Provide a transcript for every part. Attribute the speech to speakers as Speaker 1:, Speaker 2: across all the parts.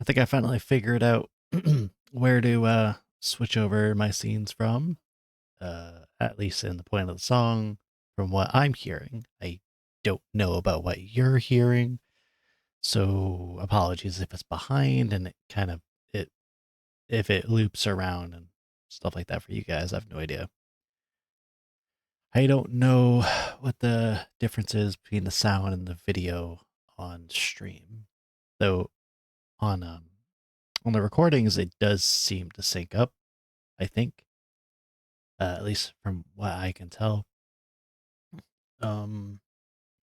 Speaker 1: I think I finally figured out where to switch over my scenes from, at least in the point of the song, from what I'm hearing. I don't know about what you're hearing, so apologies if it's behind and it kind of it if it loops around and stuff like that for you guys. I have no idea. I don't know what the difference is between the sound and the video on stream, though on um on the recordings it does seem to sync up. I think, at least from what I can tell. Um,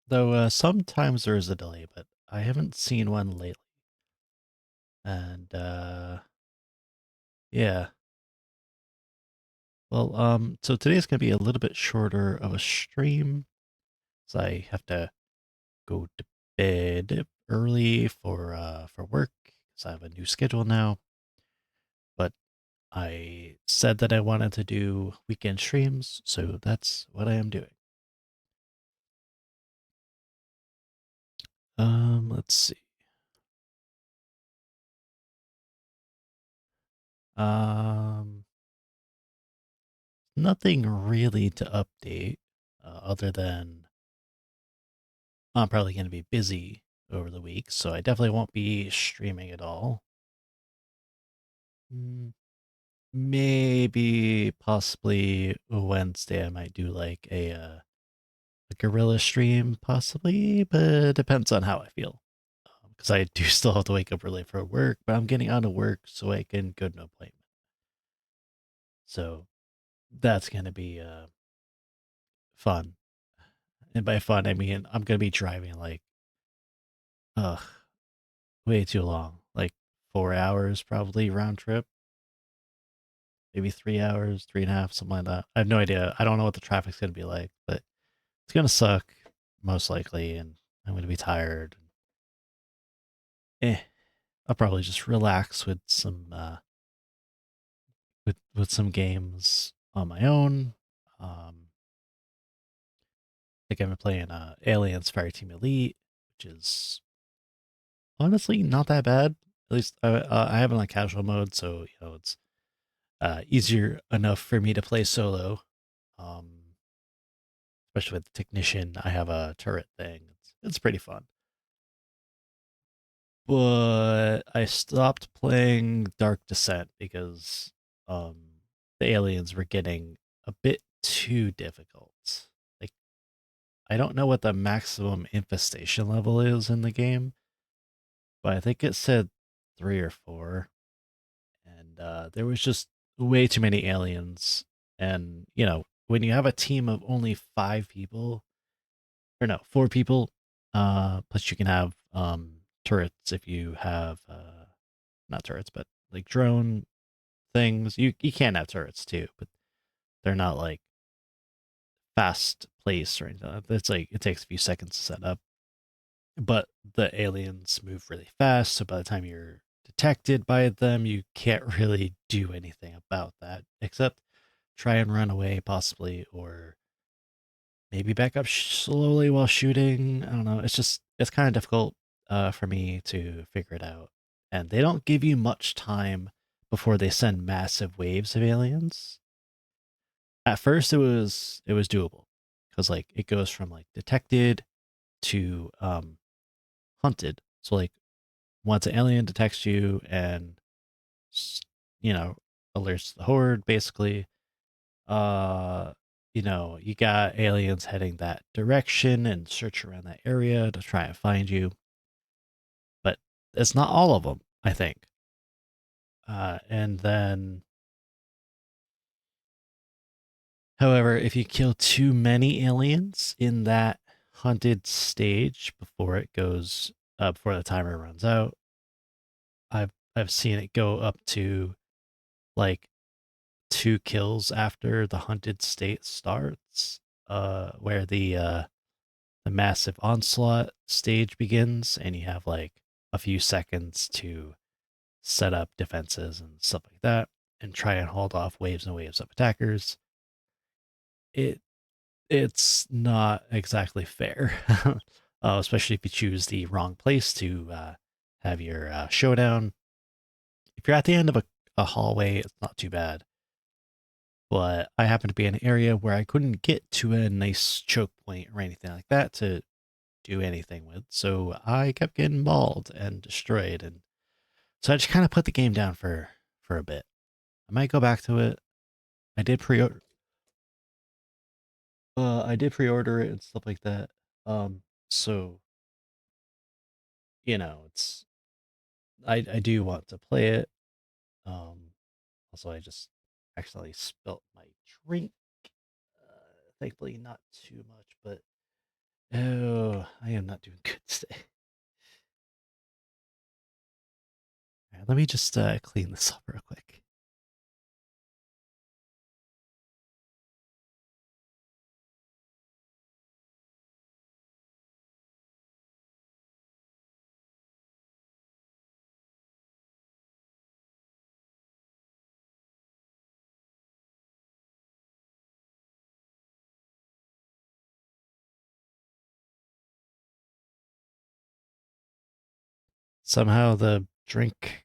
Speaker 1: though sometimes there is a delay, but I haven't seen one lately. And yeah, well, so today's gonna be a little bit shorter of a stream, so I have to go to bed early for work because I have a new schedule now. But I said that I wanted to do weekend streams, so that's what I am doing. Let's see. Um, Nothing really to update, other than I'm probably going to be busy over the week, so I definitely won't be streaming at all. Mm, Maybe, possibly Wednesday, I might do like a gorilla stream, possibly, but it depends on how I feel. Because I do still have to wake up early for work, but I'm getting out of work so I can go to an appointment. So that's going to be fun. And by fun, I mean I'm going to be driving like, ugh, way too long. Like 4 hours probably round trip. Maybe 3 hours, 3.5, something like that. I have no idea. I don't know what the traffic's gonna be like, but it's gonna suck, most likely, and I'm gonna be tired. Eh. I'll probably just relax with some with some games on my own. I think I've been playing Aliens Fireteam Elite, which is honestly not that bad. At least I have it on casual mode, so it's easier enough for me to play solo. Um, Especially with the technician, I have a turret thing. It's pretty fun. But I stopped playing Dark Descent because um, the aliens were getting a bit too difficult. Like, I don't know what the maximum infestation level is in the game, but I think it said 3 or 4, and there was just way too many aliens. And when you have a team of only 5 people, or no, 4 people, plus you can have turrets if you have not turrets, but like drone things. You can have turrets too, but they're not like fast placed or anything. It's like it takes a few seconds to set up. But the aliens move really fast, so by the time you're detected by them, you can't really do anything about that except try and run away, possibly, or maybe back up slowly while shooting. I don't know. It's kind of difficult for me to figure it out. And they don't give you much time before they send massive waves of aliens. At first, it was doable because like it goes from like detected to hunted. So like once an alien detects you and you know alerts the horde, basically, uh you got aliens heading that direction and search around that area to try and find you, but it's not all of them, I think. And then, however, if you kill too many aliens in that hunted stage before it goes before the timer runs out, I've seen it go up to like 2 kills after the hunted state starts, where the massive onslaught stage begins, and you have like a few seconds to set up defenses and stuff like that, and try and hold off waves and waves of attackers. It it's not exactly fair, especially if you choose the wrong place to have your showdown. If you're at the end of a hallway, it's not too bad. But I happen to be in an area where I couldn't get to a nice choke point or anything like that to do anything with. So I kept getting mauled and destroyed, and so I just kind of put the game down for a bit. I might go back to it. I did pre-order. I did pre-order it and stuff like that. So it's I do want to play it. Also, I just accidentally spilt my drink. Thankfully, not too much, but oh, I am not doing good today. All right, let me just clean this up real quick. Somehow the drink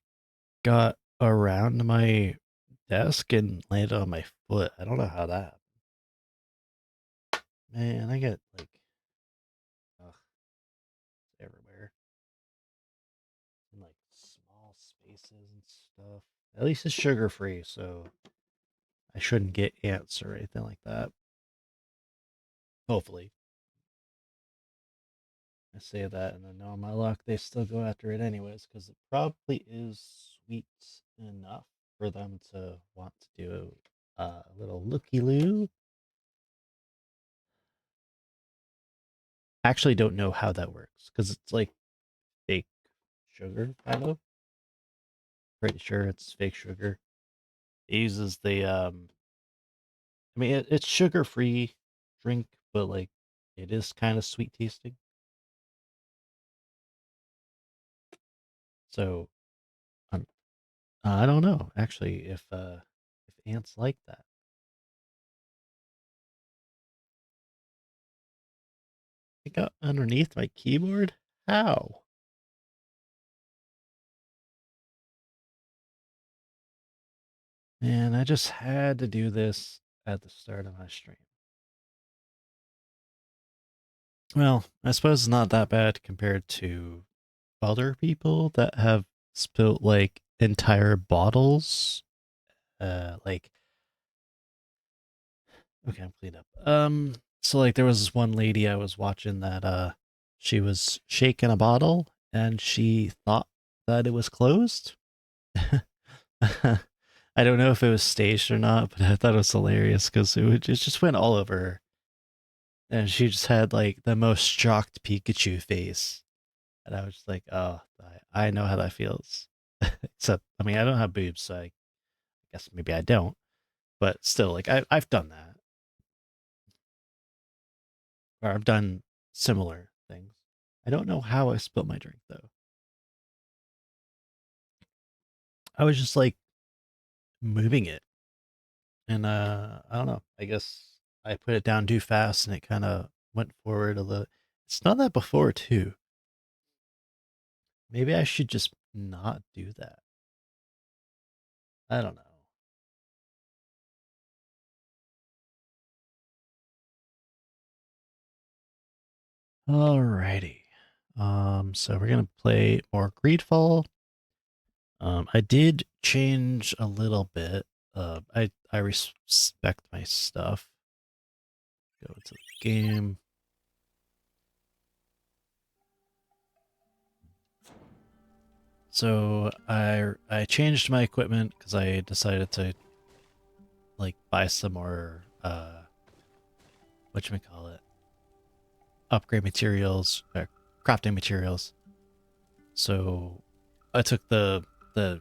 Speaker 1: got around my desk and landed on my foot. I don't know how that happened. Man, I get like ugh, everywhere in like small spaces and stuff. At least it's sugar free, so I shouldn't get ants or anything like that. Hopefully. I say that and then knowing my luck, they still go after it anyways, because it probably is sweet enough for them to want to do a little looky loo. Actually don't know how that works, because it's like fake sugar, kind of. Pretty sure it's fake sugar. It uses the I mean it's sugar free drink, but like it is kind of sweet tasting. So um, I don't know actually if ants like that. It got underneath my keyboard. How? Man, I just had to do this at the start of my stream. Well, I suppose it's not that bad compared to other people that have spilt like entire bottles. Like okay, I'm cleaned up. So like there was this one lady I was watching that she was shaking a bottle and she thought that it was closed. I don't know if it was staged or not, but I thought it was hilarious because it just went all over her. And she just had like the most shocked Pikachu face. And I was just like, oh, I know how that feels. Except, I mean, I don't have boobs, so I guess maybe I don't. But still, like, I've done that. Or I've done similar things. I don't know how I spilled my drink, though. I was just like moving it. And I don't know. I guess I put it down too fast and it kind of went forward a little. It's done that before, too. Maybe I should just not do that. I don't know. Alrighty. So we're gonna play more Greedfall. I did change a little bit. I respect my stuff. Go to the game. So I changed my equipment because I decided to like buy some more whatchamacallit, upgrade materials, crafting materials. So I took the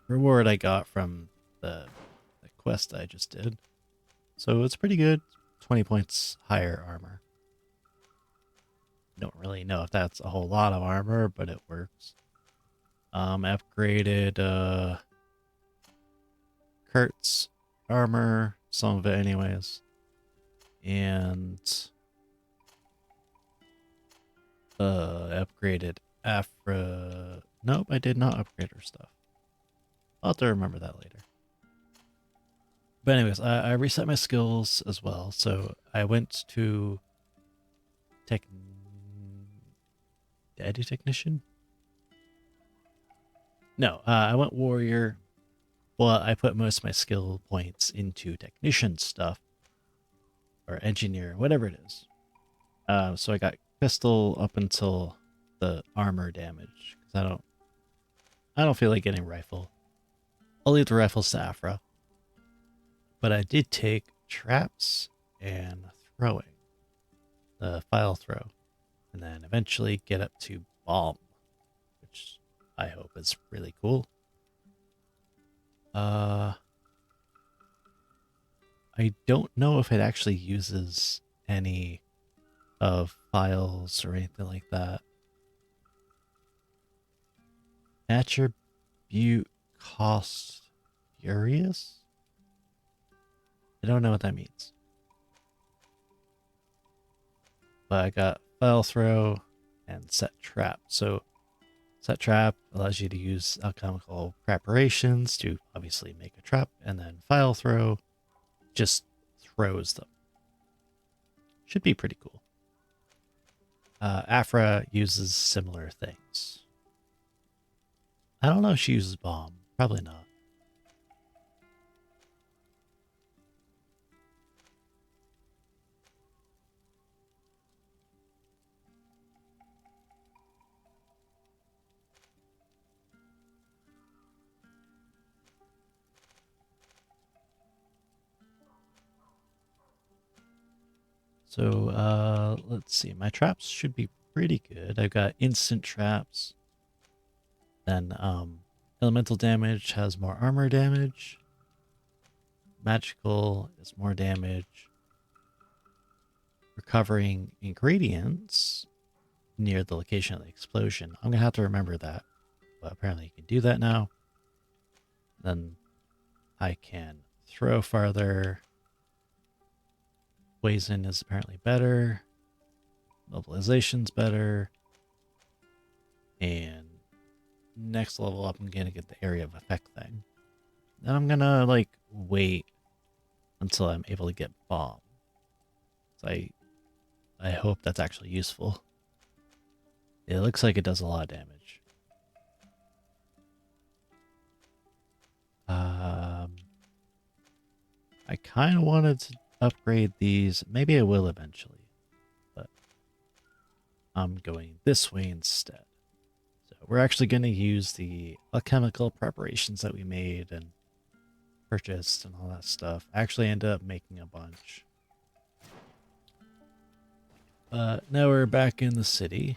Speaker 1: reward I got from the quest I just did. So it's pretty good. 20 points higher armor. Don't really know if that's a whole lot of armor, but it works. Upgraded Kurt's armor, some of it anyways. And upgraded Nope, I did not upgrade her stuff. I'll have to remember that later. But anyways, I reset my skills as well. So I went to tech, Edu Technician? No, I went Warrior. Well, I put most of my skill points into Technician stuff, or Engineer, whatever it is. So I got Pistol up until the armor damage, because I don't feel like getting Rifle. I'll leave the Rifles to Afra. But I did take Traps and Throwing, the File Throw, and then eventually get up to Bomb, which I hope is really cool. I don't know if it actually uses any of files or anything like that. Attribute cost furious? I don't know what that means. But I got file throw and set trap. So set trap allows you to use alchemical preparations to obviously make a trap, and then file throw just throws them. Should be pretty cool. Afra uses similar things. I don't know if she uses bomb. Probably not. So let's see. My traps should be pretty good. I've got instant traps. Then elemental damage has more armor damage. Magical is more damage. Recovering ingredients near the location of the explosion. I'm going to have to remember that. But apparently you can do that now. Then I can throw farther. Poison is apparently better. Mobilization's better. And next level up, I'm going to get the area of effect thing. Then I'm going to, like, wait until I'm able to get bomb. So I hope that's actually useful. It looks like it does a lot of damage. I kind of wanted to upgrade these. Maybe I will eventually. But I'm going this way instead. So we're actually going to use the alchemical preparations that we made and purchased and all that stuff. I actually ended up making a bunch. But now we're back in the city.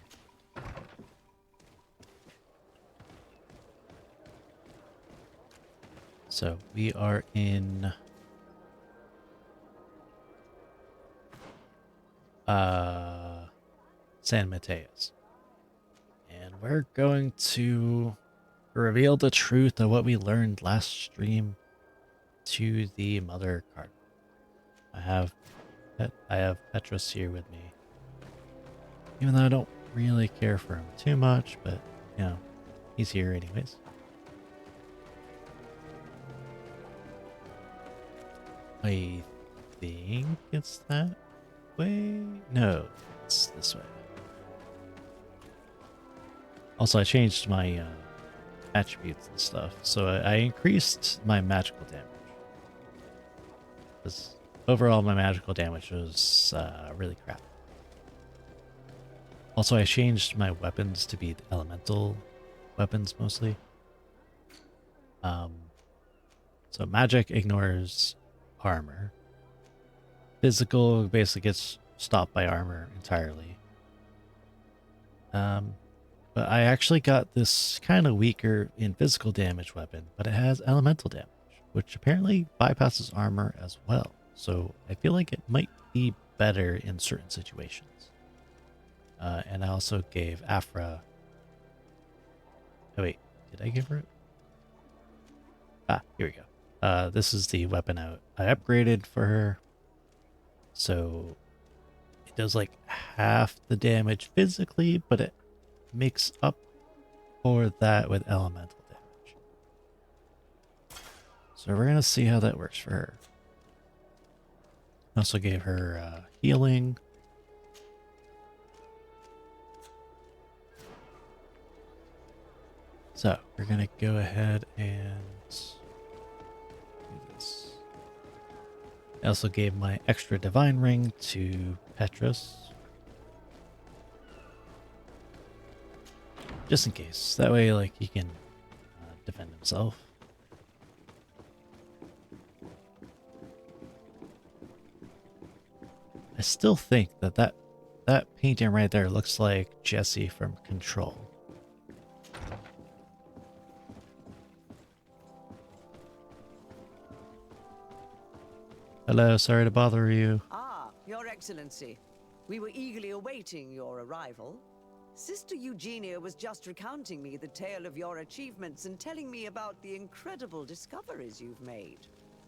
Speaker 1: So we are in San Mateos. And we're going to reveal the truth of what we learned last stream to the mother card. I have Petrus here with me. Even though I don't really care for him too much, but you know, he's here anyways. I think it's that way. No, it's this way. Also, I changed my attributes and stuff, so I increased my magical damage. Because overall, my magical damage was really crap. Also, I changed my weapons to be elemental weapons mostly. So magic ignores armor. Physical basically gets stopped by armor entirely. But I actually got this kind of weaker in physical damage weapon, but it has elemental damage, which apparently bypasses armor as well. So I feel like it might be better in certain situations. And I also gave Afra... Oh wait, did I give her it? Ah, here we go. This is the weapon I upgraded for her. So it does like half the damage physically, but it makes up for that with elemental damage. So we're gonna see how that works for her. Also gave her healing. So we're gonna go ahead and do this. I also gave my extra divine ring to Petrus. Just in case. That way, like, he can defend himself. I still think that painting right there looks like Jesse from Control. Hello, sorry to bother you.
Speaker 2: Ah, Your Excellency. We were eagerly awaiting your arrival. Sister Eugenia was just recounting me the tale of your achievements and telling me about the incredible discoveries you've made.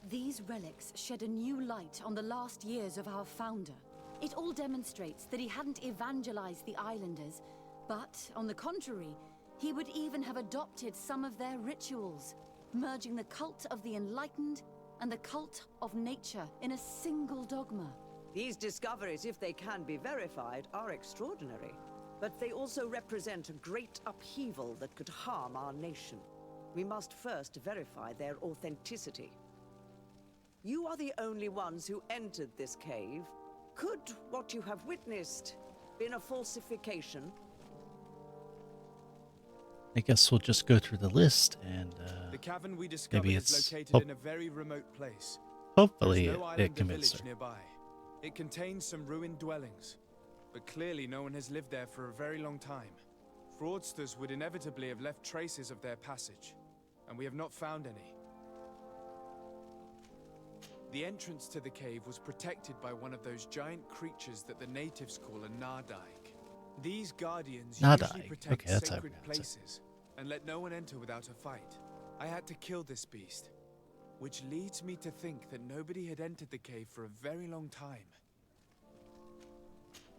Speaker 3: These relics shed a new light on the last years of our founder. It all demonstrates that he hadn't evangelized the islanders, but, on the contrary, he would even have adopted some of their rituals, merging the cult of the enlightened and the cult of nature in a single dogma.
Speaker 2: These discoveries, if they can be verified, are extraordinary. But they also represent a great upheaval that could harm our nation. We must first verify their authenticity. You are the only ones who entered this cave. Could what you have witnessed been a falsification?
Speaker 1: I guess we'll just go through the list and
Speaker 4: the cavern we discovered
Speaker 1: maybe
Speaker 4: is
Speaker 1: it's
Speaker 4: located in a very remote place.
Speaker 1: hopefully
Speaker 4: There's no
Speaker 1: it
Speaker 4: island or
Speaker 1: convinced
Speaker 4: village
Speaker 1: her.
Speaker 4: nearby. It contains some ruined dwellings, but clearly no one has lived there for a very long time. Fraudsters would inevitably have left traces of their passage, and we have not found any. The entrance to the cave was protected by one of those giant creatures that the natives call a Nardaig. These guardians usually protect
Speaker 1: Okay, that's how I
Speaker 4: sacred
Speaker 1: pronounce it.
Speaker 4: places and let no one enter without a fight. I had to kill this beast, which leads me to think that nobody had entered the cave for a very long time.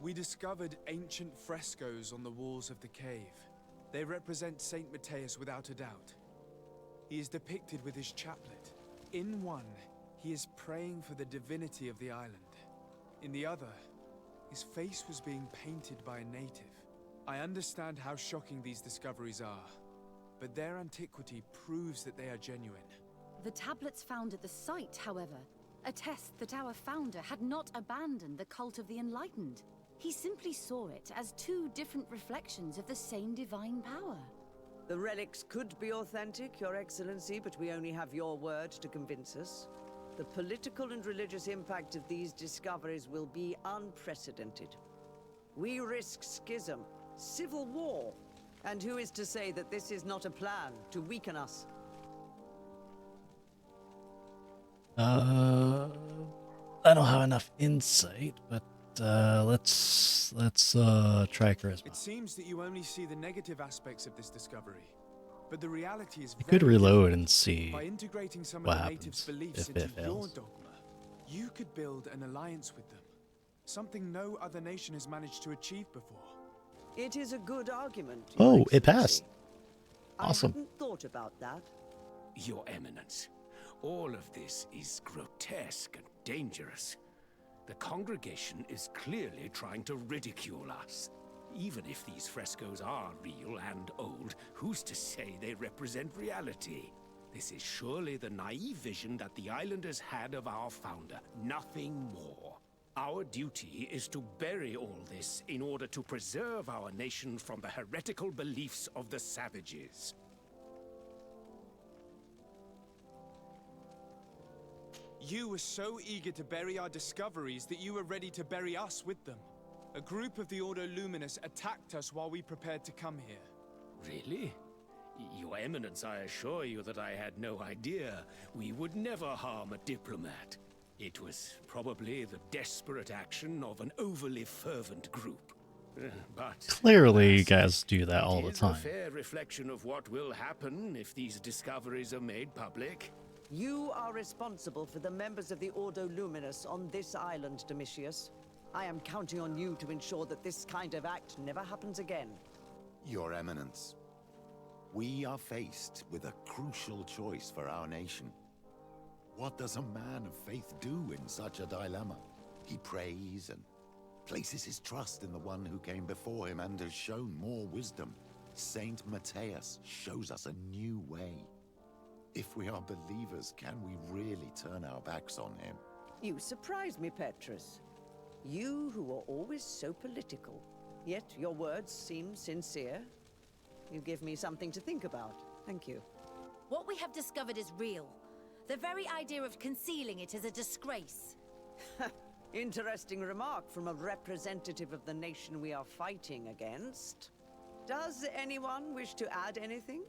Speaker 4: We discovered ancient frescoes on the walls of the cave. They represent Saint Matthias without a doubt. He is depicted with his chaplet. In one, he is praying for the divinity of the island. In the other, his face was being painted by a native. I understand how shocking these discoveries are, but their antiquity proves that they are genuine.
Speaker 3: The tablets found at the site, however, attest that our founder had not abandoned the cult of the enlightened. He simply saw it as two different reflections of the same divine power.
Speaker 2: The relics could be authentic, Your Excellency, but we only have your word to convince us. The political and religious impact of these discoveries will be unprecedented. We risk schism, civil war, and who is to say that this is not a plan to weaken us?
Speaker 1: I don't have enough insight, but let's try charisma.
Speaker 4: It seems that you only see the negative aspects of this discovery, but the reality is
Speaker 1: I could
Speaker 4: very
Speaker 1: reload
Speaker 4: different.
Speaker 1: and see
Speaker 4: By integrating some
Speaker 1: what
Speaker 4: of the natives'
Speaker 1: happens
Speaker 4: beliefs
Speaker 1: if
Speaker 4: into
Speaker 1: it fails.
Speaker 4: your dogma, you could build an alliance with them. Something no other nation has managed to achieve before.
Speaker 2: It is a good argument,
Speaker 1: Oh,
Speaker 2: Your
Speaker 1: it passed.
Speaker 2: Excellency.
Speaker 1: Awesome.
Speaker 2: I hadn't thought about that.
Speaker 5: Your Eminence, all of this is grotesque and dangerous. The congregation is clearly trying to ridicule us. Even if these frescoes are real and old, who's to say they represent reality? This is surely the naive vision that the islanders had of our founder, nothing more. Our duty is to bury all this in order to preserve our nation from the heretical beliefs of the savages.
Speaker 4: You were so eager to bury our discoveries that you were ready to bury us with them. A group of the Ordo Luminous attacked us while we prepared to come here.
Speaker 5: Really? Your Eminence, I assure you that I had no idea. We would never harm a diplomat. It was probably the desperate action of an overly fervent group. But
Speaker 1: Clearly, you guys do that all
Speaker 5: it
Speaker 1: the
Speaker 5: is
Speaker 1: time.
Speaker 5: a fair reflection of what will happen if these discoveries are made public.
Speaker 2: You are responsible for the members of the Ordo Luminous on this island, Domitius. I am counting on you to ensure that this kind of act never happens again.
Speaker 6: Your Eminence, We are faced with a crucial choice for our nation. What does a man of faith do in such a dilemma? He prays and places his trust in the one who came before him and has shown more wisdom. Saint Matthias shows us a new way. If we are believers, can we really turn our backs on him?
Speaker 2: You surprise me, Petrus. You who are always so political, yet your words seem sincere. You give me something to think about. Thank you.
Speaker 7: What we have discovered is real. The very idea of concealing it is a disgrace.
Speaker 2: Interesting remark from a representative of the nation we are fighting against. Does anyone wish to add anything?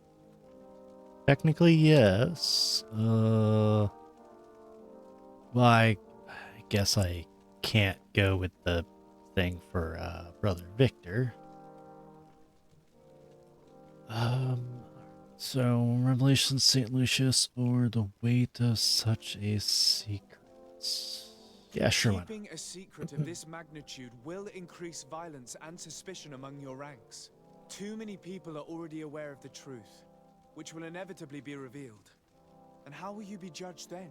Speaker 1: Technically, yes. Well, I guess I can't go with the thing for Brother Victor. So Revelation St. Lucius or the weight of such a secret. Yeah, sure.
Speaker 4: Keeping a secret of this magnitude will increase violence and suspicion among your ranks. Too many people are already aware of the truth, which will inevitably be revealed. And how will you be judged then?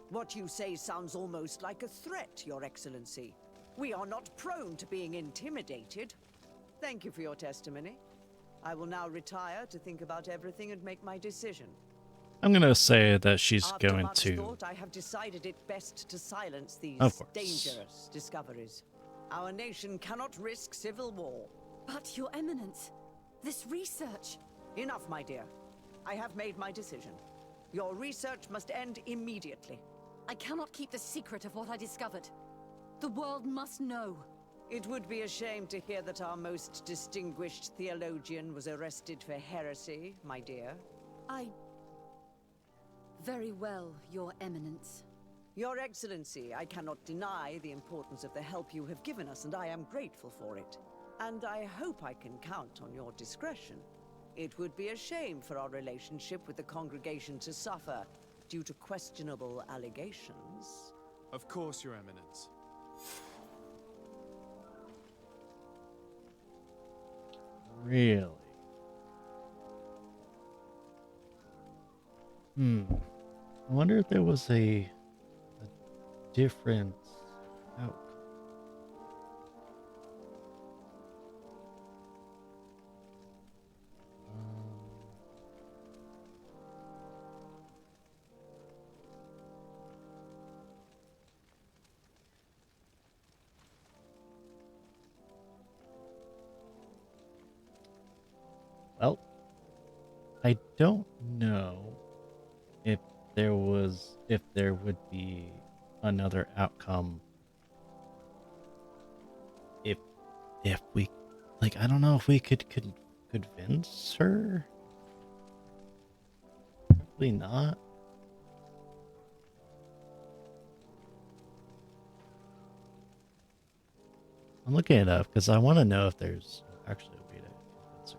Speaker 2: What you say sounds almost like a threat, Your Excellency. We are not prone to being intimidated. Thank you for your testimony. I will now retire to think about everything and make my decision.
Speaker 1: I'm gonna say that she's
Speaker 2: After
Speaker 1: going
Speaker 2: much
Speaker 1: to.
Speaker 2: thought, I have decided it best to silence these
Speaker 1: Of course.
Speaker 2: dangerous discoveries. Our nation cannot risk civil war.
Speaker 3: But, Your Eminence, this research...
Speaker 2: Enough, my dear. I have made my decision. Your research must end immediately.
Speaker 3: I cannot keep the secret of what I discovered. The world must know.
Speaker 2: It would be a shame to hear that our most distinguished theologian was arrested for heresy, my dear.
Speaker 3: Very well, Your Eminence.
Speaker 2: Your Excellency, I cannot deny the importance of the help you have given us, and I am grateful for it. And I hope I can count on your discretion. It would be a shame for our relationship with the congregation to suffer due to questionable allegations.
Speaker 4: Of course, Your Eminence.
Speaker 1: Really? I wonder if there was a different outcome. Well, I don't know if there would be another outcome if we, like, I don't know if we could convince her. Probably not. I'm looking it up because I want to know if there's actually a way to convince her.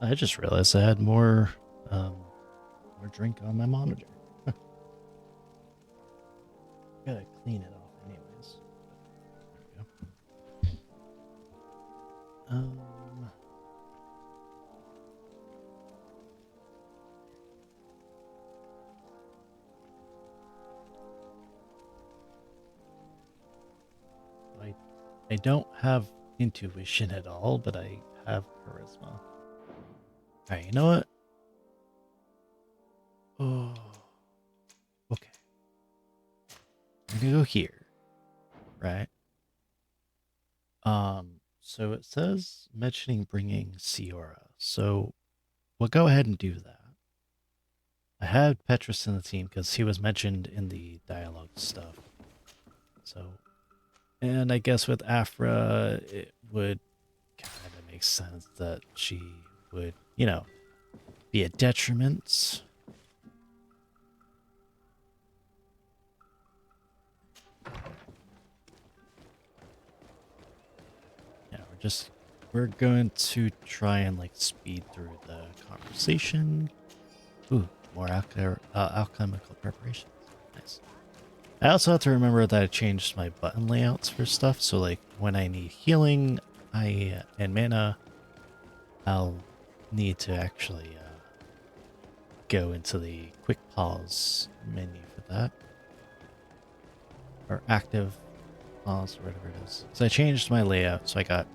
Speaker 1: I just realized I had more drink on my monitor. Gotta clean it off anyways. There we go. I don't have intuition at all, but I have charisma. Alright, you know what? Oh, okay. I'm gonna go here, right? So it says mentioning bringing Ciora. So we'll go ahead and do that. I had Petrus in the team because he was mentioned in the dialogue stuff. So, and I guess with Afra, it would kind of make sense that she would, you know, be a detriment. Yeah, we're going to try and like speed through the conversation. Ooh, more alchemical preparations. Nice. I also have to remember that I changed my button layouts for stuff, so like when I need healing, and mana, I'll need to actually go into the quick pause menu for that, or active pause, or whatever it is. So I changed my layout, so I got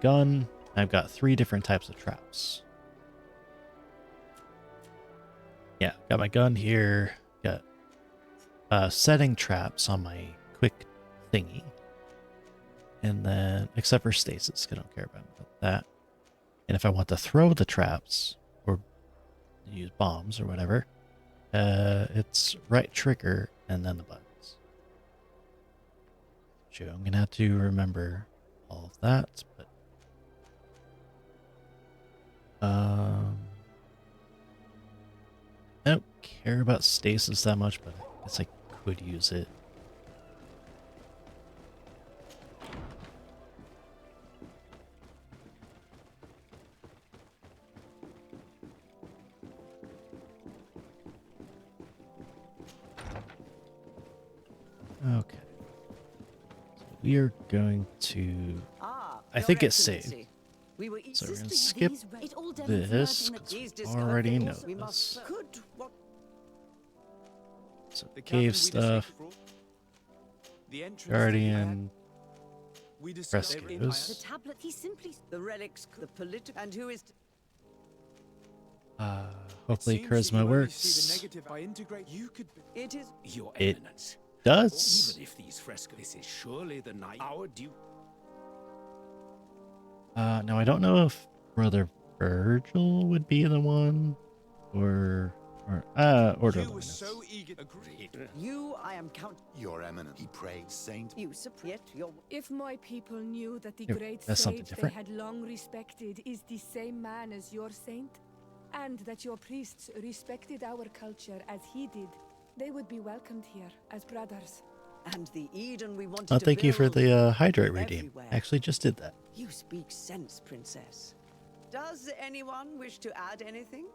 Speaker 1: gun. I've got 3 different types of traps. Yeah, got my gun here. Got setting traps on my quick thingy. And then, except for stasis, I don't care about that. And if I want to throw the traps, or use bombs or whatever, it's right trigger and then the buttons. So I'm going to have to remember all of that, but I don't care about stasis that much, but I guess I could use it. Okay. So we are going to... I think it's saved. So we're going to skip
Speaker 3: It all
Speaker 1: this,
Speaker 2: He's
Speaker 1: because we already know
Speaker 2: we
Speaker 1: this.
Speaker 2: must could what
Speaker 1: So
Speaker 4: The
Speaker 1: cave
Speaker 4: cavern we
Speaker 1: stuff,
Speaker 4: discovered- The entrance
Speaker 1: Guardian,
Speaker 4: we discovered
Speaker 3: the
Speaker 1: Frescoes.
Speaker 3: tablet he simply
Speaker 2: the relics, the political, and who is
Speaker 1: Hopefully
Speaker 4: Seems that
Speaker 1: charisma
Speaker 4: you only
Speaker 1: works.
Speaker 4: see the negative by integrate. You could be
Speaker 2: it is
Speaker 5: Your
Speaker 1: It
Speaker 5: Eminence.
Speaker 1: does.
Speaker 5: Even if these frescoes, this is surely the night. Our due.
Speaker 1: Now I don't know if Brother Virgil would be the one, or Order of
Speaker 4: you were
Speaker 1: Luminous.
Speaker 4: so eager. Agreed.
Speaker 2: you. I am Count.
Speaker 6: Your Eminence, he prays, Saint.
Speaker 2: You support your.
Speaker 8: If my people knew that the
Speaker 1: Yeah,
Speaker 8: great
Speaker 1: that's something
Speaker 8: sage they
Speaker 1: different.
Speaker 8: had long respected is the same man as your saint, and that your priests respected our culture as he did, they would be welcomed here as brothers.
Speaker 2: And the Eden we wanted
Speaker 1: Oh,
Speaker 2: to
Speaker 1: thank you for
Speaker 2: build
Speaker 1: the hydrate redeem.
Speaker 2: everywhere.
Speaker 1: I actually just did that.
Speaker 2: You speak sense, Princess. Does anyone wish to add anything?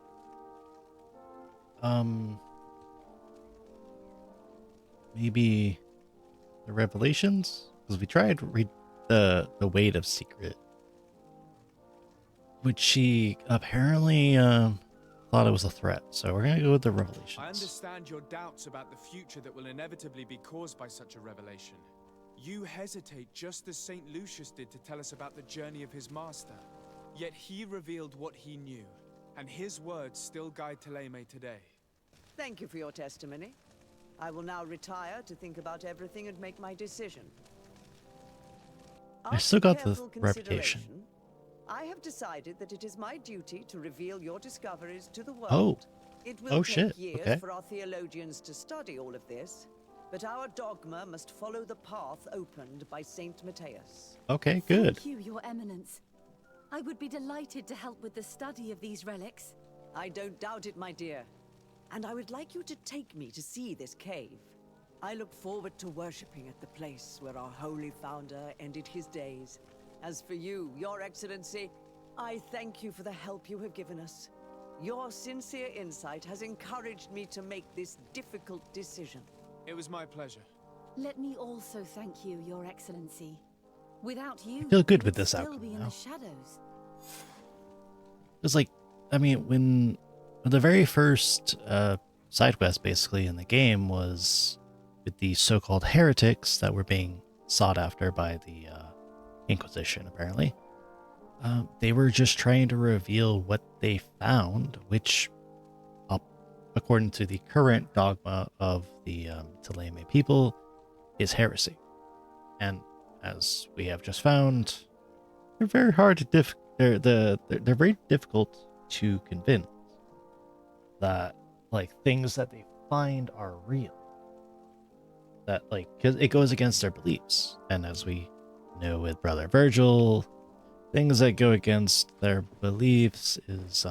Speaker 1: Maybe the Revelations, because we tried to read the Weight of Secret, which she apparently thought it was a threat. So we're gonna go with the Revelations.
Speaker 4: I understand your doubts about the future that will inevitably be caused by such a revelation. You hesitate just as Saint Lucius did to tell us about the journey of his master. Yet he revealed what he knew, and his words still guide Thélème today.
Speaker 2: Thank you for your testimony. I will now retire to think about everything and make my decision.
Speaker 1: I still got the
Speaker 2: After careful
Speaker 1: reputation.
Speaker 2: consideration, I have decided that it is my duty to reveal your discoveries to the world.
Speaker 1: Oh.
Speaker 2: It will
Speaker 1: Oh,
Speaker 2: take
Speaker 1: shit.
Speaker 2: years
Speaker 1: Okay.
Speaker 2: for our theologians to study all of this, but our dogma must follow the path opened by Saint Matthias.
Speaker 1: Okay, good.
Speaker 3: Thank you, Your Eminence. I would be delighted to help with the study of these relics.
Speaker 2: I don't doubt it, my dear. And I would like you to take me to see this cave. I look forward to worshipping at the place where our holy founder ended his days. As for you, Your Excellency, I thank you for the help you have given us. Your sincere insight has encouraged me to make this difficult decision.
Speaker 4: It was my pleasure.
Speaker 3: Let me also thank you, Your Excellency. Without you,
Speaker 1: feel good
Speaker 3: we'd
Speaker 1: with this
Speaker 3: still
Speaker 1: outcome
Speaker 3: be in
Speaker 1: now.
Speaker 3: the shadows.
Speaker 1: It's like, I mean, when the very first side quest basically in the game was with the so-called heretics that were being sought after by the Inquisition, apparently. They were just trying to reveal what they found, which, according to the current dogma of the Thélème people, is heresy. And as we have just found, they're very hard to they're very difficult to convince that like things that they find are real. That like, because it goes against their beliefs, and as we with Brother Virgil, things that go against their beliefs is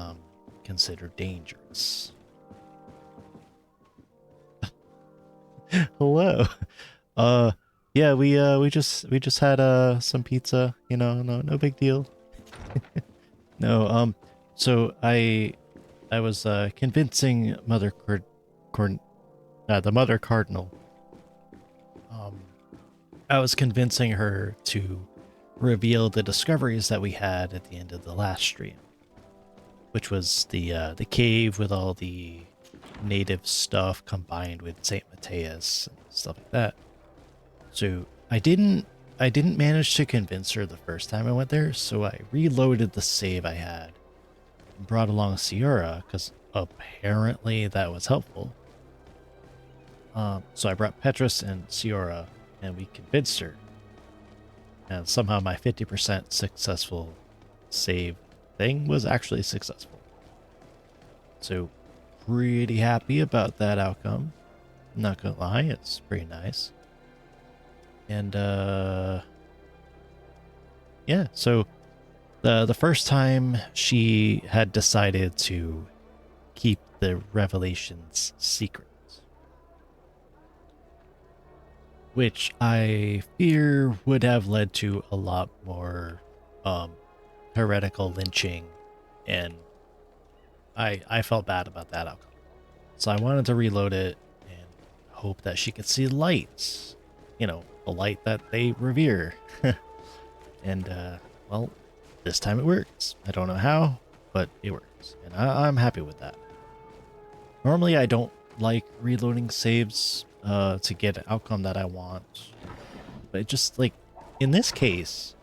Speaker 1: considered dangerous. Hello. Yeah, we just had some pizza, no big deal. No, so I was convincing the Mother Cardinal. I was convincing her to reveal the discoveries that we had at the end of the last stream, which was the cave with all the native stuff combined with Saint Matthias and stuff like that. So I didn't manage to convince her the first time I went there, so I reloaded the save I had and brought along Sierra because apparently that was helpful. So I brought Petrus and Sierra, and we convinced her. And somehow my 50% successful save thing was actually successful. So pretty happy about that outcome. I'm not gonna lie, it's pretty nice. And yeah, so the first time she had decided to keep the revelations secret, which I fear would have led to a lot more heretical lynching, and I felt bad about that outcome. So I wanted to reload it and hope that she could see lights, the light that they revere. And well, this time it works. I don't know how, but it works, and I'm happy with that. Normally I don't like reloading saves to get an outcome that I want, but it just, like, in this case,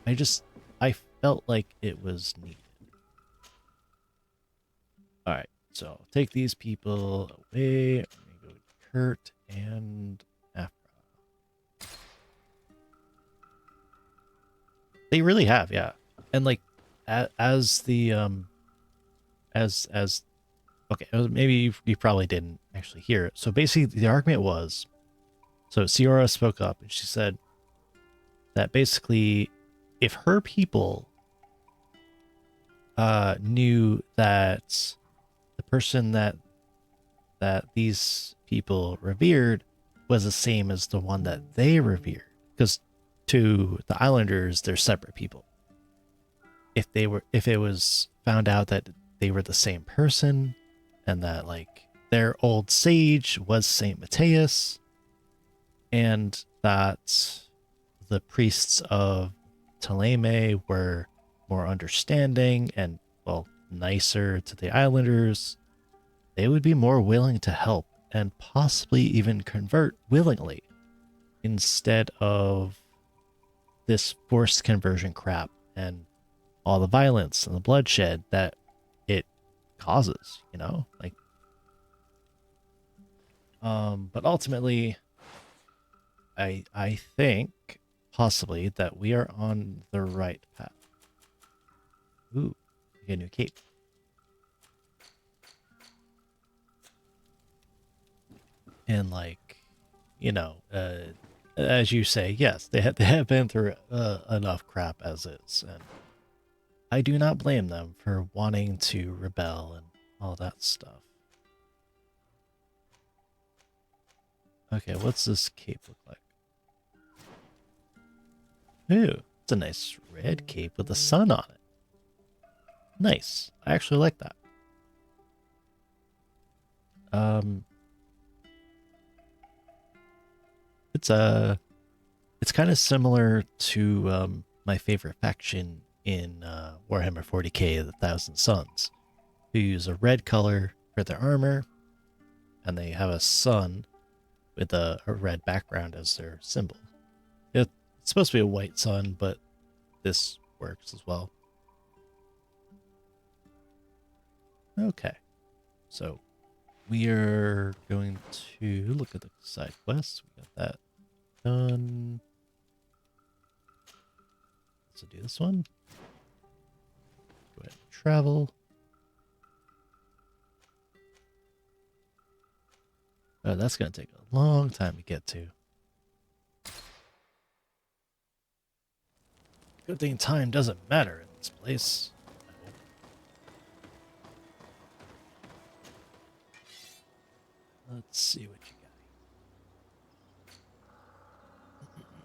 Speaker 1: I felt like it was needed. All right, so I'll take these people away. I'm gonna go to Kurt and Afra. They really have, yeah. And like as the as okay, maybe you probably didn't actually hear it. So basically the argument was, so Sierra spoke up and she said that basically if her people knew that the person that these people revered was the same as the one that they revered, because to the Islanders they're separate people. If it was found out that they were the same person and that, like, their old sage was Saint Matthias, and that the priests of Thélème were more understanding and, well, nicer to the Islanders, they would be more willing to help and possibly even convert willingly instead of this forced conversion crap and all the violence and the bloodshed that it causes, like, but ultimately I think possibly that we are on the right path. Ooh, we get a new cape. And, like, as you say, yes, they have been through enough crap as is, and I do not blame them for wanting to rebel and all that stuff. Okay, what's this cape look like? Ooh, it's a nice red cape with the sun on it. Nice. I actually like that. It's kind of similar to my favorite faction in Warhammer 40k, the Thousand Suns, who use a red color for their armor, and they have a sun with a red background as their symbol. It's supposed to be a white sun, but this works as well. Okay, so we are going to look at the side quests. We got that done. Let's do this one. Go ahead and travel. Oh, that's going to take a long time to get to. Good thing time doesn't matter in this place. Let's see what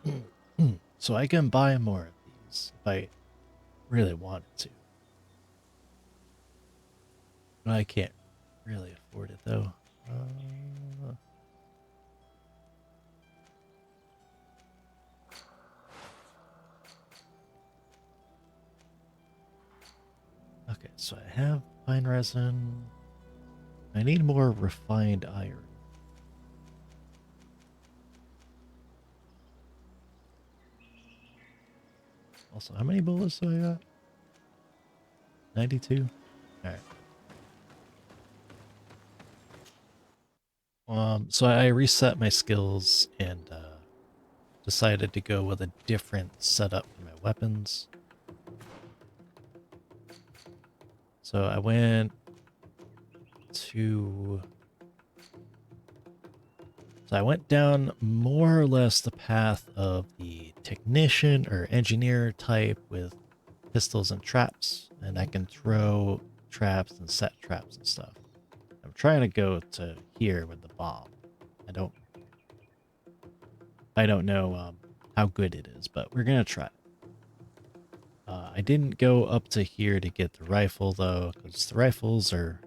Speaker 1: you got. So I can buy more of these if I really wanted to. But I can't really afford it though. Okay, so I have pine resin. I need more refined iron. Also, how many bullets do I got? 92? Alright. So I reset my skills and decided to go with a different setup for my weapons. So I went to... So I went down more or less the path of the technician or engineer type with pistols and traps, and I can throw traps and set traps and stuff. I'm trying to go to here with the bomb. I don't know how good it is, but we're gonna try. I didn't go up to here to get the rifle though, because the rifles are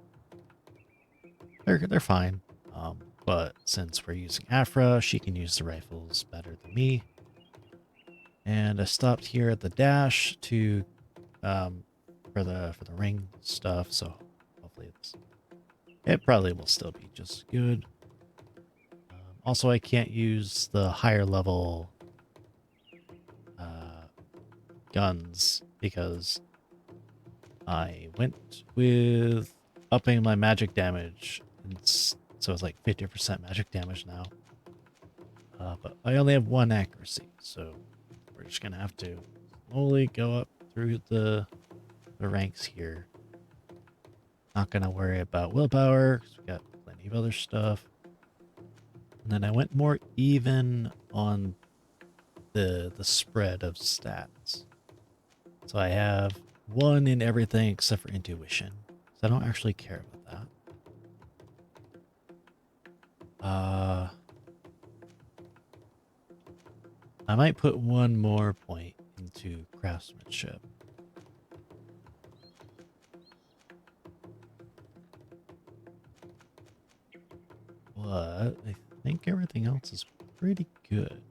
Speaker 1: they're fine. But since we're using Afra, she can use the rifles better than me. And I stopped here at the dash to for the ring stuff, so hopefully it probably will still be just good. Also, I can't use the higher level guns because I went with upping my magic damage, so it's like 50% magic damage now. But I only have 1 accuracy, so we're just gonna have to slowly go up through the ranks here. Not gonna worry about willpower because we got plenty of other stuff. And then I went more even on the spread of stats. So I have 1 in everything except for intuition. So I don't actually care about that. I might put 1 more point into craftsmanship. But I think everything else is pretty good.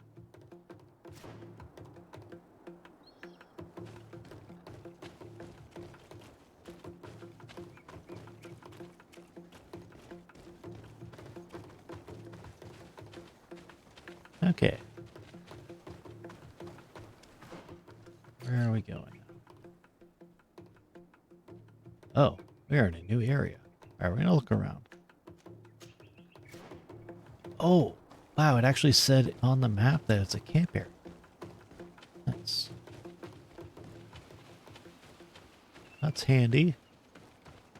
Speaker 1: Okay. Where are we going? Oh, we're in a new area. All right, we're gonna look around. Oh, wow, it actually said on the map that it's a camp area. Nice. That's handy.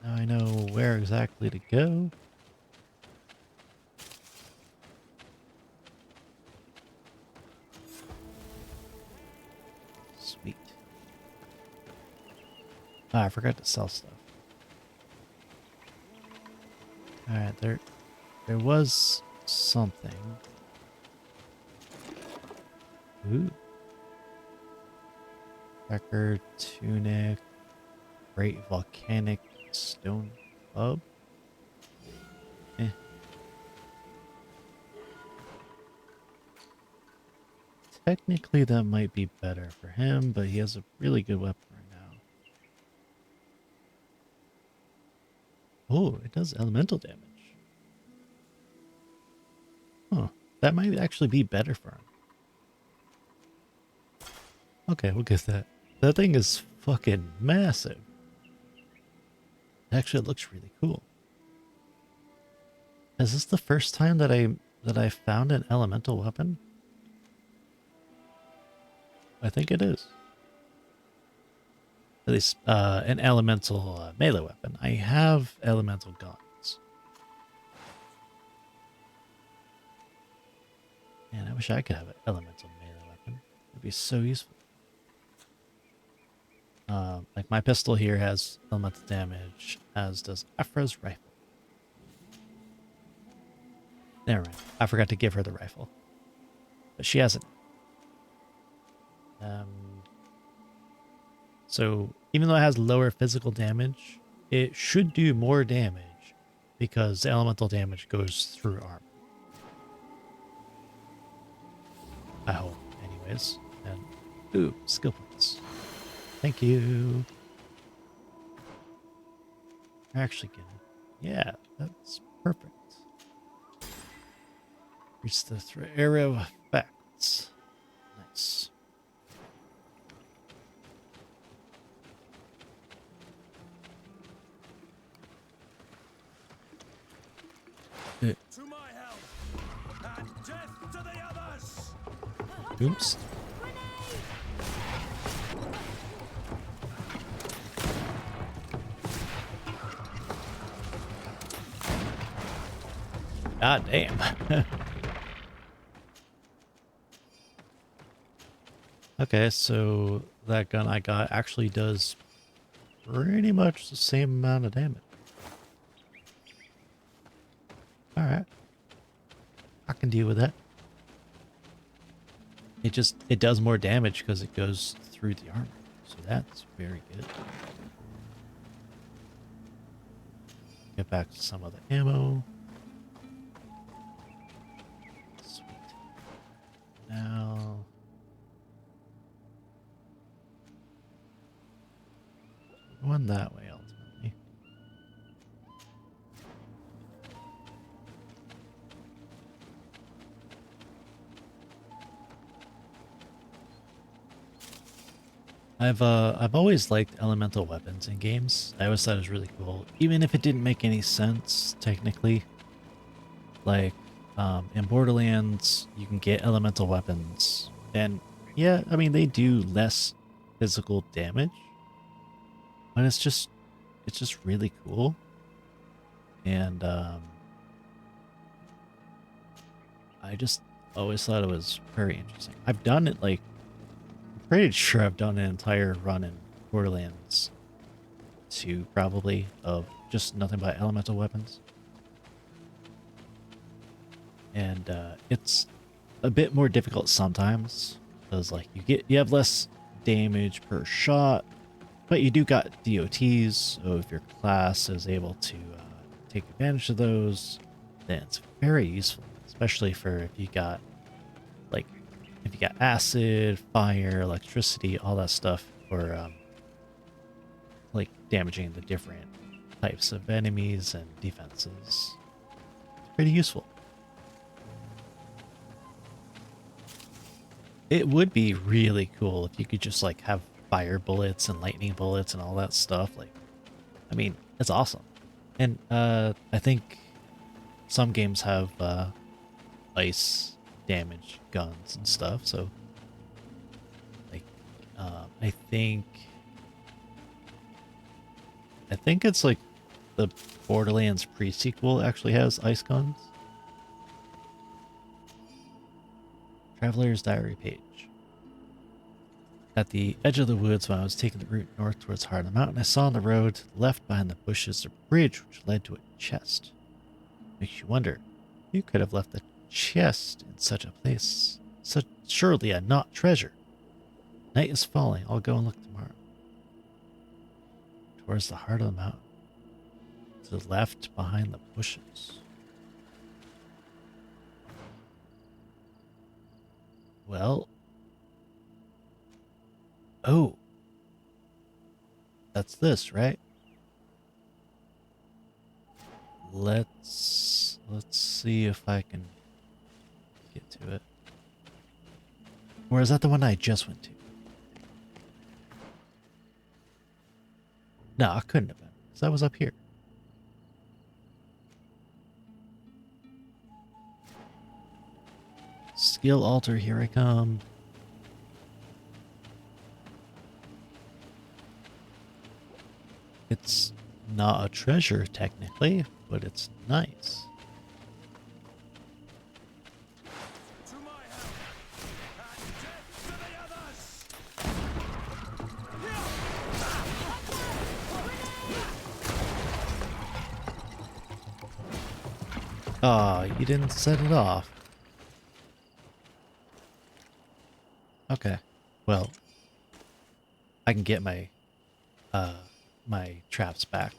Speaker 1: Now I know where exactly to go. Sweet. Ah, I forgot to sell stuff. Alright, there was something. Ooh. Record, tunic, great volcanic stone club. Eh. Technically that might be better for him, but he has a really good weapon right now. Oh, it does elemental damage. Huh. That might actually be better for him. Okay, we'll get that. That thing is fucking massive. Actually, it looks really cool. Is this the first time that I found an elemental weapon? I think it is. At least an elemental melee weapon. I have elemental guns. Man, I wish I could have an elemental melee weapon. It'd be so useful. Like my pistol here has elemental damage, as does Afra's rifle. Never mind. I forgot to give her the rifle. But she has it. So even though it has lower physical damage, it should do more damage because the elemental damage goes through armor. I hope, anyways. And ooh, skill points. Thank you. Actually getting, yeah, that's perfect. Reach the area of effects. Nice.
Speaker 5: To my help, and death to the others!
Speaker 1: Oops. God damn. Okay, so that gun I got actually does pretty much the same amount of damage. Alright. I can deal with that. It does more damage because it goes through the armor. So that's very good. Get back to some of the ammo. Sweet. Now going that way ultimately. I've always liked elemental weapons in games. I always thought it was really cool, even if it didn't make any sense technically. Like in Borderlands, you can get elemental weapons, and yeah, I mean they do less physical damage, but it's just really cool. And I just always thought it was very interesting. I've done it like pretty sure I've done an entire run in Borderlands 2 probably of just nothing but elemental weapons. And it's a bit more difficult sometimes because like you have less damage per shot, but you do got DOTs, so if your class is able to take advantage of those, then it's very useful, especially for if you got acid, fire, electricity, all that stuff for like damaging the different types of enemies and defenses. It's pretty useful. It would be really cool if you could just like have fire bullets and lightning bullets and all that stuff. Like, I mean, it's awesome. And I think some games have ice damage guns and stuff, so like I think it's like the Borderlands pre-sequel actually has ice guns. Traveler's Diary page. At the edge of the woods, when I was taking the route north towards the heart of the mountain, I saw on the road, left behind the bushes, a bridge which led to a chest. Makes you wonder, who could have left a chest in such a place? Such surely a not treasure. Night is falling. I'll go and look tomorrow. Towards the heart of the mountain. To the left behind the bushes. Well. Oh. That's this, right? Let's see if I can get to it. Or is that the one I just went to? No, it couldn't have been, because that was up here. Skill altar, here I come. It's not a treasure technically, but it's nice.
Speaker 5: To my help, and death to the others!
Speaker 1: Oh, you didn't set it off. Okay. Well, I can get my my traps back.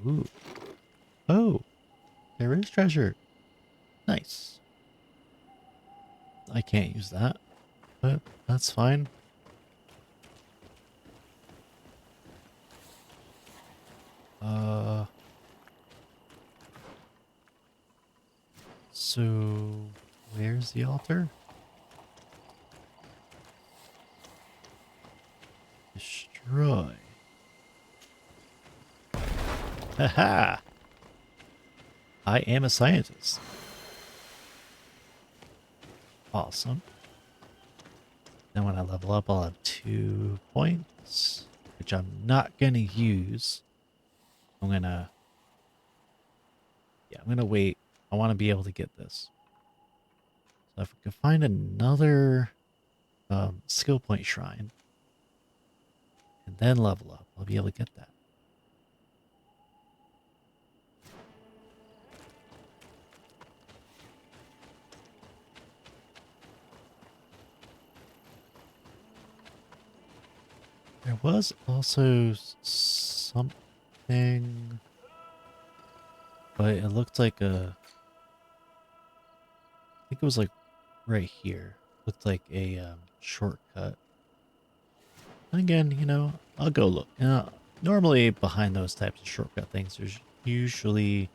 Speaker 1: Ooh. Oh, there is treasure. Nice. I can't use that, but that's fine. So where's the altar? Destroy. Haha! I am a scientist. Awesome. Then when I level up, I'll have 2 points, which I'm not gonna use. I'm gonna wait. I want to be able to get this. So if we can find another skill point shrine and then level up, I'll be able to get that. There was also something, but it looked like I think it was like right here. Looked like a shortcut. And again, you know, I'll go look. Normally behind those types of shortcut things, there's usually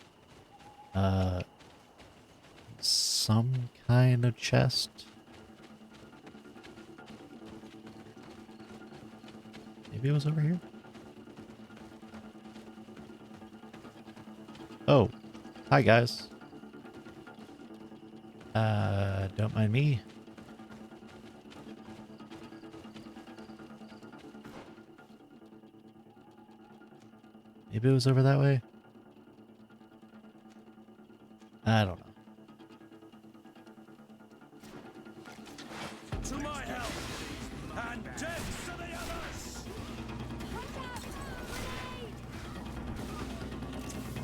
Speaker 1: some kind of chest. Maybe it was over here? Oh, hi guys. Don't mind me. Maybe it was over that way? I don't know.
Speaker 5: To my help, and death to the others!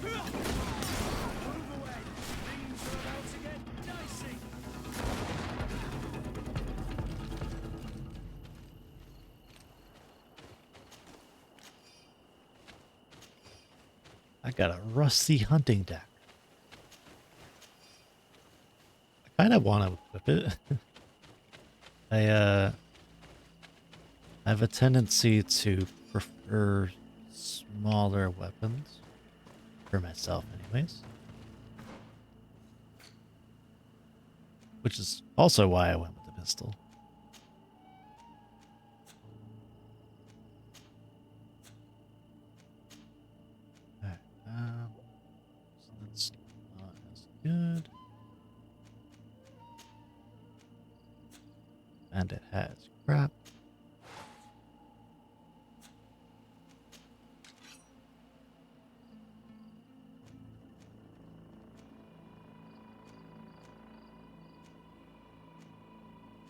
Speaker 5: Move away! Things are about to get dicey!
Speaker 1: I got a rusty hunting deck. I kind of want to equip it. I have a tendency to prefer smaller weapons. For myself, anyways. Which is also why I went with the pistol. Alright, so that's not as good. And it has crap.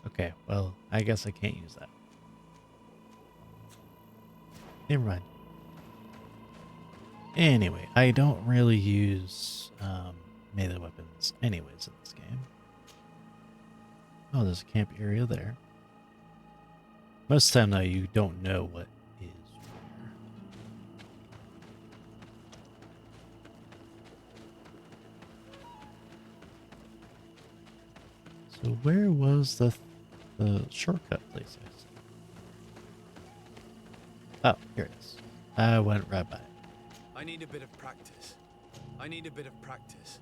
Speaker 1: Okay, well, I guess I can't use that. Never mind. Anyway, I don't really use melee weapons anyways in this game. Oh, there's a camp area there. Most of the time, though, you don't know what is where. So where was the shortcut place? Oh, here it is. I went right by it.
Speaker 4: I need a bit of practice. I need a bit of practice.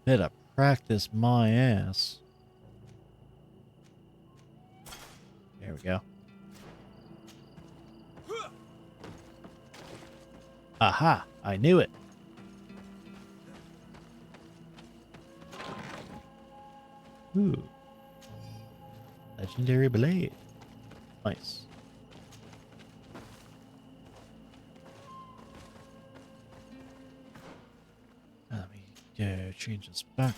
Speaker 1: Bit of practice my ass. There we go. Aha! I knew it. Ooh. Legendary blade. Nice. Let me change this back.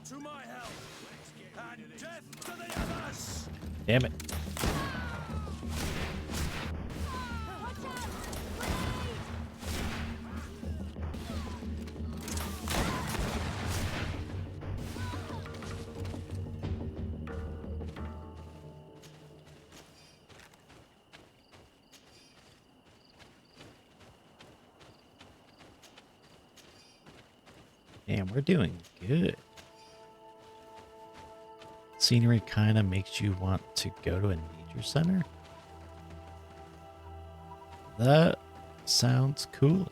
Speaker 5: To my help, and death to the others!
Speaker 1: Damn it. Damn, we're doing good. Scenery kind of makes you want to go to a nature center. That sounds cool.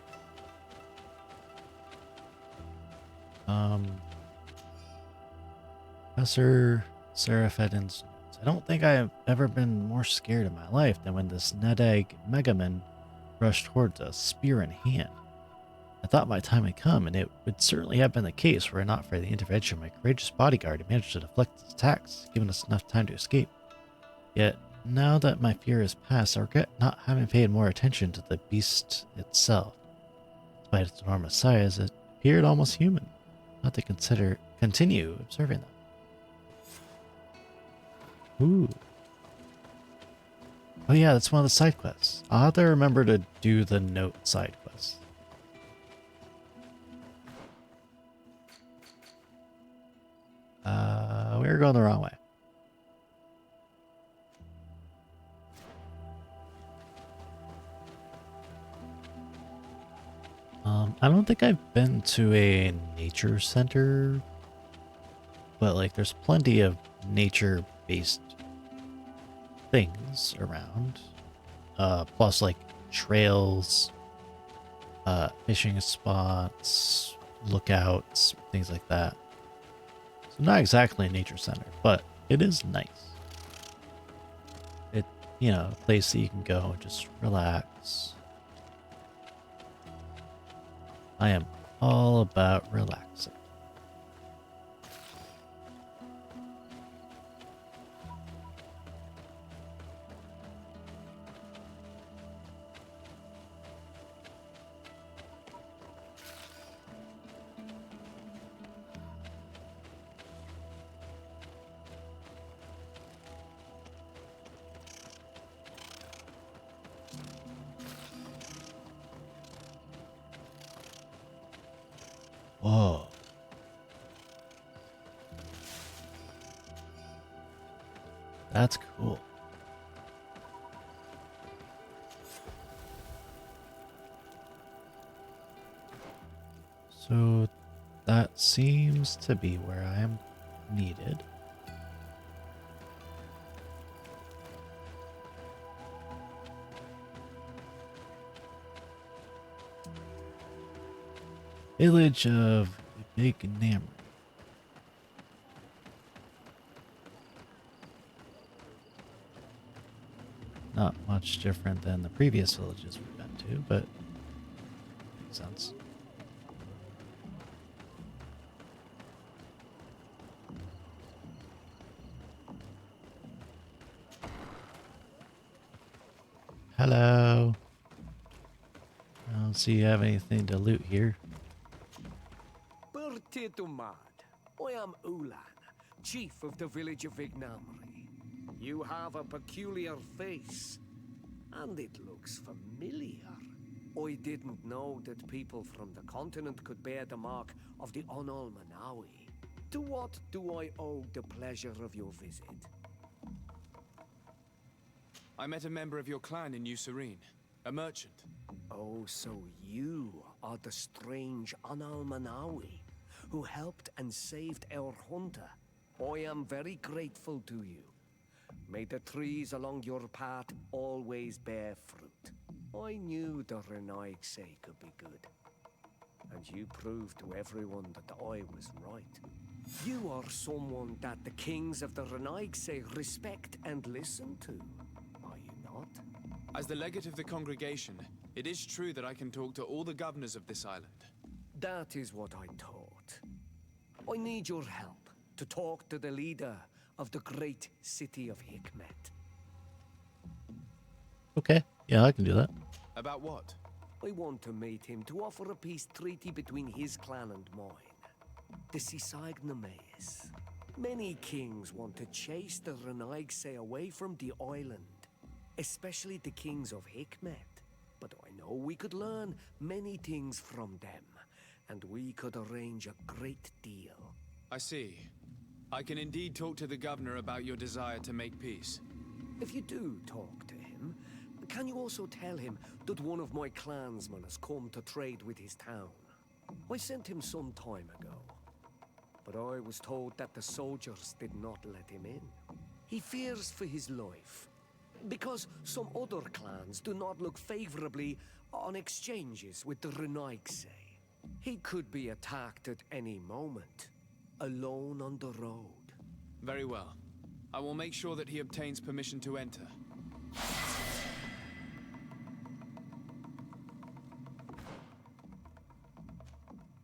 Speaker 1: Professor Seraphedin's notes. I don't think I have ever been more scared in my life than when this Nedeg Megaman rushed towards us, spear in hand. I thought my time had come, and it would certainly have been the case were it not for the intervention of my courageous bodyguard who managed to deflect its attacks, giving us enough time to escape. Yet, now that my fear has passed, I regret not having paid more attention to the beast itself. Despite its enormous size, it appeared almost human. Not to continue observing them. Ooh. Oh yeah, that's one of the side quests. I'll have to remember to do the note side quest. We were going the wrong way. I don't think I've been to a nature center, but like there's plenty of nature-based things around. Plus like trails, fishing spots, lookouts, things like that. So not exactly a nature center, but it is nice. It, a place that you can go and just relax. I am all about relaxing. Whoa. That's cool. So that seems to be where I am needed. Village of Big Namri. Not much different than the previous villages we've been to, but makes sense. Hello. I don't see you have anything to loot here.
Speaker 9: Bertitumad, I am Ulan, chief of the village of Vignamri. You have a peculiar face, and it looks familiar. I didn't know that people from the continent could bear the mark of the Onol Manawi. To what do I owe the pleasure of your visit?
Speaker 4: I met a member of your clan in New Serene, a merchant.
Speaker 9: Oh, so you are the strange Onol Manawi who helped and saved our hunter. I am very grateful to you. May the trees along your path always bear fruit. I knew the Renaigse could be good. And you proved to everyone that I was right. You are someone that the kings of the Renaigse respect and listen to, are you not?
Speaker 4: As the legate of the congregation, it is true that I can talk to all the governors of this island.
Speaker 9: That is what I thought. I need your help to talk to the leader of the great city of Hikmet.
Speaker 1: Okay, yeah, I can do that.
Speaker 4: About what?
Speaker 9: I want to meet him to offer a peace treaty between his clan and mine. The Sisagnames. Many kings want to chase the Renaigse away from the island, especially the kings of Hikmet. But I know we could learn many things from them, and we could arrange a great deal.
Speaker 4: I see. I can indeed talk to the governor about your desire to make peace.
Speaker 9: If you do talk to him, can you also tell him that one of my clansmen has come to trade with his town? I sent him some time ago, but I was told that the soldiers did not let him in. He fears for his life, because some other clans do not look favorably on exchanges with the Renaigse. He could be attacked at any moment, alone on the road.
Speaker 4: Very well. I will make sure that he obtains permission to enter.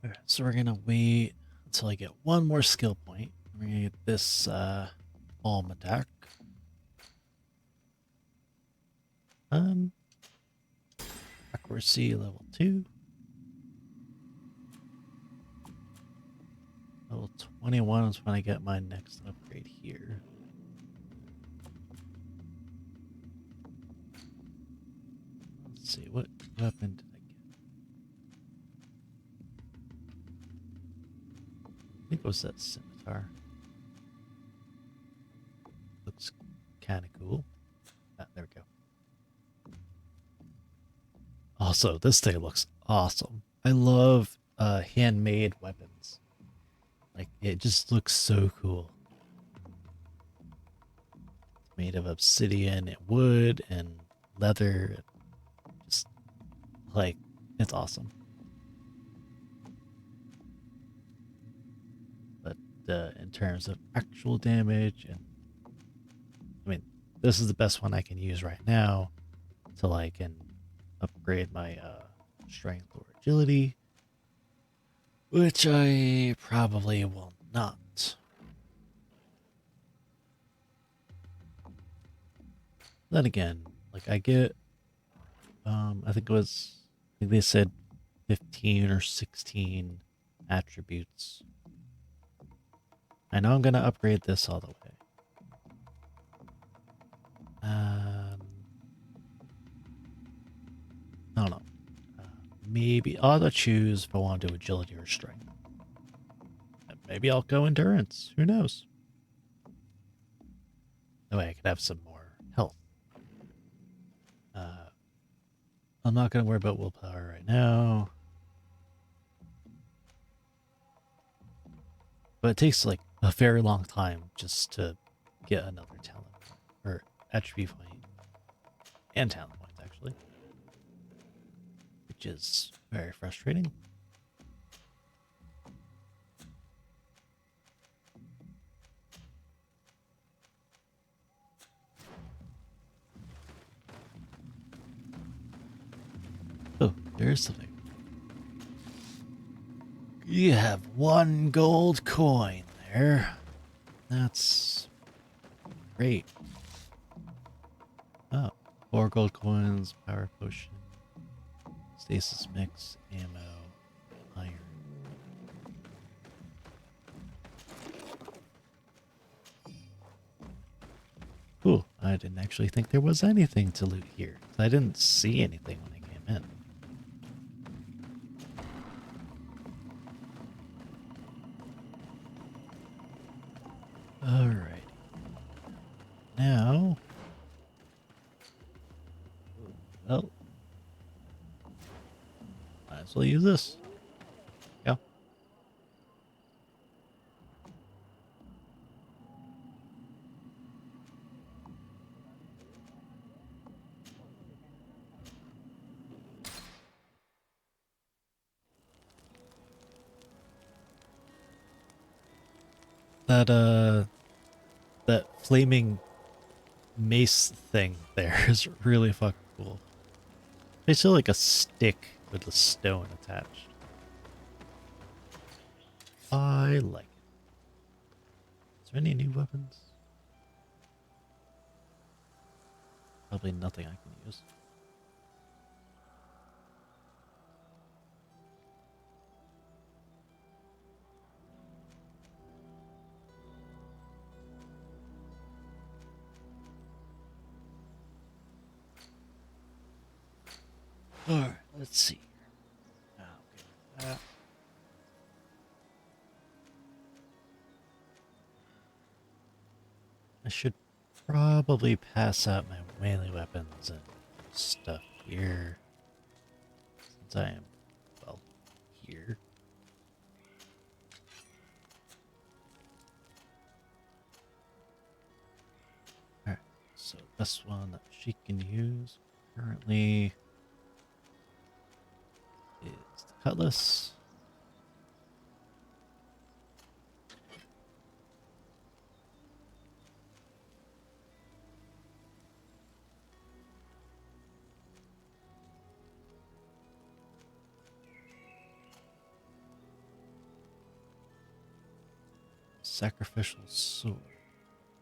Speaker 1: Alright, so we're gonna wait until I get one more skill point. We're gonna get this palm attack. Accuracy level 2. Level 21 is when I get my next upgrade here. Let's see, what weapon did I get? I think it was that scimitar. Looks kind of cool. Ah, there we go. Also, this thing looks awesome. I love handmade weapons. Like, it just looks so cool. It's made of obsidian and wood and leather. Just, like, it's awesome. But in terms of actual damage, and I mean, this is the best one I can use right now till I can upgrade my strength or agility, which I probably will not. Then again, like I get, I think they said 15 or 16 attributes. I know I'm gonna upgrade this all the way. I don't know. Maybe I'll have to choose if I want to do agility or strength. Maybe I'll go endurance. Who knows? That way I could have some more health. I'm not going to worry about willpower right now. But it takes like a very long time just to get another talent or attribute point and talent points actually, which is very frustrating. Oh, there's something. You have 1 gold coin there. That's great. Oh, 4 gold coins, power potion, stasis mix, ammo, iron. Ooh, I didn't actually think there was anything to loot here. I didn't see anything when I came in. Alright. Now... well... might as well use this. Yeah. That flaming mace thing there is really fucking cool. Basically like a stick with a stone attached. I like it. Is there any new weapons? Probably nothing I can use. Alright, let's see. Okay. I should probably pass out my melee weapons and stuff here. Since I am, well, here. So this one that she can use currently is the cutlass. Sacrificial sword.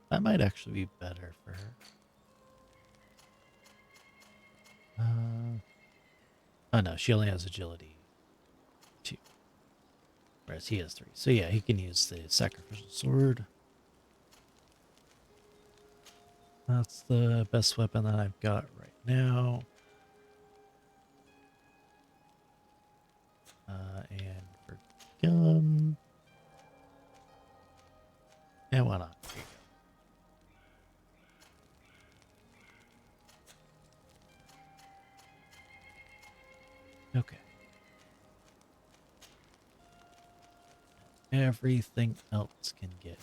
Speaker 1: That might actually be better for her. Oh no, she only has agility 2. Whereas he has 3. So yeah, he can use the sacrificial sword. That's the best weapon that I've got right now. And for gun. Yeah, why not? There you go. Okay. Everything else can get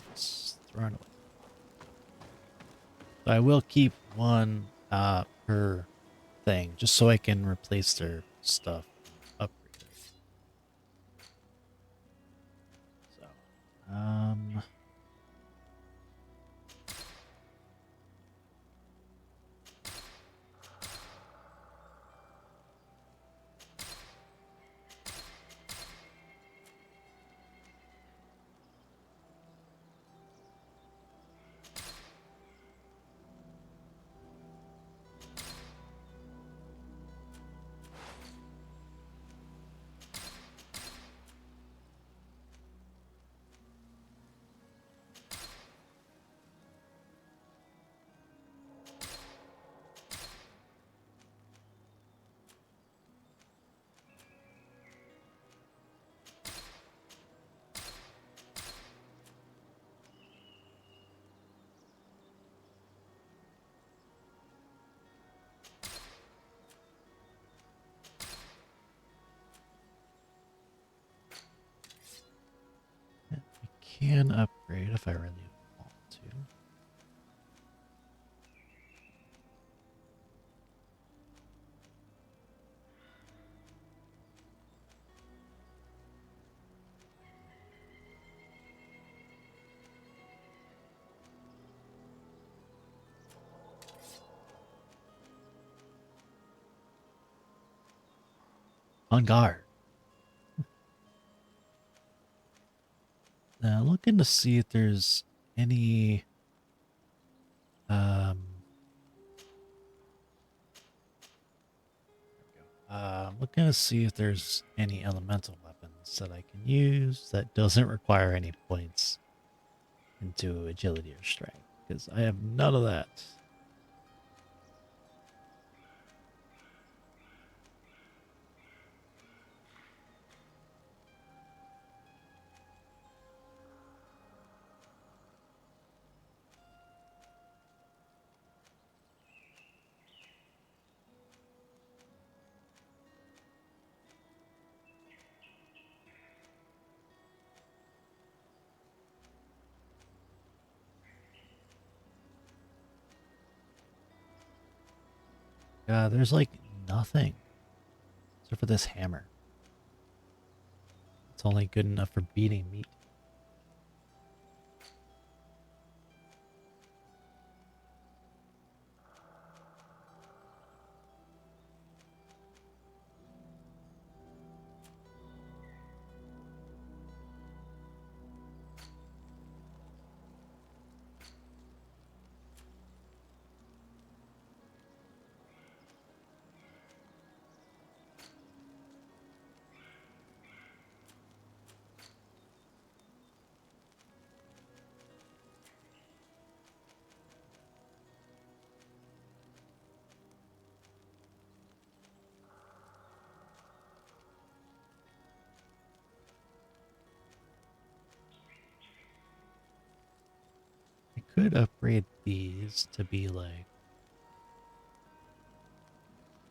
Speaker 1: thrown away. So I will keep one per thing, just so I can replace their stuff and upgrade it. So, I can upgrade if I really want to. On guard. Now looking to see if there's any looking to see if there's any elemental weapons that I can use that doesn't require any points into agility or strength, because I have none of that. There's like nothing except for this hammer. It's only good enough for beating meat. I could upgrade these to be like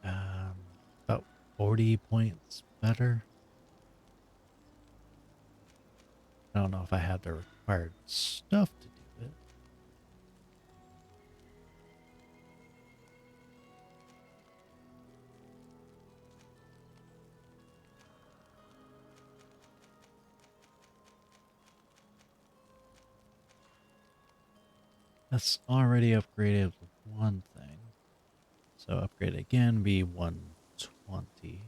Speaker 1: about 40 points better. I don't know if I have the required stuff to do it. That's already upgraded with one thing. So upgrade again, be 120.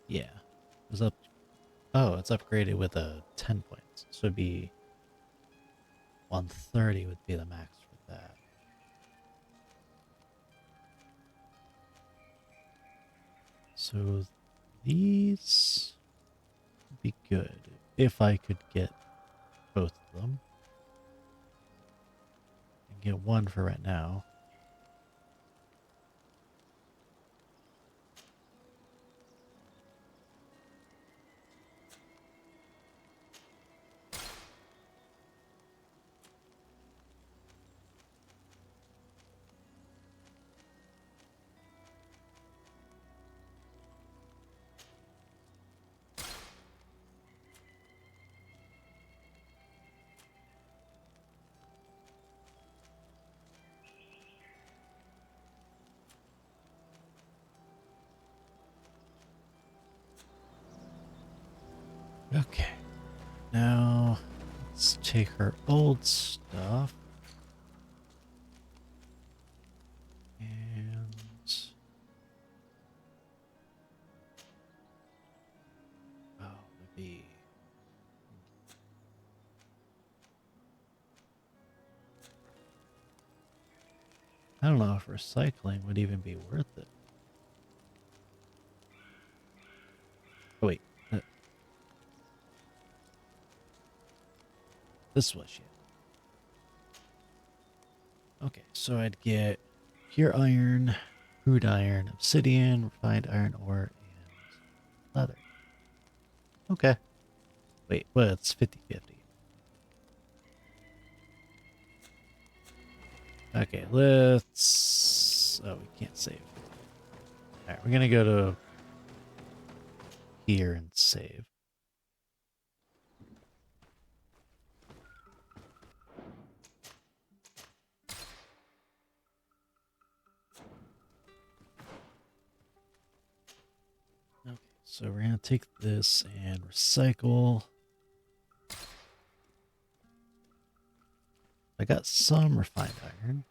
Speaker 1: Yeah. It was up. Oh, it's upgraded with a 10 points. So it'd be 130 would be the max for that. So these would be good if I could get both of them. And get one for right now. Okay. Now, let's take her old stuff. And oh, would be I don't know if recycling would even be worth it. Oh wait, this was shit. Okay, so I'd get pure iron, crude iron, obsidian, refined iron ore, and leather. Okay. Wait, well, it's 50-50. Okay, let's... Oh, we can't save. Alright, we're gonna go to here and save. Okay, so we're gonna take this and recycle. I got some refined iron.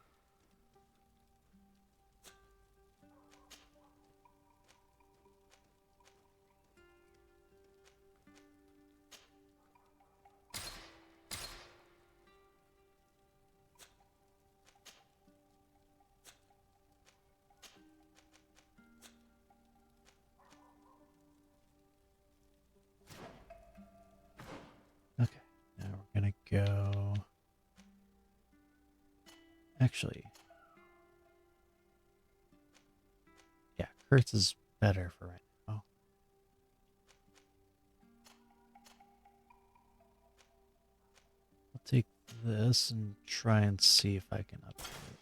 Speaker 1: Okay, now we're gonna go... Actually... Yeah, Kurtz is better for right now. I'll take this and try and see if I can upgrade it.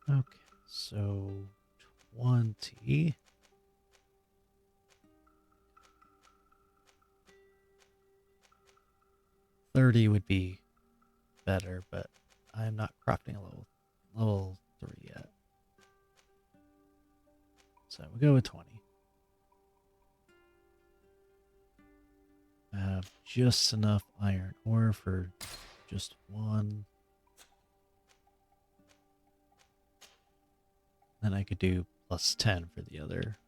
Speaker 1: Okay, so 20. $30 would be better, but I'm not crafting a level 3 yet. So we'll go with 20. I have just enough iron ore for just one. Then I could do plus 10 for the other.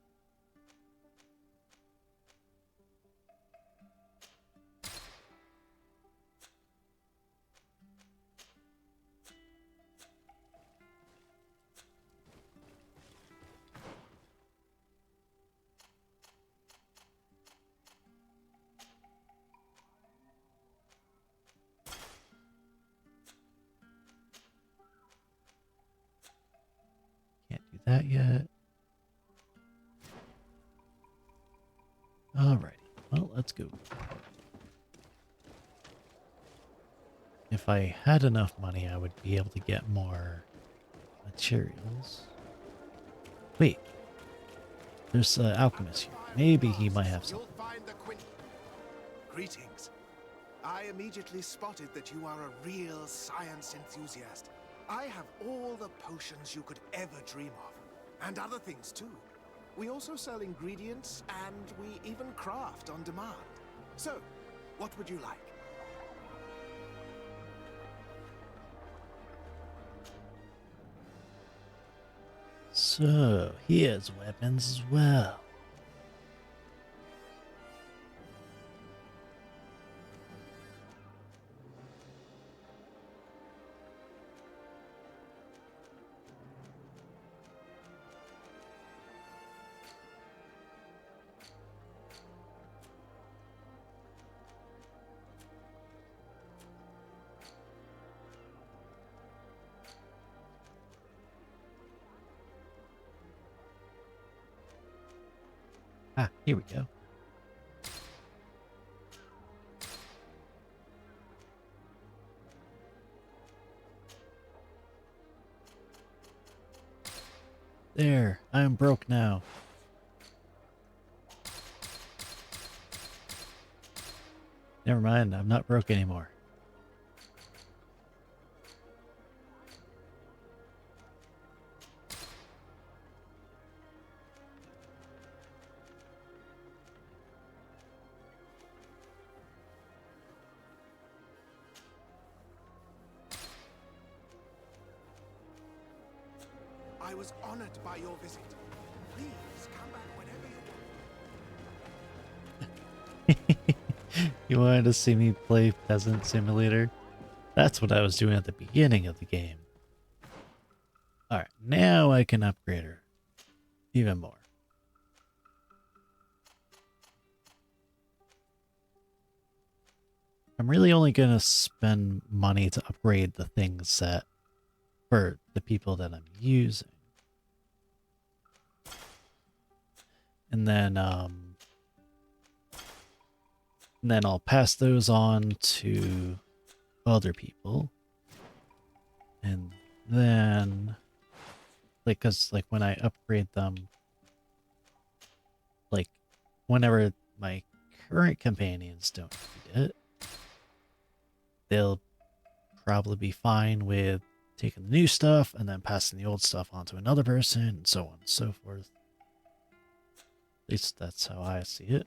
Speaker 1: Can't do that yet. Alrighty, well, let's go. If I had enough money, I would be able to get more materials. Wait, there's an alchemist here. Maybe he might have something.
Speaker 6: You'll find
Speaker 10: Greetings. I immediately spotted that you are a real science enthusiast. I have all the potions you could ever dream of, and other things too. We also sell ingredients, and we even craft on demand. So, what would you like?
Speaker 1: So, here's weapons as well. Ah, here we go. There, I'm broke now. Never mind, I'm not broke anymore.
Speaker 10: I was honored by your visit. Please come back whenever you want.
Speaker 1: You wanted to see me play Peasant Simulator? That's what I was doing at the beginning of the game. Alright, now I can upgrade her. Even more. I'm really only going to spend money to upgrade the things that for the people that I'm using. And then I'll pass those on to other people. And then like, cause like when I upgrade them, like whenever my current companions don't need it, they'll probably be fine with taking the new stuff and then passing the old stuff on to another person, and so on and so forth. At least that's how I see it.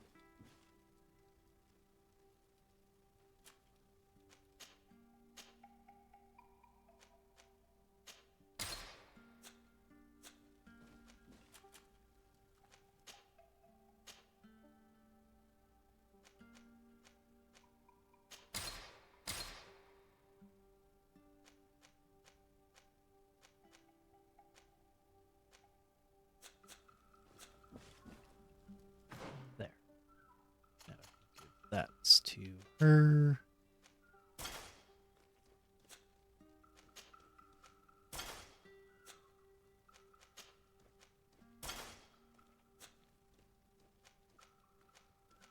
Speaker 1: There. Now give that's to her.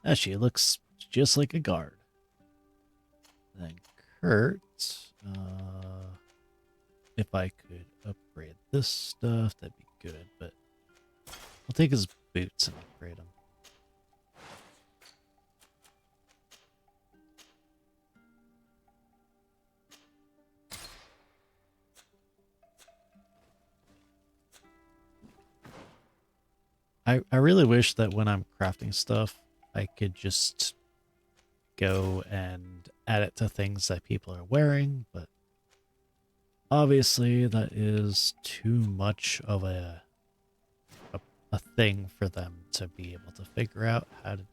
Speaker 1: Now she looks just like a guard. Then Kurt, if I could upgrade this stuff, that'd be good, but I'll take his boots and upgrade them. I really wish that when I'm crafting stuff, I could just go and add it to things that people are wearing, but obviously that is too much of a thing for them to be able to figure out how to do.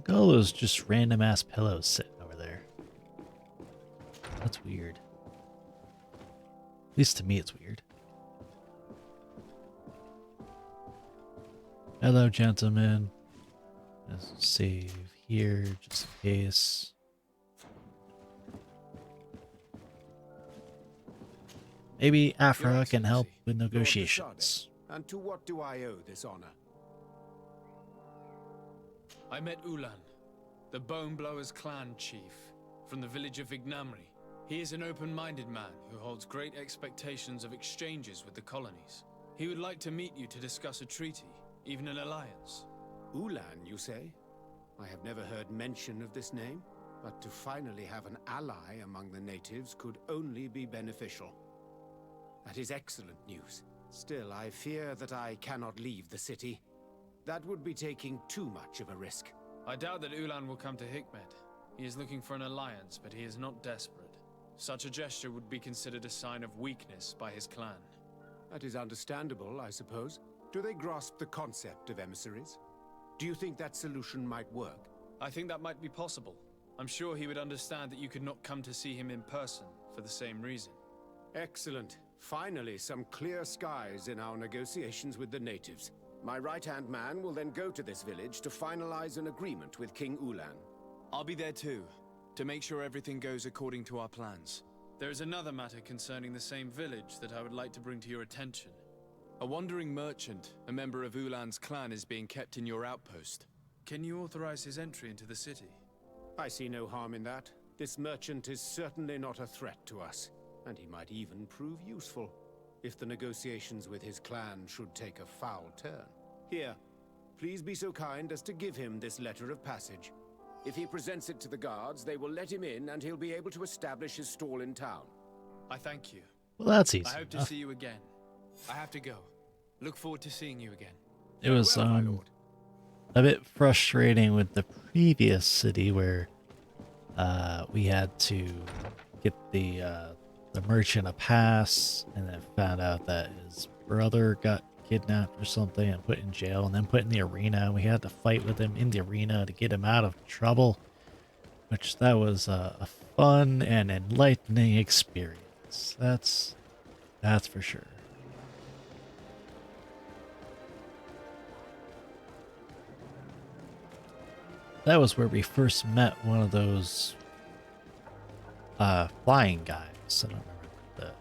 Speaker 1: Look at all those just random ass pillows sitting over there. That's weird. At least to me it's weird. Hello, gentlemen. Let's save here just in case. Maybe
Speaker 5: Your
Speaker 1: Afra can help
Speaker 5: Excellency,
Speaker 1: with
Speaker 5: Lord
Speaker 1: negotiations.
Speaker 5: Desade, and to what do I owe this honor?
Speaker 4: I met Ulan, the Bone Blowers clan chief, from the village of Vignamri. He is an open-minded man who holds great expectations of exchanges with the colonies. He would like to meet you to discuss a treaty, even an alliance.
Speaker 5: Ulan, you say? I have never heard mention of this name, but to finally have an ally among the natives could only be beneficial. That is excellent news. Still, I fear that I cannot leave the city. That would be taking too much of a risk.
Speaker 4: I doubt that Ulan will come to Hikmet. He is looking for an alliance, but he is not desperate. Such a gesture would be considered a sign of weakness by his clan.
Speaker 5: That is understandable, I suppose. Do they grasp the concept of emissaries? Do you think that solution might work?
Speaker 4: I think that might be possible. I'm sure he would understand that you could not come to see him in person for the same reason.
Speaker 5: Excellent. Finally, some clear skies in our negotiations with the natives. My right-hand man will then go to this village to finalize an agreement with King Ulan.
Speaker 4: I'll be there too, to make sure everything goes according to our plans. There is another matter concerning the same village that I would like to bring to your attention. A wandering merchant, a member of Ulan's clan, is being kept in your outpost. Can you authorize his entry into the city?
Speaker 5: I see no harm in that. This merchant is certainly not a threat to us, and he might even prove useful if the negotiations with his clan should take a foul turn. Here, please be so kind as to give him this letter of passage. If he presents it to the guards, they will let him in and he'll be able to establish his stall in town.
Speaker 4: I thank you.
Speaker 1: Well, that's easy
Speaker 4: I hope to
Speaker 1: enough.
Speaker 4: see you again. I have to go. Look forward to seeing you again.
Speaker 1: It was
Speaker 5: Well, my lord.
Speaker 1: a bit frustrating with the previous city where we had to get the merchant a pass, and then found out that his brother got kidnapped or something and put in jail, and then put in the arena. We had to fight with him in the arena to get him out of trouble, which that was a fun and enlightening experience. That's for sure. That was where we first met one of those flying guys. I don't remember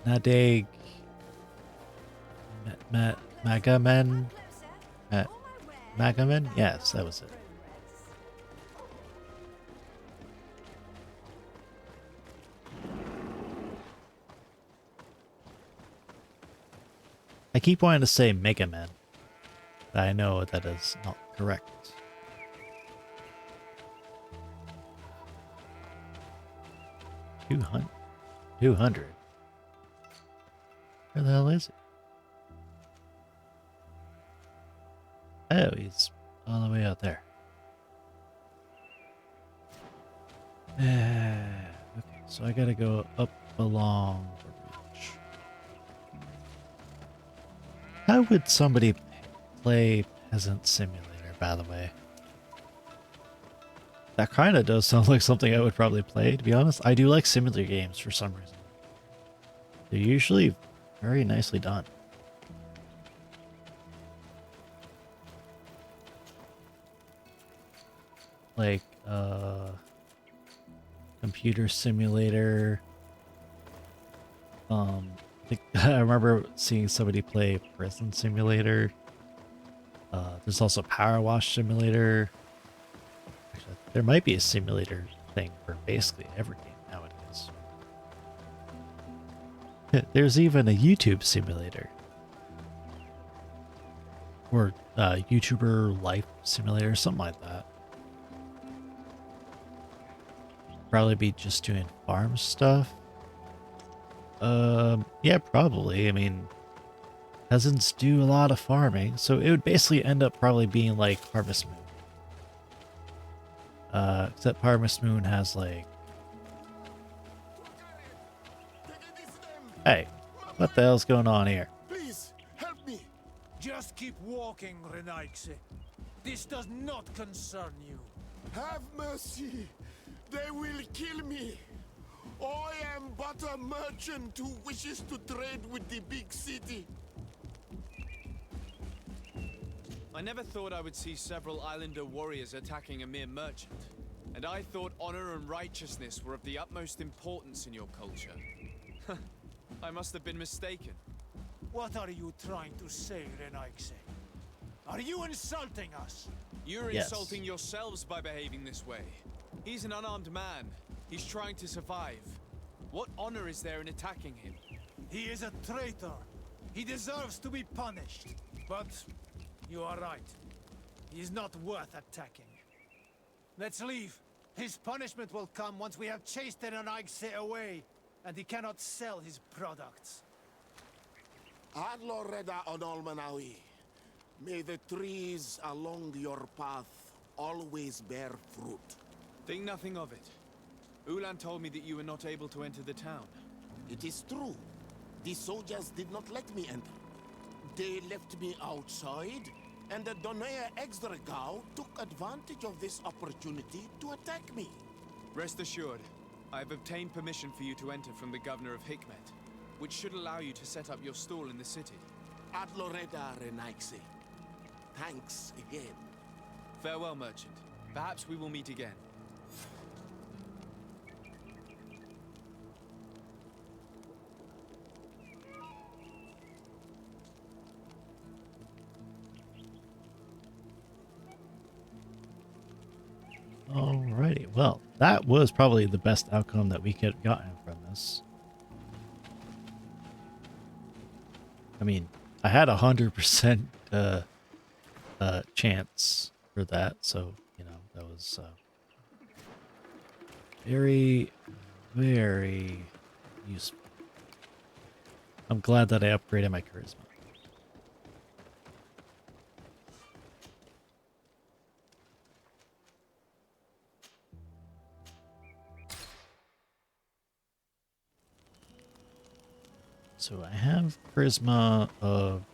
Speaker 1: the Nadig Magamen. Magamen? Yes, that was it. I keep wanting to say Mega Man, but I know that is not correct. 200. Where the hell is he? Oh, he's all the way out there. Okay, so I gotta go up along the ridge. How would somebody play Peasant Simulator, by the way? That kind of does sound like something I would probably play, to be honest. I do like simulator games for some reason. They're usually very nicely done. Like, computer simulator. I remember seeing somebody play Prison Simulator. There's also Power Wash Simulator. Actually, there might be a simulator thing for basically every game nowadays. There's even a YouTube simulator. Or YouTuber Life Simulator, something like that. Probably be just doing farm stuff. Yeah, probably. I mean, peasants do a lot of farming, so it would basically end up probably being like Harvest Moon. Except Harvest Moon has like... Hey, what the hell's going on here?
Speaker 10: Please, help me.
Speaker 11: Just keep walking, Renaigse. This does not concern you.
Speaker 10: Have mercy. They will kill me. I am but a merchant who wishes to trade with the big city.
Speaker 11: I
Speaker 4: I never thought I would see several Islander warriors attacking a mere merchant. And I thought honor and righteousness were of the utmost importance in your culture. I must have been mistaken.
Speaker 11: What are you trying to say, Renaigse? Are you insulting us?
Speaker 4: You're
Speaker 1: Yes.
Speaker 4: insulting yourselves by behaving this way. He's an unarmed man. He's trying to survive. What honor is there in attacking him?
Speaker 11: He is a traitor. He deserves to be punished. But you are right. He is not worth attacking. Let's leave. His punishment will come once we have chased Renaigse away, and he cannot sell his products.
Speaker 12: Adloreda Onolmanawi, may the trees along your path always bear fruit.
Speaker 4: Think nothing of it. Ulan told me that you were not able to enter the town.
Speaker 12: It is true. The soldiers did not let me enter. They left me outside, and the Donea Exdragao took advantage of this opportunity to attack me.
Speaker 4: Rest assured, I have obtained permission for you to enter from the governor of Hikmet, which should allow you to set up your stall in the city.
Speaker 12: Adloreda Renaigse. Thanks again.
Speaker 4: Farewell, merchant. Perhaps we will meet again.
Speaker 1: Alrighty, well, that was probably the best outcome that we could have gotten from this. I mean, I had 100% chance for that, so, you know, that was very, very useful. I'm glad that I upgraded my charisma. So I have charisma of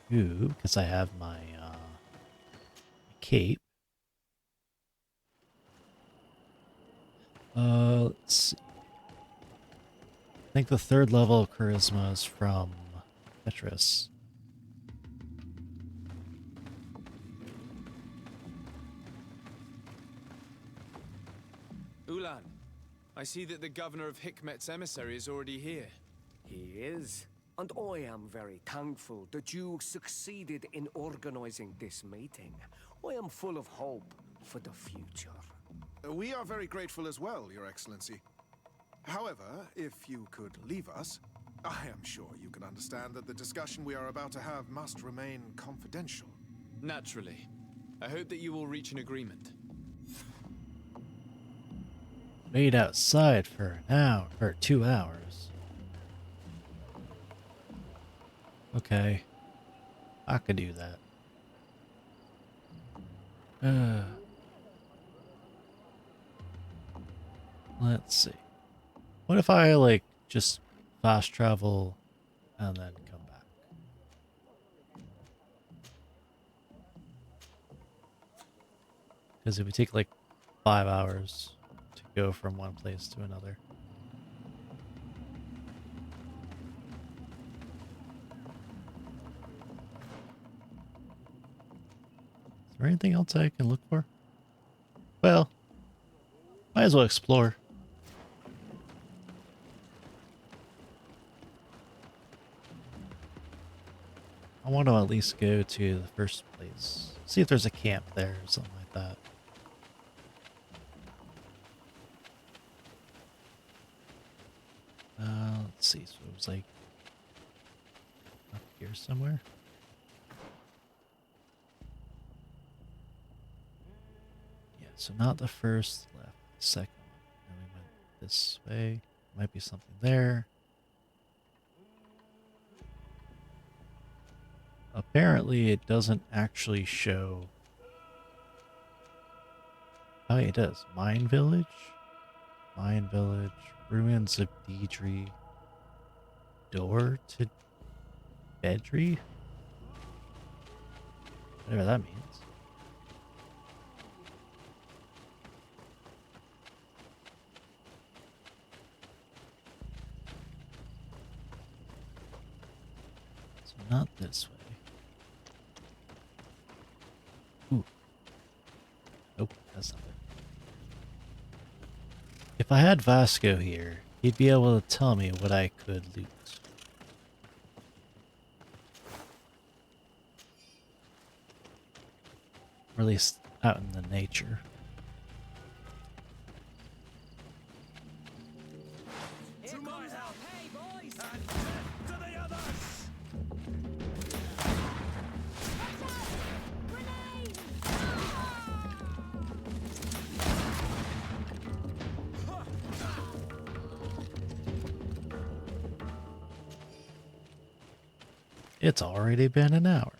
Speaker 1: 2 because I have my cape. Let's see. I think the 3rd level of charisma is from Petrus.
Speaker 4: Ulan, I see that the governor of Hikmet's emissary is already here.
Speaker 9: He is. And I am very thankful that you succeeded in organizing this meeting. I am full of hope for the future.
Speaker 10: We are very grateful as well, Your Excellency. However, if you could leave us, I am sure you can understand that the discussion we are about to have must remain confidential.
Speaker 4: Naturally. I hope that you will reach an agreement.
Speaker 1: Wait outside for an hour, or 2 hours. Okay. I could do that. Let's see. What if I, like, just fast travel and then come back? Because it would take, like, 5 hours to go from one place to another. Is there anything else I can look for? Well, might as well explore. I want to at least go to the first place. See if there's a camp there or something like that. Let's see. So it was like up here somewhere. Yeah, so not the first left, the second one. Then we went this way. Might be something there. Apparently it doesn't actually show. Oh, yeah, it does. Mine Village? Mine Village. Ruins of Deidre. Door to Bedry? Whatever that means. So not this way. Nope, that's not it. If I had Vasco here, he'd be able to tell me what I could loot. Or at least out in the nature.
Speaker 5: To my help! Hey, boys! And death to the others!
Speaker 1: It's already been an hour.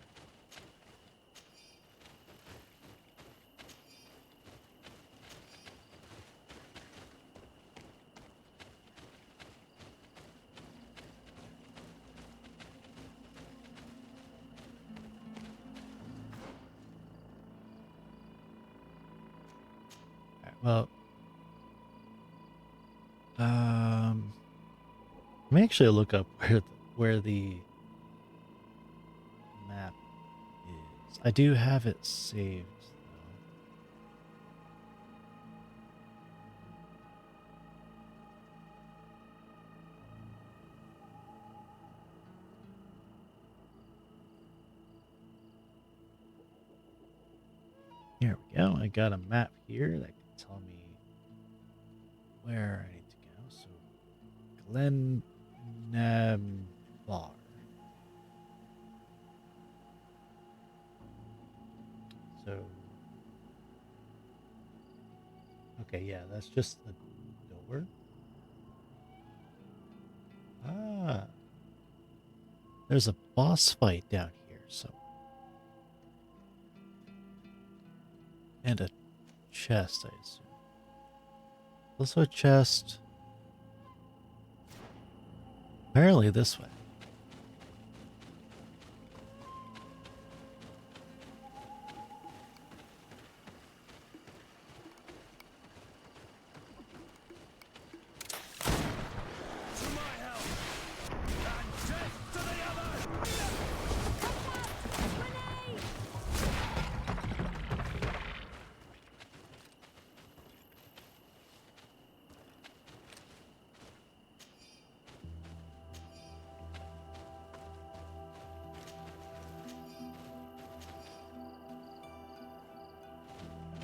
Speaker 1: Well, let me actually look up where the map is. I do have it saved, though. Here we go. I got a map here that can tell me where I need to go. So, Glennabar. So, okay, yeah, that's just the door. Ah, there's a boss fight down here, so. And a chest, I assume. Also a chest. Apparently this way.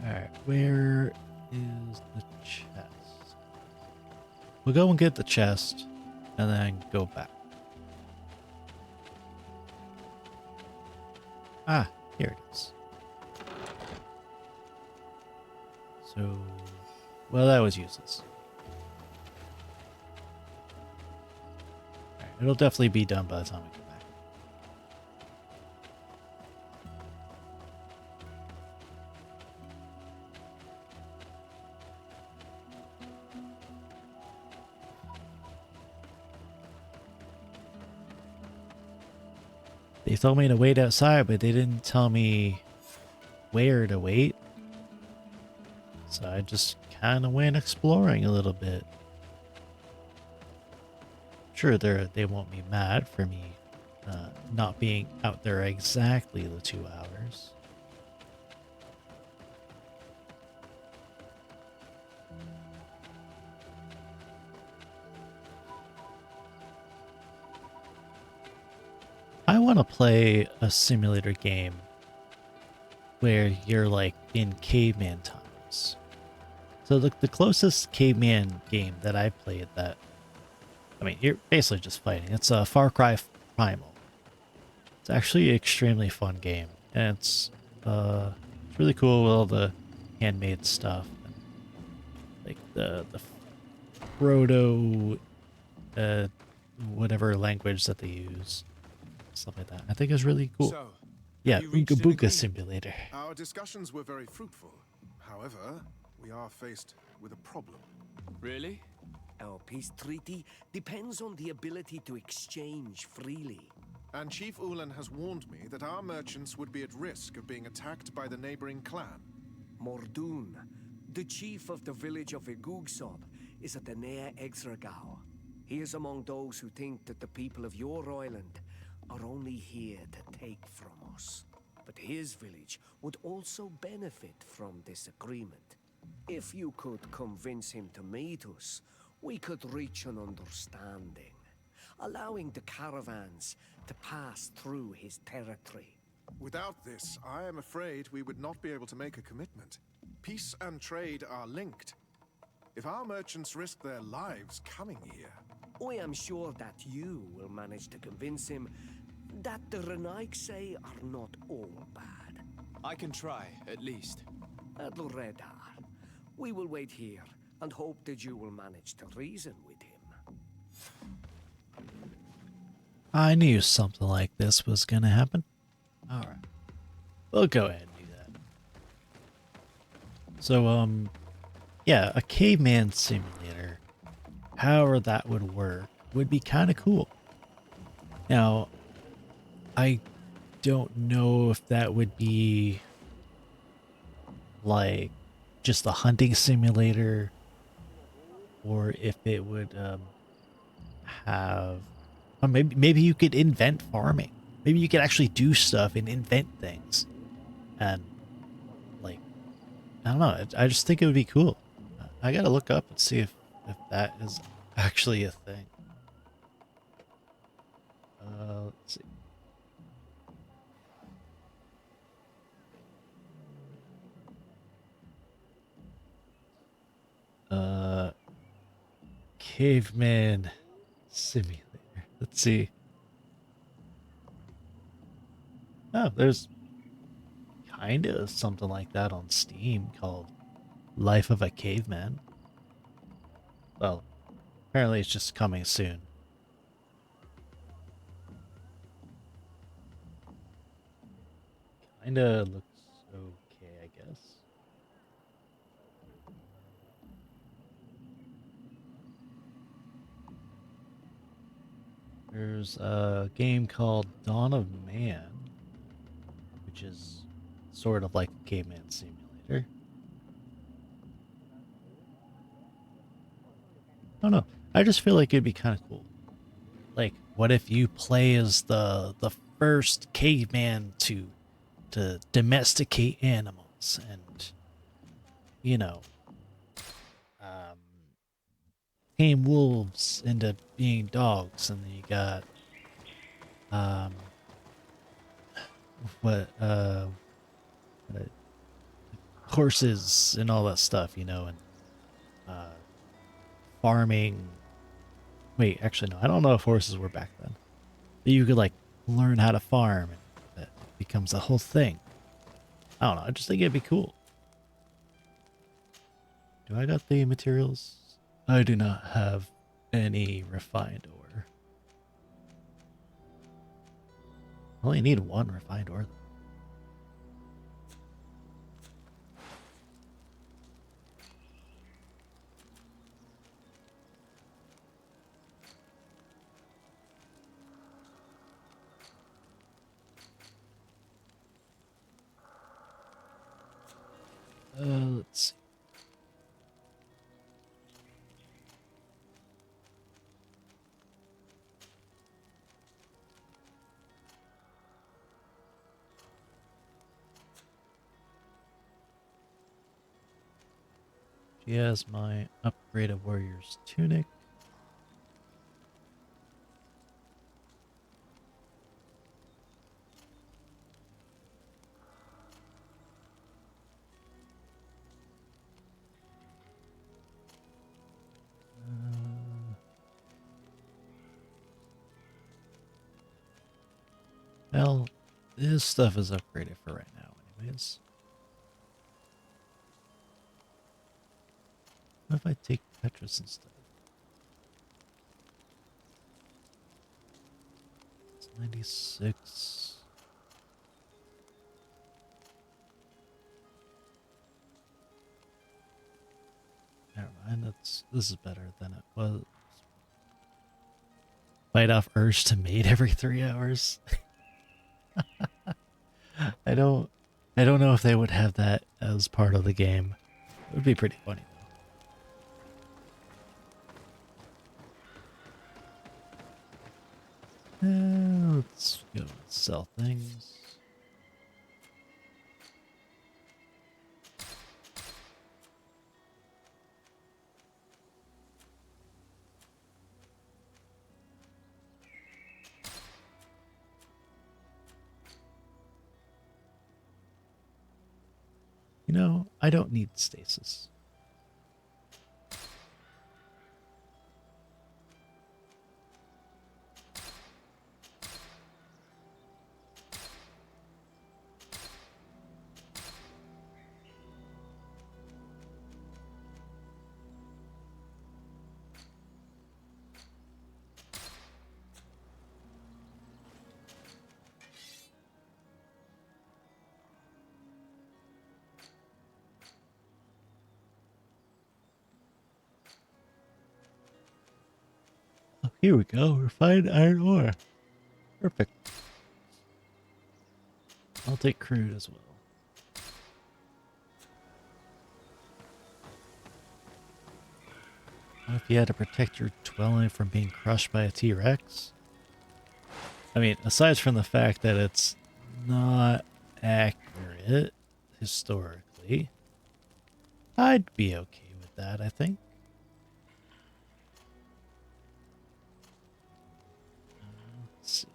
Speaker 1: Alright, where is the chest? We'll go and get the chest, and then go back. Ah, here it is. So, well, that was useless. Alright, it'll definitely be done by the time we get back. They told me to wait outside, but they didn't tell me where to wait. So I just kind of went exploring a little bit. Sure, they won't be mad for me not being out there exactly the 2 hours. I want to play a simulator game where you're like in caveman times. So the closest caveman game that I played that, I mean, you're basically just fighting. It's a Far Cry Primal. It's actually an extremely fun game, and it's really cool with all the handmade stuff, and like the proto whatever language that they use, stuff like that. I think it's really cool.
Speaker 10: So,
Speaker 1: Yeah,
Speaker 10: have you reached
Speaker 1: Ooga
Speaker 10: an
Speaker 1: Booga
Speaker 10: agreement?
Speaker 1: Simulator.
Speaker 10: Our discussions were very fruitful. However, we are faced with a problem.
Speaker 9: Really? Our peace treaty depends on the ability to exchange freely.
Speaker 10: And Chief Ulan has warned me that our merchants would be at risk of being attacked by the neighboring clan.
Speaker 9: Mordoon, the chief of the village of Igugsob, is at the Nea Exragao. He is among those who think that the people of your island are only here to take from us. but his village would also benefit from this agreement. If you could convince him to meet us, we could reach an understanding, allowing the caravans to pass through his territory.
Speaker 10: Without this, I am afraid we would not be able to make a commitment. Peace and trade are linked. If our merchants risk their lives coming here...
Speaker 9: I am sure that you will manage to convince him that the Renaigse are not all bad.
Speaker 4: I can try, at least.
Speaker 9: Adledar, we will wait here and hope that you will manage to reason with him.
Speaker 1: I knew something like this was gonna happen. Alright. We'll go ahead and do that. So, yeah, a caveman simulator, however that would work, would be kind of cool. Now, I don't know if that would be like just a hunting simulator, or if it would have, or maybe you could invent farming. Maybe you could actually do stuff and invent things, and like, I don't know. I just think it would be cool. I gotta look up and see if that is actually a thing. Let's see. Caveman simulator. Let's see. Oh, there's kind of something like that on Steam called Life of a Caveman. Well, apparently it's just coming soon. Kinda looks okay, I guess. There's a game called Dawn of Man, which is sort of like a caveman simulator. I don't know. I just feel like it'd be kind of cool. Like, what if you play as the first caveman to domesticate animals, and you know, um, tame wolves into being dogs, and then you got what horses and all that stuff, you know, and farming. Wait, actually, no, I don't know if horses were back then. But you could like learn how to farm, and that becomes a whole thing. I don't know. I just think it'd be cool. Do I got the materials? I do not have any refined ore. I only need one refined ore, though. Let's see. She has my upgraded warrior's tunic. Well, this stuff is upgraded for right now anyways. What if I take Petrus instead? It's 96. Never mind, this is better than it was. Fight off urge to mate every 3 hours. I don't know if they would have that as part of the game. It would be pretty funny though. Let's go sell things. You know, I don't need stasis. Oh, here we go. Refined iron ore. Perfect. I'll take crude as well. What if you had to protect your dwelling from being crushed by a T-Rex? I mean, aside from the fact that it's not accurate historically, I'd be okay with that, I think. Let's see.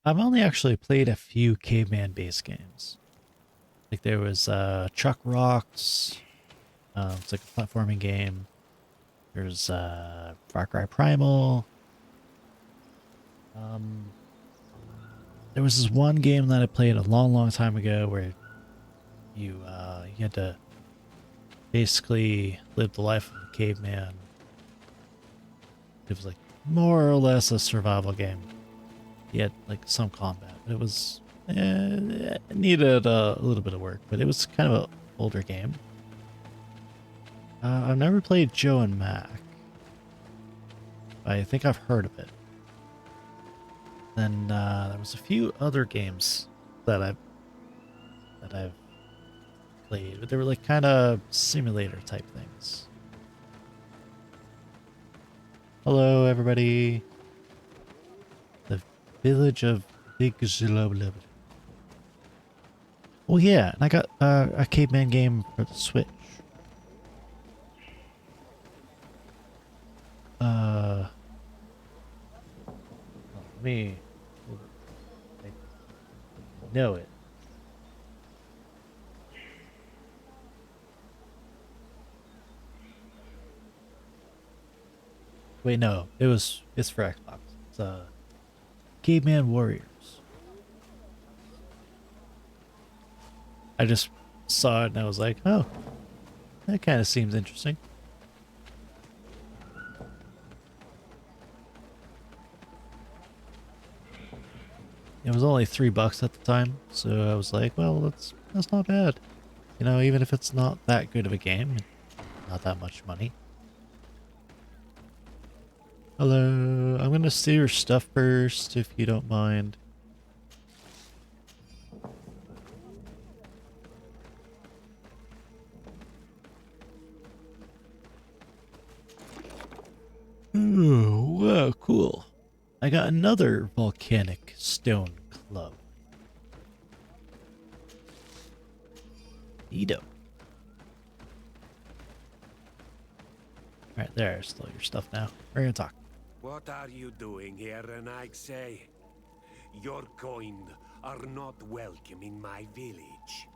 Speaker 1: I've only actually played a few caveman based games. Like there was Chuck Rocks. It's like a platforming game. There's Far Cry Primal. There was this one game that I played a long, long time ago where you had to basically live the life of a caveman. It was like more or less a survival game. You had like some combat, but it was it needed a little bit of work, but it was kind of an older game. I've never played Joe and Mac. I think I've heard of it. Then there was a few other games that I've played, but they were like kind of simulator type things. Hello, everybody. The village of Big Zloblub. Oh yeah, and I got a caveman game for the Switch. Let me. I know it. Wait, no, it's for Xbox. It's Caveman Warriors. I just saw it and I was like, oh, that kind of seems interesting. It was only $3 at the time, so I was like, well, that's not bad. You know, even if it's not that good of a game, not that much money. Hello, I'm gonna steal your stuff first, if you don't mind. Oh, wow, cool. I got another volcanic stone club. Neato. Alright, there, stole your stuff now. We're gonna talk.
Speaker 5: What are you doing here, I say? Your kind are not welcome in my village.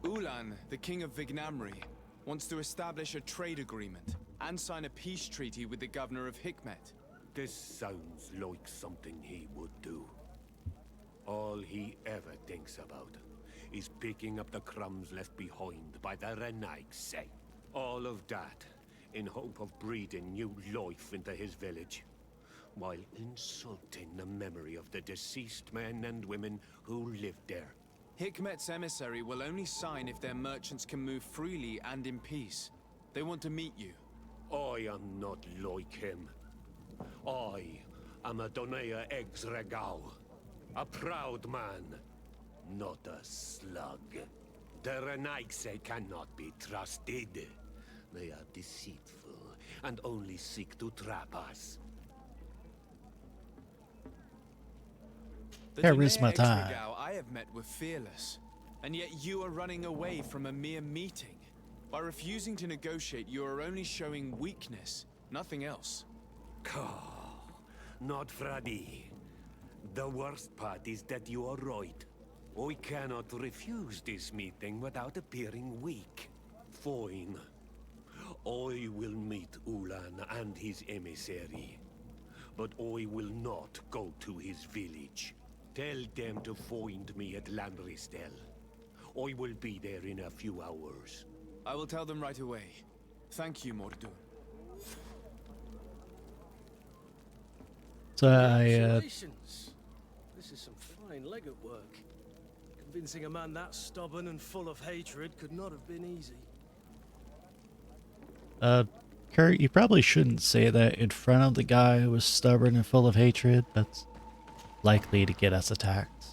Speaker 4: Ulan, the king of Vignamri, wants to establish a trade agreement and sign a peace treaty with the governor of Hikmet.
Speaker 5: This sounds like something he would do. All he ever thinks about is picking up the crumbs left behind by the Renaigse. All of that in hope of breeding new life into his village. while insulting the memory of the deceased men and women who lived there.
Speaker 4: Hikmet's emissary will only sign if their merchants can move freely and in peace. They want to meet you.
Speaker 5: I am not like him. I am a Donea Exregao, a proud man, not a slug. The Renaigse cannot be trusted. They are deceitful and only seek to trap us.
Speaker 4: The
Speaker 1: Charisma
Speaker 4: Donea
Speaker 1: time.
Speaker 4: Exregao I have met were fearless, and yet you are running away from a mere meeting. By refusing to negotiate, you are only showing weakness, nothing else.
Speaker 5: Not Freddy. The worst part is that you are right. I cannot refuse this meeting without appearing weak. Fine. I will meet Ulan and his emissary. But I will not go to his village. Tell them to find me at Landristel. I will be there in a few hours.
Speaker 4: I will tell them right away. Thank you, Mordun.
Speaker 1: So
Speaker 9: Congratulations. This is some fine legate work. Convincing a man that stubborn and full of hatred could not have been easy.
Speaker 1: Kurt, you probably shouldn't say that in front of the guy who was stubborn and full of hatred. That's likely to get us attacked.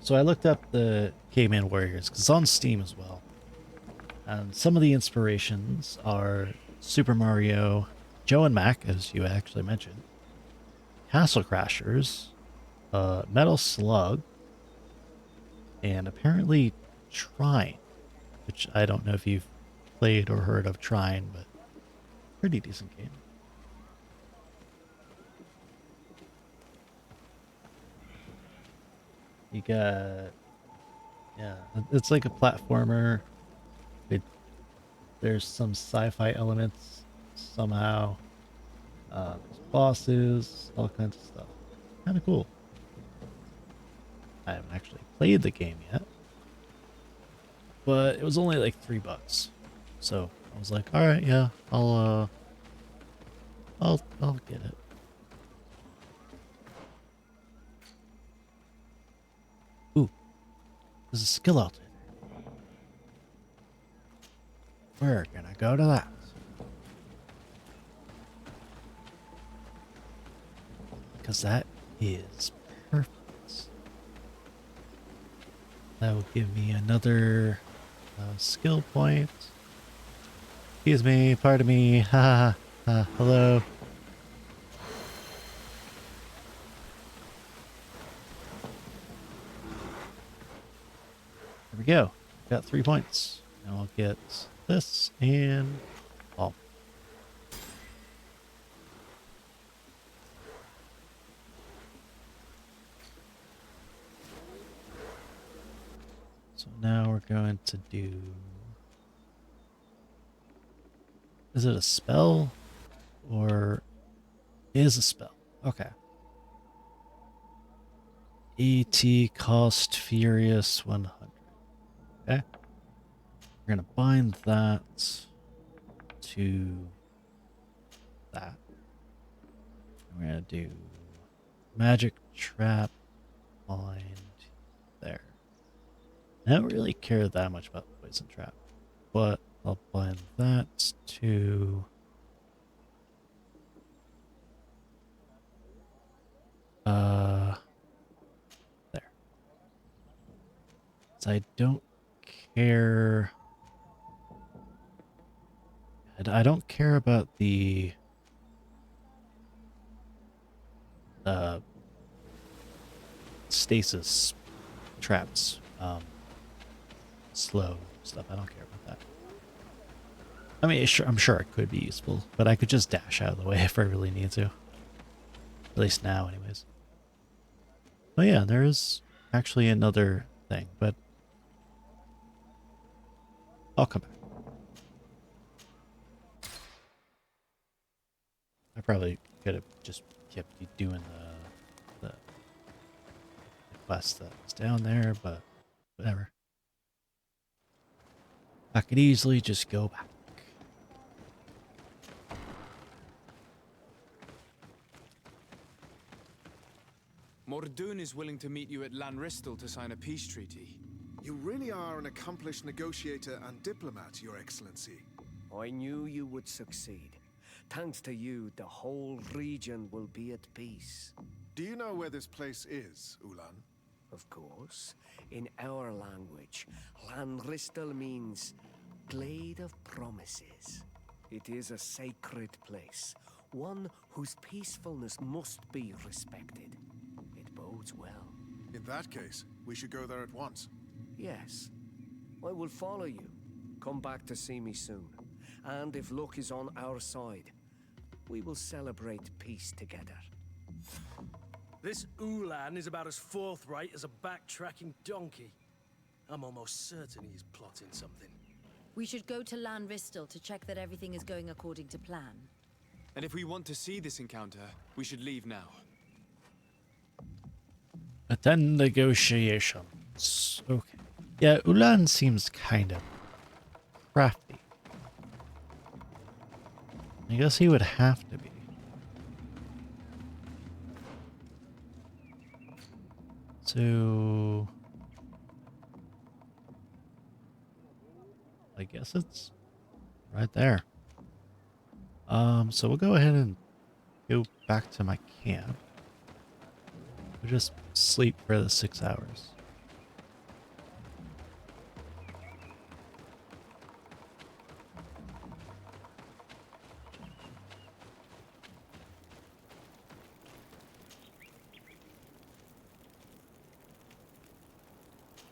Speaker 1: So I looked up the Caveman Warriors, because it's on Steam as well. And some of the inspirations are Super Mario, Joe and Mac, as you actually mentioned, Castle Crashers, Metal Slug, and apparently Trine, which I don't know if you've played or heard of Trine, but pretty decent game. You got, yeah, it's like a platformer. There's some sci-fi elements somehow. There's bosses, all kinds of stuff. Kind of cool. I haven't actually played the game yet, but it was only like $3, so I was like, all right, yeah, I'll get it. Ooh, there's a skill out there. We're gonna go to that. Because that is perfect. That will give me another skill point. Excuse me, pardon me. Ha ha. Hello. There we go. Got 3 points. Now I'll get this and all. So now we're going to do... Is it a spell? Or is a spell? Okay. ET cost Furious 100. Okay. We're going to bind that to that. We're going to do magic trap bind there. I don't really care that much about poison trap, but I'll bind that to there. So I don't care. I don't care about the stasis traps. Slow stuff. I don't care about that. I mean, I'm sure it could be useful, but I could just dash out of the way if I really need to. At least now, anyways. Oh yeah, there is actually another thing, but I'll come back. I probably could have just kept doing the quest that's down there, but whatever. I could easily just go back.
Speaker 4: Mordoon is willing to meet you at Lanristel to sign a peace treaty.
Speaker 10: You really are an accomplished negotiator and diplomat, Your Excellency.
Speaker 9: I knew you would succeed. Thanks to you, the whole region will be at peace.
Speaker 10: Do you know where this place is, Ulan?
Speaker 9: Of course. In our language, Lanristel means Glade of Promises. It is a sacred place, one whose peacefulness must be respected. It bodes well.
Speaker 10: In that case, we should go there at once.
Speaker 9: Yes. I will follow you. Come back to see me soon. And if luck is on our side, we will celebrate peace together.
Speaker 13: This Ulan is about as forthright as a backtracking donkey. I'm almost certain he's plotting something.
Speaker 7: We should go to Lanristel to check that everything is going according to plan.
Speaker 4: And if we want to see this encounter, we should leave now.
Speaker 1: Attend negotiations. Okay. Yeah, Ulan seems kind of crafty. I guess he would have to be. So I guess it's right there. So we'll go ahead and go back to my camp. We'll just sleep for the 6 hours.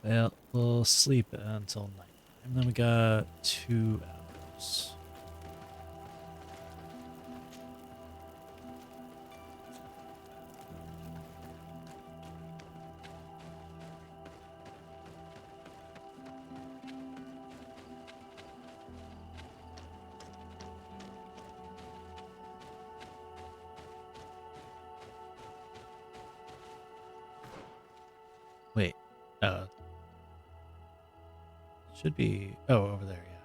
Speaker 1: Well, we'll sleep until night. And then we got 2 hours. Wait, should be, over there, yeah.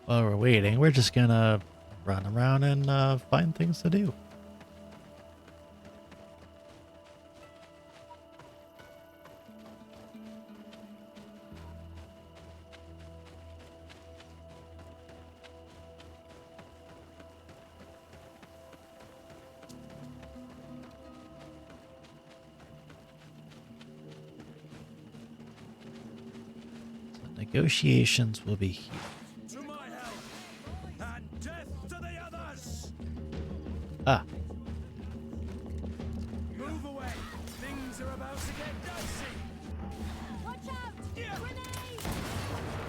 Speaker 1: While we're waiting, we're just gonna run around and find things to do. Negotiations will be here.
Speaker 13: To my help, and death to the others!
Speaker 1: Ah.
Speaker 13: Move away! Things are about to get dicey!
Speaker 7: Watch out! Grenade!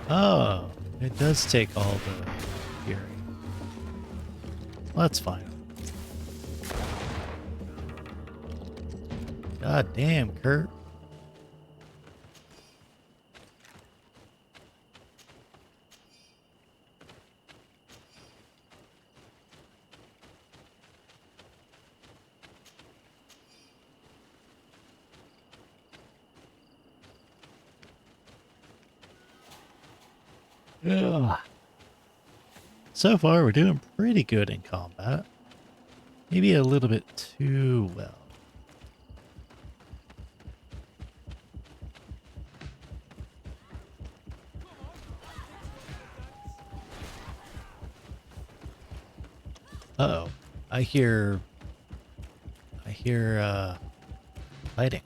Speaker 1: Oh, it does take all the fury. Well, that's fine. God damn, Kurt. Ugh. So far, we're doing pretty good in combat. Maybe a little bit too well. Uh-oh. I hear fighting.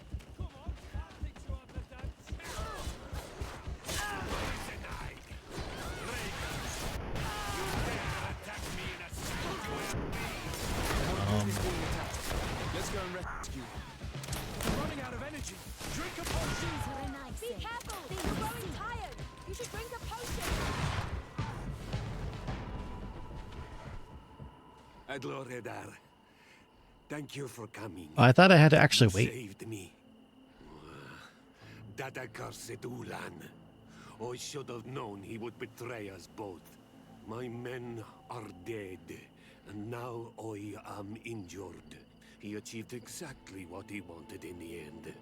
Speaker 4: Let's go and rescue. I'm running out of energy. Drink a potion.
Speaker 7: Be careful! You're growing tired! You should drink a potion!
Speaker 5: Adloredar, thank you for coming.
Speaker 1: I thought I had to actually wait.
Speaker 5: Saved me. That accursed Ulan. I should have known he would betray us both. My men are dead, and now I am injured. He achieved exactly what he wanted in the end.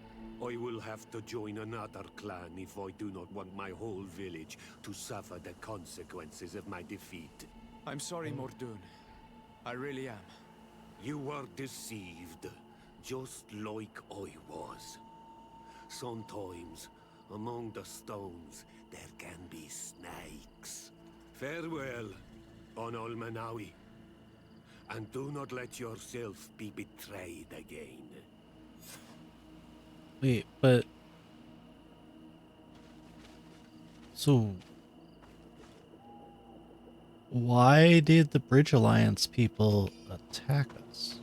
Speaker 5: I will have to join another clan if I do not want my whole village to suffer the consequences of my defeat.
Speaker 4: I'm sorry, Mordoon. I really am.
Speaker 5: You were deceived, just like I was. Sometimes, among the stones, there can be snakes. Farewell, on Almanawi. And do not let yourself be betrayed again.
Speaker 1: Wait, but... So... Why did the Bridge Alliance people attack us?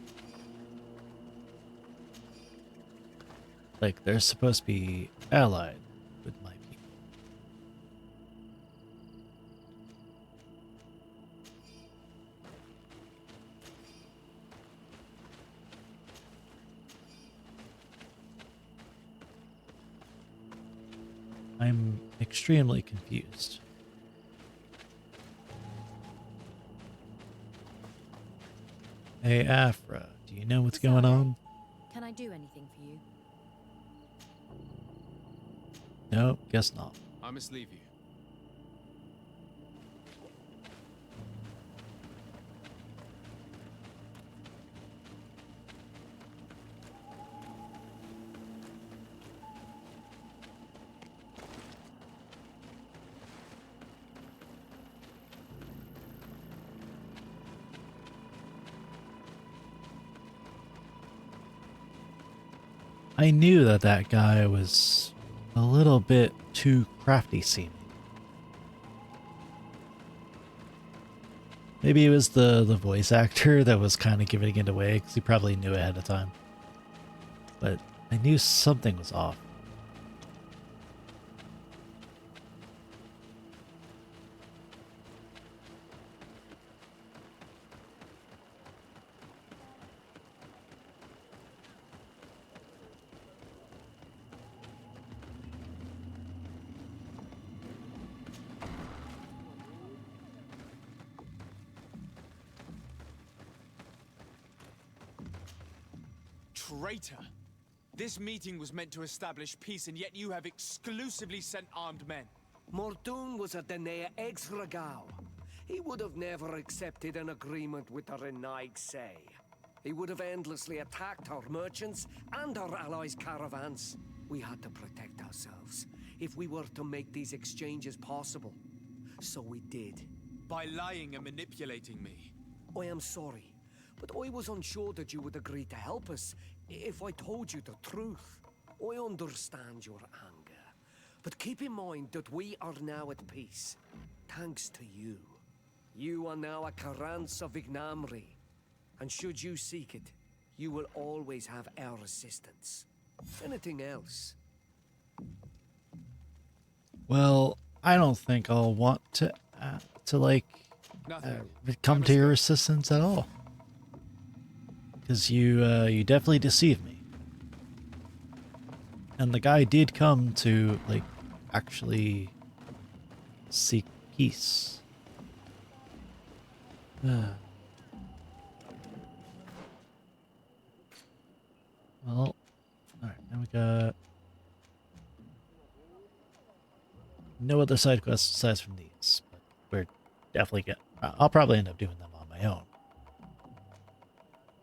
Speaker 1: Like, they're supposed to be allied with my people. I'm extremely confused. Hey, Afra, do you know what's going on?
Speaker 7: Can I do anything for you?
Speaker 1: No, guess not.
Speaker 4: I must leave you.
Speaker 1: I knew that that guy was a little bit too crafty seeming. Maybe it was the voice actor that was kind of giving it away, because he probably knew ahead of time. But I knew something was off.
Speaker 4: Traitor! This meeting was meant to establish peace, and yet you have exclusively sent armed men.
Speaker 9: Mordoon was a Denea ex-Regao. He would have never accepted an agreement with the Renaig Say. He would have endlessly attacked our merchants and our allies' caravans. We had to protect ourselves if we were to make these exchanges possible. So we did.
Speaker 4: By lying and manipulating me.
Speaker 9: I am sorry, but I was unsure that you would agree to help us if I told you the truth. I understand your anger, but keep in mind that we are now at peace, thanks to you. You are now a Karans of Ignamri, and should you seek it, you will always have our assistance. Anything else?
Speaker 1: Well, I don't think I'll want to come to your assistance at all. Because you definitely deceived me. And the guy did come to, like, actually seek peace. Well, alright, now we got no other side quests aside from these. But we're definitely I'll probably end up doing them on my own.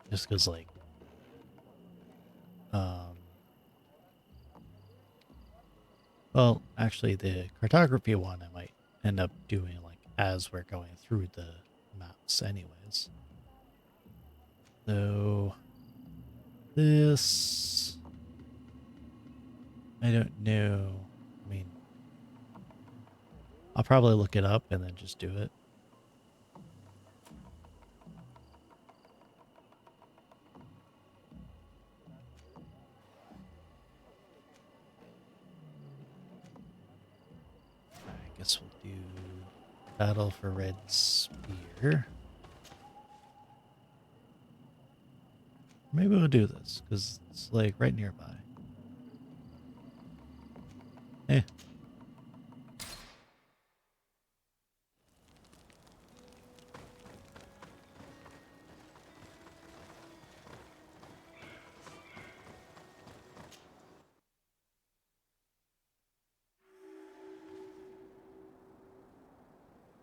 Speaker 1: Just because, like, well, actually, the cartography one I might end up doing, like, as we're going through the maps anyways. So, this, I don't know. I mean, I'll probably look it up and then just do it. I guess we'll do Battle for Red Spear. Maybe we'll do this, because it's, like, right nearby. Eh.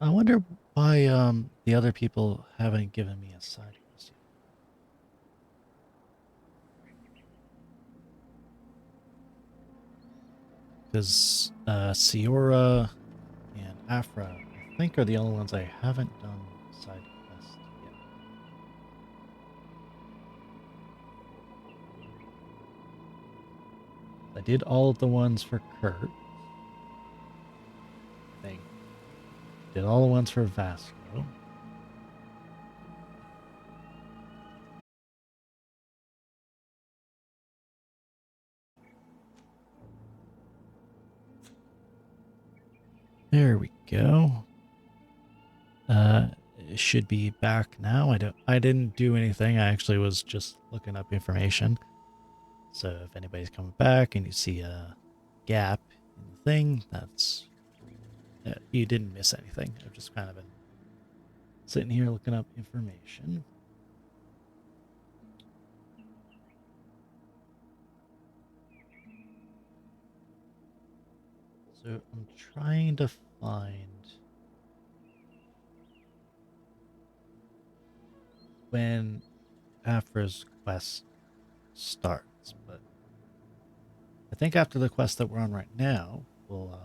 Speaker 1: I wonder why the other people haven't given me a side quest yet. Because Ciora and Afra, I think, are the only ones I haven't done side quests yet. I did all of the ones for Kurt. I think. Did all the ones for Vasco. There we go. It should be back now. I didn't do anything. I actually was just looking up information. So if anybody's coming back and you see a gap in the thing, that's you didn't miss anything. I've just kind of been sitting here looking up information. So I'm trying to find when Afra's quest starts, but I think after the quest that we're on right now, we'll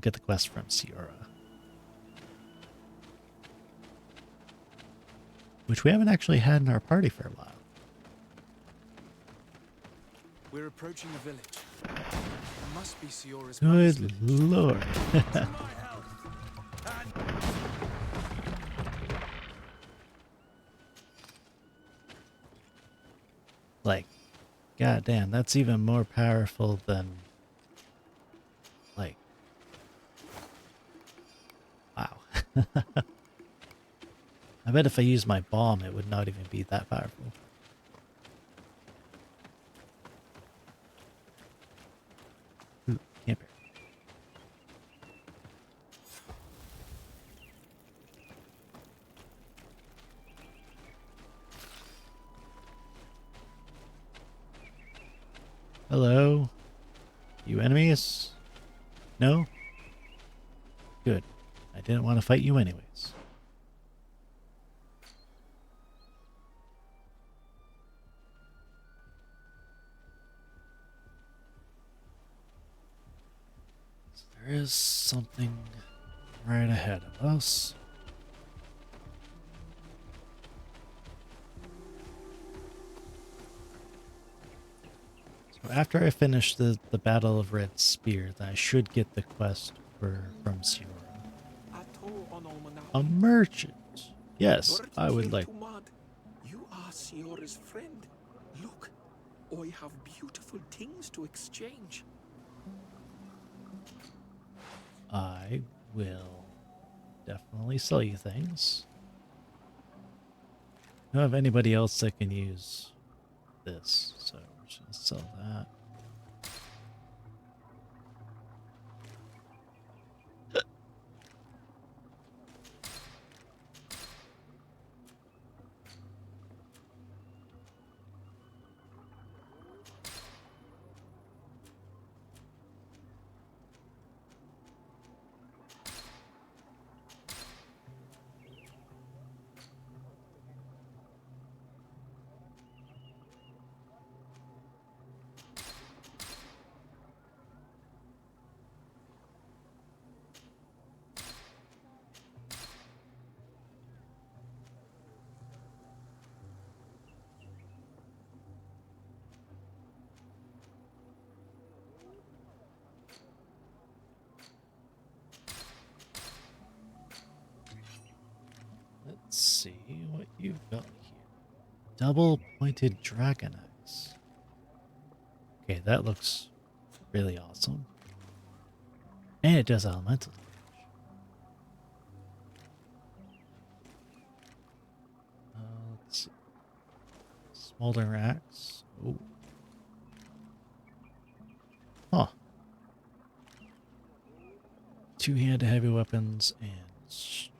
Speaker 1: get the quest from Ciora, which we haven't actually had in our party for a while.
Speaker 4: We're approaching a village. It must be Ciora's
Speaker 1: Good lord. Like, goddamn, that's even more powerful than, like, wow. I bet if I used my bomb, it would not even be that powerful. Ooh, camper. Hello? You enemies? No? Good. I didn't want to fight you anyways. So there is something right ahead of us. So after I finish the Battle of Red Spear, then I should get the quest from Ciora. A merchant. Yes, I would like.
Speaker 5: You are Ciora's friend. Look, I have beautiful things to exchange.
Speaker 1: I will definitely sell you things. I don't have anybody else that can use this, so we're just gonna sell that. Let's see what you've got here. Double pointed dragon axe. Okay, that looks really awesome. And it does elemental damage. Let's see. Smolder axe. Oh. Huh. Two-handed heavy weapons and strength.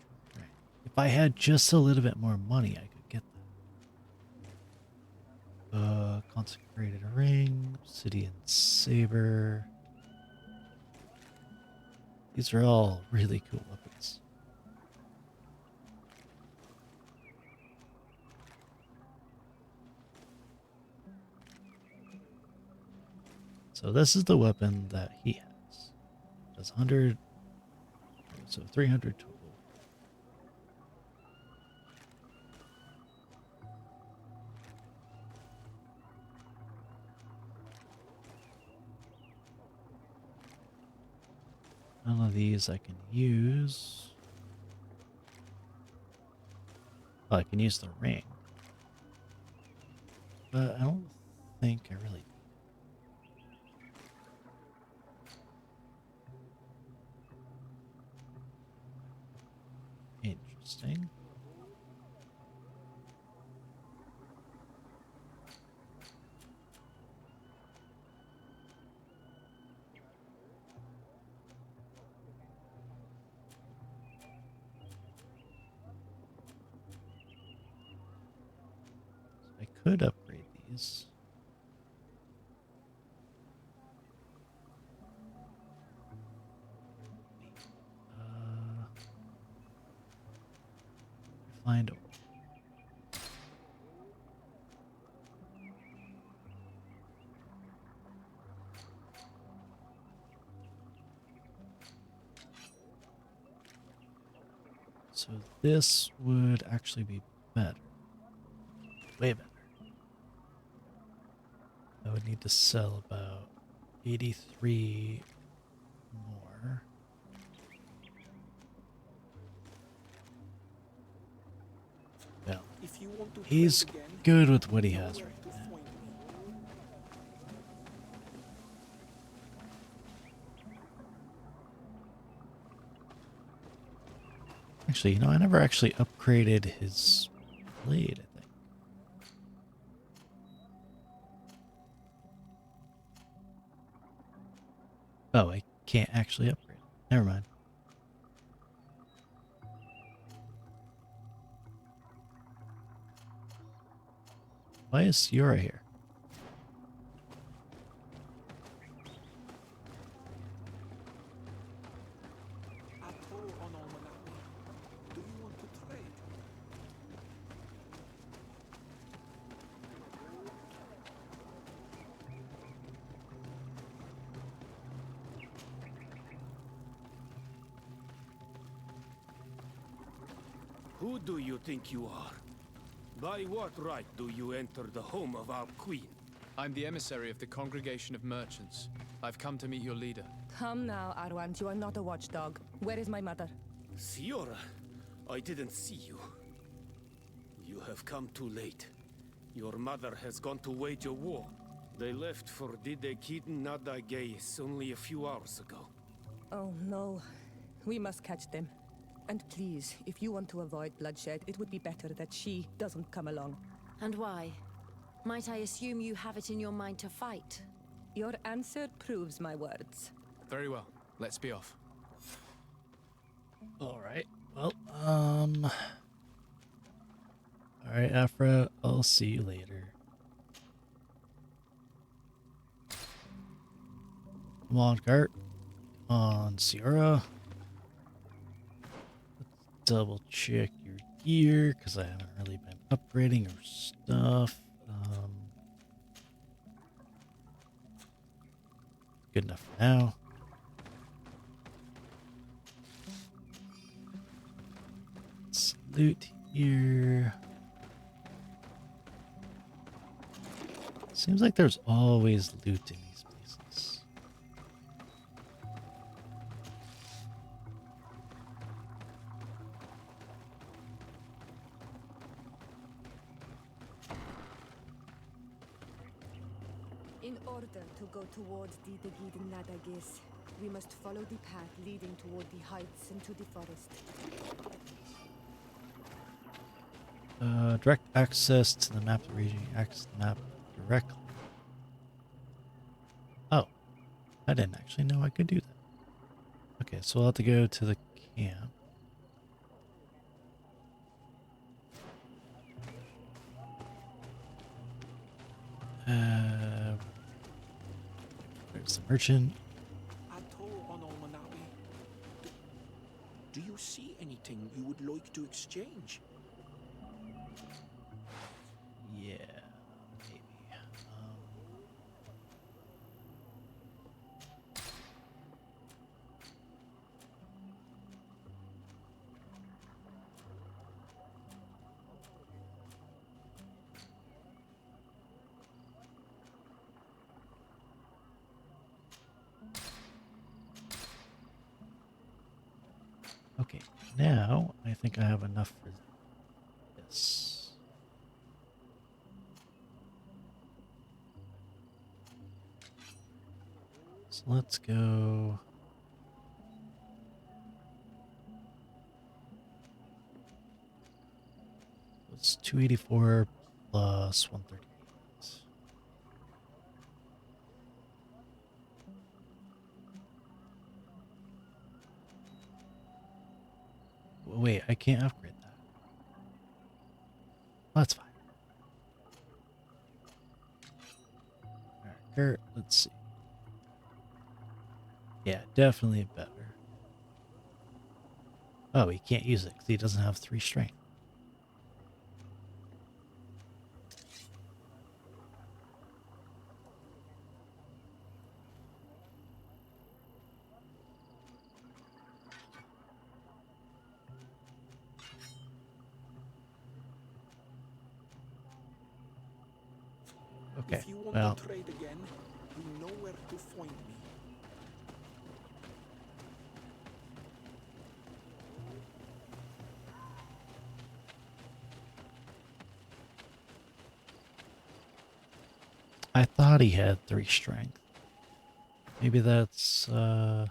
Speaker 1: If I had just a little bit more money, I could get that. Consecrated ring, obsidian saber. These are all really cool weapons. So this is the weapon that he has. Does 100, so 300 total. None of these I can use. Oh, I can use the ring. But I don't think I really do. Interesting. I could upgrade these. Find a So this would actually be better. Way better. I would need to sell about 83 more. Well, he's good with what he has right now. Actually, you know, I never actually upgraded his blade, I think. Oh, I can't actually upgrade it. Never mind. Why is Siora here?
Speaker 5: Who do you think you are? By what right do you enter the home of our queen?
Speaker 4: I'm the emissary of the Congregation of Merchants. I've come to meet your leader.
Speaker 14: Come now, Arwant. You are not a watchdog. Where is my mother?
Speaker 5: Siora, I didn't see you. You have come too late. Your mother has gone to wage a war. They left for Didekiden Nadagais only a few hours ago.
Speaker 14: Oh, no. We must catch them. And please, if you want to avoid bloodshed, it would be better that she doesn't come along.
Speaker 7: And why? Might I assume you have it in your mind to fight?
Speaker 14: Your answer proves my words.
Speaker 4: Very well. Let's be off.
Speaker 1: Alright. Well, alright, Afra, I'll see you later. Come on, Gart. On Siora. Double check your gear because I haven't really been upgrading your stuff. Good enough for now. Let's loot here. Seems like there's always loot in these places.
Speaker 8: In order to go towards the Degiden Nadagis, we must follow the path leading toward the heights into the forest.
Speaker 1: Direct access to the map of the region. Access the map directly. Oh, I didn't actually know I could do that. Okay, so we'll have to go to the camp. There's the merchant.
Speaker 12: Do you see anything you would like to exchange?
Speaker 1: Yeah, maybe. now, I think I have enough for this. So let's go. It's 284 plus 138. Wait, I can't upgrade that. That's fine. Alright, let's see. Yeah, definitely better. Oh, he can't use it because he doesn't have 3 strength. Okay,
Speaker 12: If you want
Speaker 1: well,
Speaker 12: to trade again, you know where to find me.
Speaker 1: I thought he had 3 strength. Maybe that's, at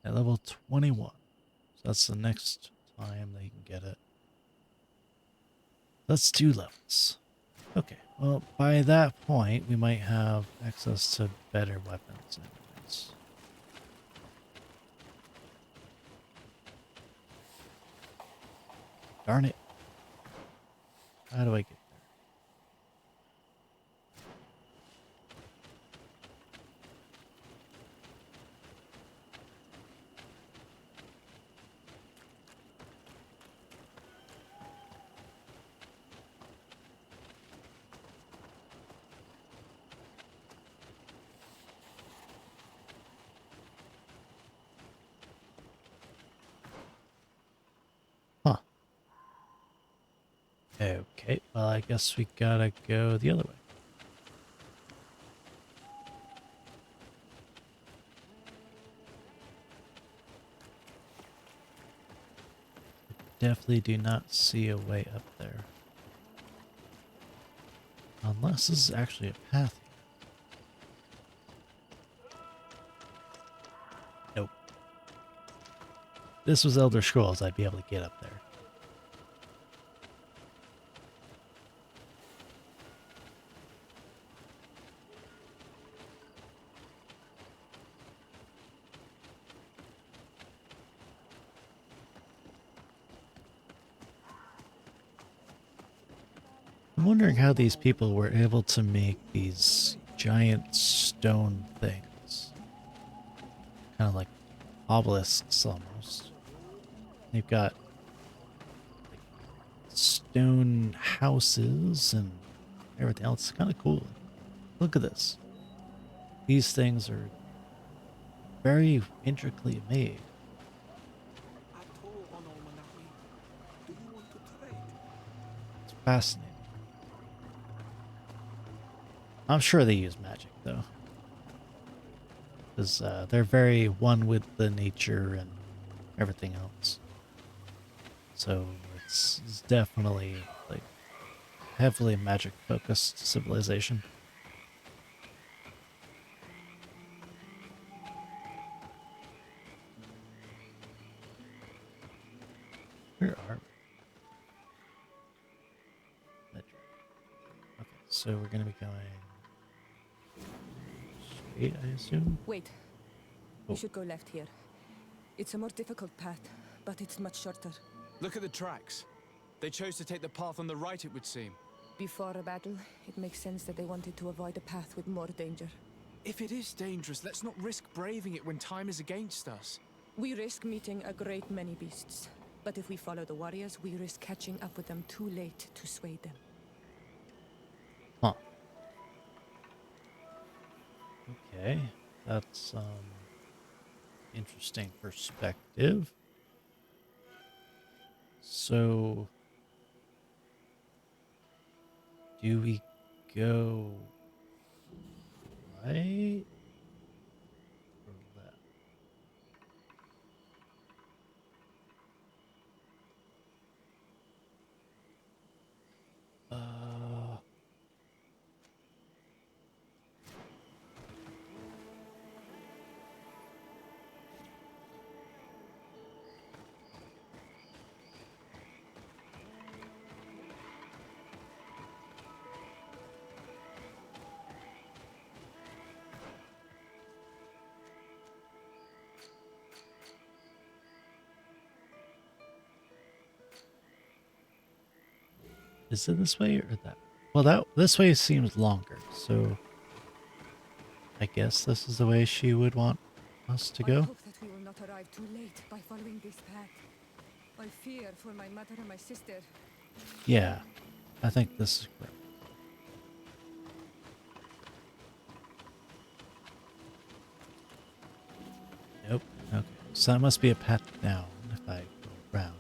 Speaker 1: level 21. So that's the next time they can get it. That's 2 levels. Okay, well, by that point, we might have access to better weapons anyways. Darn it. How do I get there? Huh. Okay, well, I guess we gotta go the other way. Definitely do not see a way up there. Unless this is actually a path. Nope. This was Elder Scrolls, I'd be able to get up there. I'm wondering how these people were able to make these giant stone things. Kind of like obelisks almost. They've got like, stone houses and everything else. It's kind of cool. Look at this. These things are very intricately made. It's fascinating. I'm sure they use magic, though. Because they're very one with the nature and everything else. So it's definitely like heavily magic focused civilization. Where are we? Okay, so we're gonna be going straight, I assume.
Speaker 14: Wait. We should go left here. It's a more difficult path, but it's much shorter.
Speaker 4: Look at the tracks. They chose to take the path on the right, it would seem.
Speaker 14: Before a battle, it makes sense that they wanted to avoid a path with more danger.
Speaker 4: If it is dangerous, let's not risk braving it when time is against us.
Speaker 14: We risk meeting a great many beasts. But if we follow the warriors, we risk catching up with them too late to sway them.
Speaker 1: Huh. Okay, that's interesting perspective. So, do we go right? Or left? Is it this way or that? Well, this way seems longer, so I guess this is the way she would want us to
Speaker 14: I
Speaker 1: go.
Speaker 14: hope that we will not arrive too late by following this path. I fear for my mother and my sister.
Speaker 1: Yeah, I think this is correct. Nope. Okay, so that must be a path down if I go around.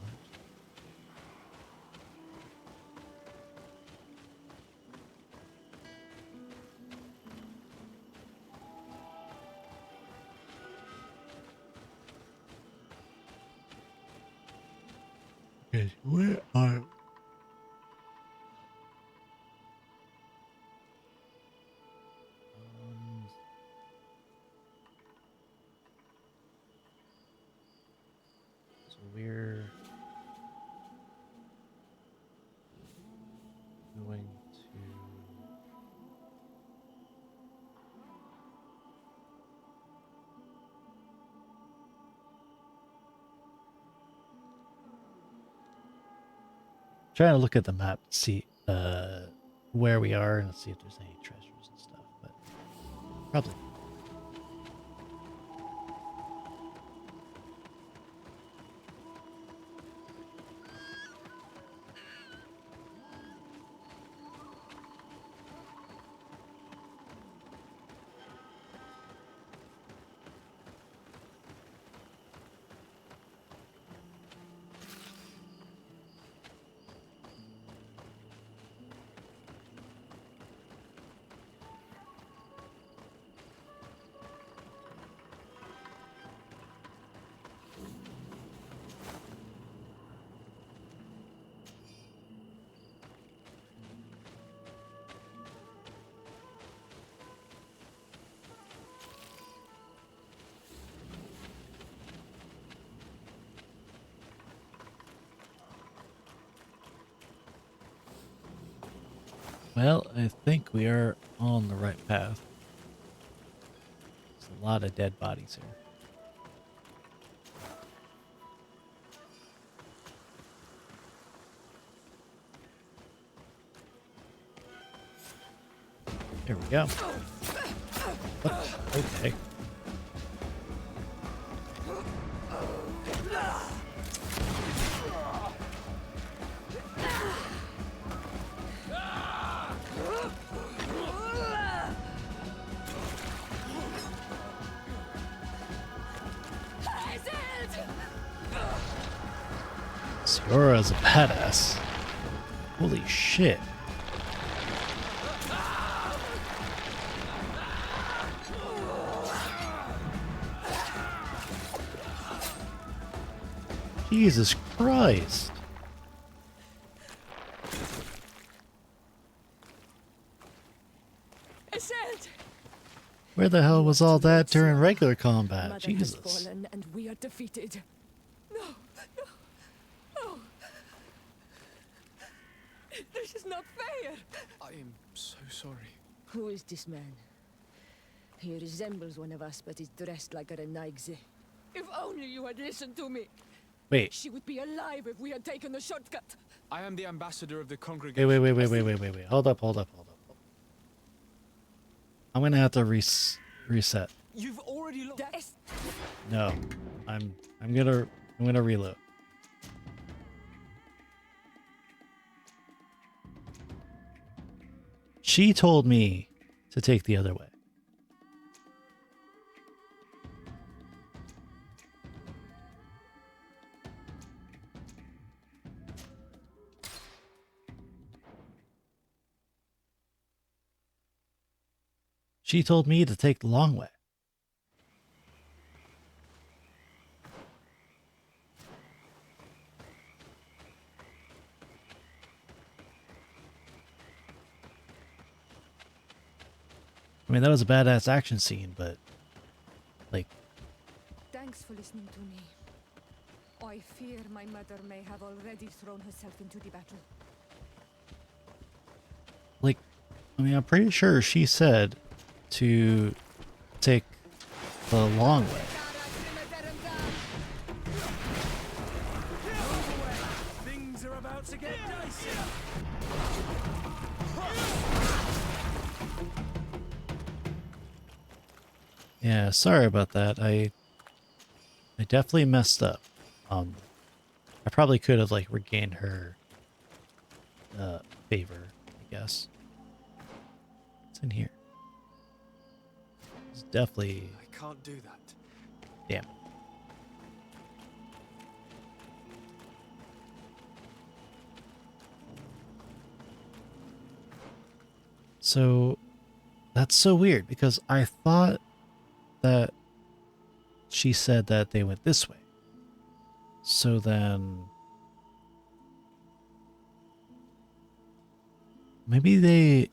Speaker 1: Okay, where are... so we're going to... Trying to look at the map to see where we are and see if there's any treasures and stuff, but probably. Well, I think we are on the right path. There's a lot of dead bodies here. There we go. Oh, okay. Siora's a badass. Holy shit. Jesus Christ. Where the hell was all that during regular combat?
Speaker 14: Mother
Speaker 1: Jesus.
Speaker 14: has fallen and we are defeated. No, no, no. This is not fair.
Speaker 4: I am so sorry.
Speaker 14: Who is this man? He resembles one of us, but is dressed like a Renaigze. If only you had listened to me.
Speaker 1: Wait.
Speaker 14: She would be alive if we had taken the shortcut.
Speaker 4: I am the ambassador of the congregation.
Speaker 1: Wait. Hold up. I'm gonna have to reset.
Speaker 4: You've already lost.
Speaker 1: No. I'm gonna reload. She told me to take the other way. She told me to take the long way. I mean, that was a badass action scene, but like,
Speaker 8: Thanks for listening to me. I fear my mother may have already thrown herself into the battle.
Speaker 1: like, I mean, I'm pretty sure she said to take the long way.
Speaker 13: Things are about to get dicey.
Speaker 1: Yeah, sorry about that. I definitely messed up. I probably could have like regained her favor, I guess. What's in here? It's definitely.
Speaker 4: I can't do that.
Speaker 1: Damn. So that's so weird because I thought that she said that they went this way. So then maybe they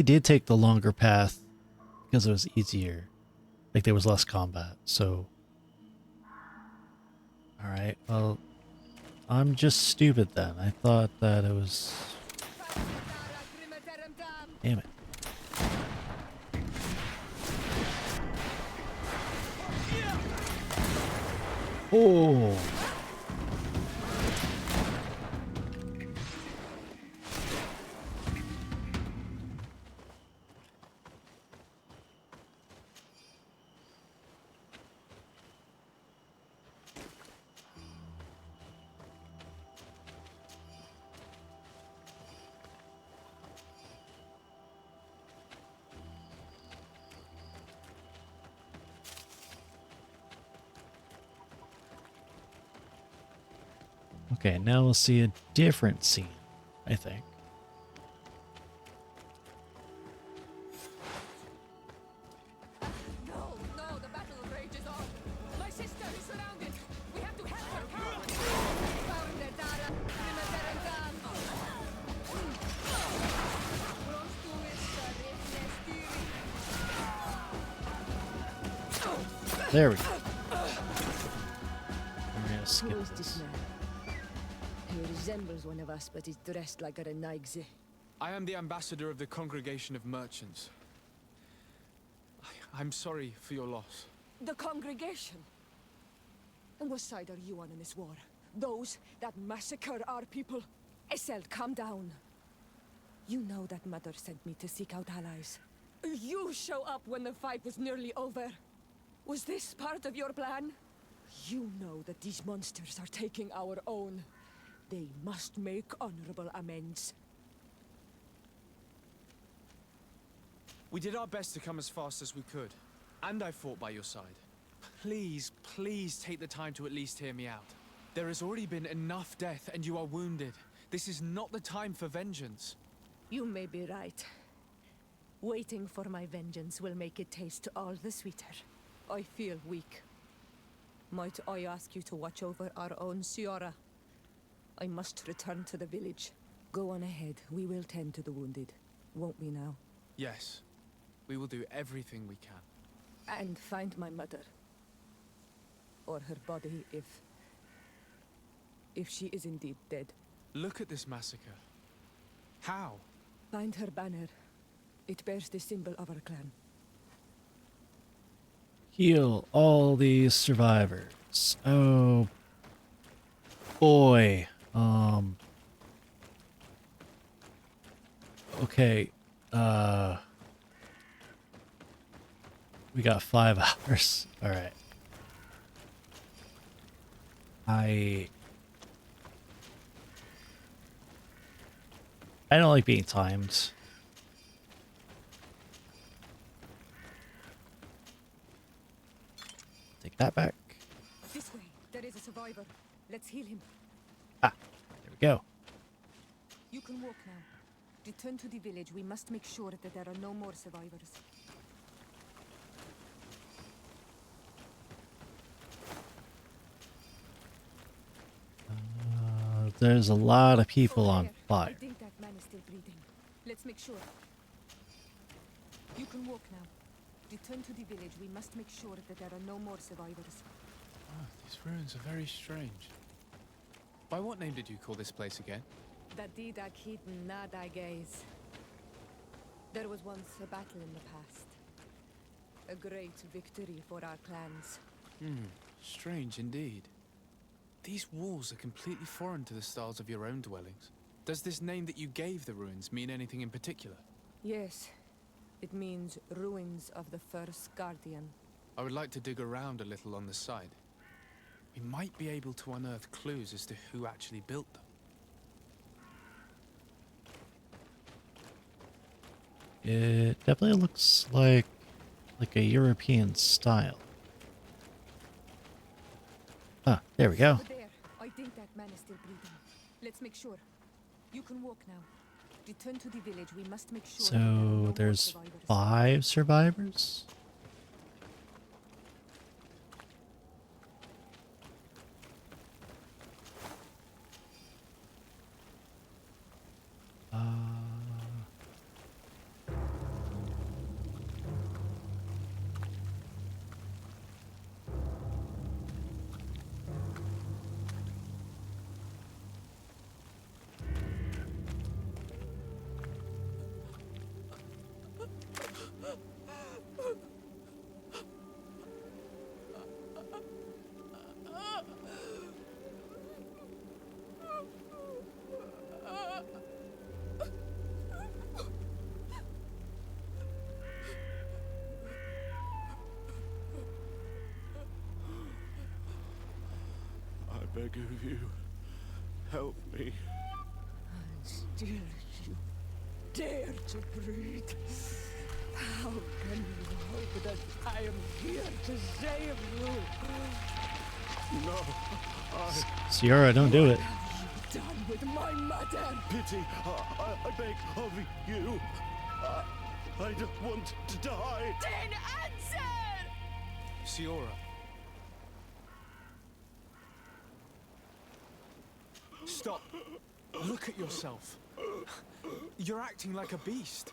Speaker 1: did take the longer path because it was easier. Like there was less combat. So all right. Well, I'm just stupid then. I thought that it was. Damn it. Oh. Okay, now we'll see a different scene, I think.
Speaker 8: No, the battle rages on. My sister is surrounded. We have to help her.
Speaker 1: There we go. I'm gonna skip
Speaker 14: Who is
Speaker 1: this.
Speaker 14: this man? He resembles one of us, but is dressed like a Renaigze.
Speaker 4: I am the ambassador of the Congregation of Merchants. I'm sorry for your loss.
Speaker 8: The congregation? And what side are you on in this war? Those that massacre our people? Essel, calm down.
Speaker 14: You know that Mother sent me to seek out allies.
Speaker 8: You show up when the fight was nearly over. Was this part of your plan?
Speaker 14: You know that these monsters are taking our own. They must make honorable amends.
Speaker 4: We did our best to come as fast as we could, and I fought by your side. Please, please take the time to at least hear me out. There has already been enough death, and you are wounded. This is not the time for vengeance.
Speaker 14: You may be right. Waiting for my vengeance will make it taste all the sweeter. I feel weak. Might I ask you to watch over our own Ciara? I must return to the village. Go on ahead. We will tend to the wounded. Won't we now?
Speaker 4: Yes, we will do everything we can.
Speaker 14: And find my mother. Or her body if she is indeed dead.
Speaker 4: Look at this massacre. How?
Speaker 14: Find her banner. It bears the symbol of our clan.
Speaker 1: Heal all these survivors. Oh boy. Okay. We got 5 hours. All right. I don't like being timed. Take that back.
Speaker 8: This way. There is a survivor. Let's heal him.
Speaker 1: Ah, there we go.
Speaker 8: You can walk now.
Speaker 14: Return to the village. We must make sure that there are no more survivors.
Speaker 1: There's a lot of people on
Speaker 14: I
Speaker 1: fire.
Speaker 14: think that man is still breathing. Let's make sure. You can walk now. Return to the village. We must make sure that there are no more survivors.
Speaker 4: Oh, these ruins are very strange. By what name did you call this place again?
Speaker 14: Dadida Keaton Nada Gaze. There was once a battle in the past. A great victory for our clans.
Speaker 4: Strange indeed. These walls are completely foreign to the styles of your own dwellings. Does this name that you gave the ruins mean anything in particular?
Speaker 14: Yes. It means ruins of the first guardian.
Speaker 4: I would like to dig around a little on the side. We might be able to unearth clues as to who actually built them.
Speaker 1: It definitely looks like a European style. Ah, there we go.
Speaker 14: Over there. I think that man is still breathing. Let's make sure. You can walk now. Return to the village. We must make sure.
Speaker 1: So there's 5 survivors?
Speaker 12: I beg of you, help me.
Speaker 14: Still you dare to breathe. How can you hope that I am here to save you?
Speaker 12: No,
Speaker 1: Sierra, don't do it.
Speaker 14: What have you done with my mother?
Speaker 12: Pity, I beg of you. I don't want to die.
Speaker 14: Then answer!
Speaker 4: Siora. Stop. Look at yourself. You're acting like a beast.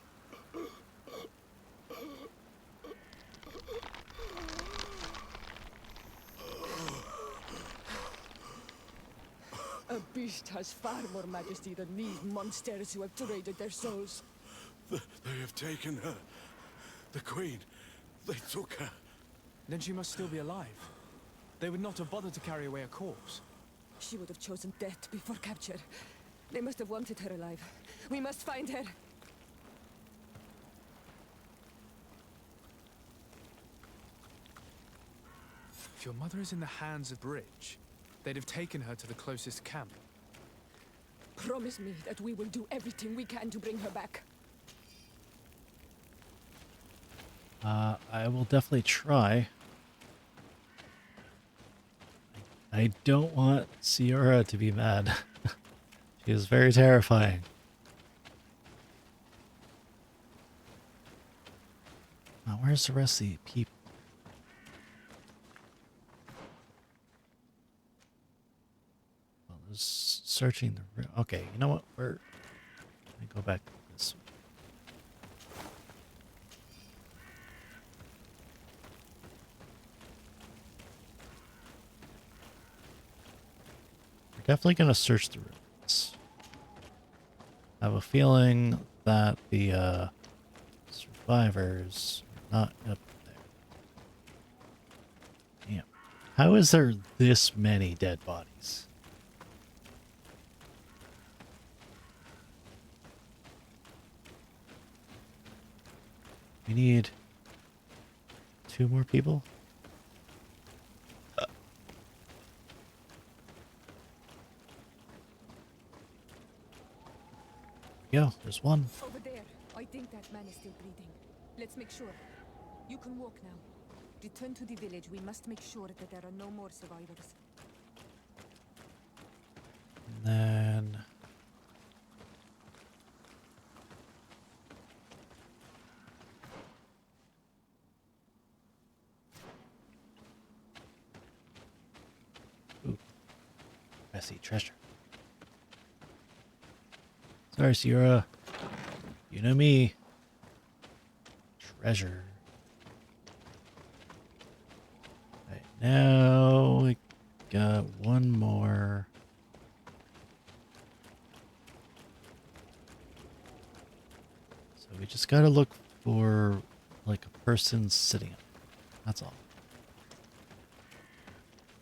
Speaker 14: A beast has far more majesty than these monsters who have traded their souls.
Speaker 12: They have taken her. The Queen. They took her.
Speaker 4: Then she must still be alive. They would not have bothered to carry away a corpse.
Speaker 14: She would have chosen death before capture. They must have wanted her alive. We must find her.
Speaker 4: If your mother is in the hands of Bridge, they'd have taken her to the closest camp.
Speaker 14: Promise me that we will do everything we can to bring her back.
Speaker 1: I will definitely try. I don't want Sierra to be mad. She is very terrifying. Now, where's the rest of the people? Well, just searching the room. Okay, you know what? Let me go back this way. We're definitely going to search the rooms. I have a feeling that the survivors are not up there. Damn. How is there this many dead bodies? We need 2 more people. Yeah, there's one.
Speaker 14: Over there. I think that man is still breathing. Let's make sure. You can walk now. Return to the village. We must make sure that there are no more survivors.
Speaker 1: And then see treasure. Sorry, Sierra. You know me. Treasure. Right, now we got one more. So we just gotta look for like a person sitting up. That's all.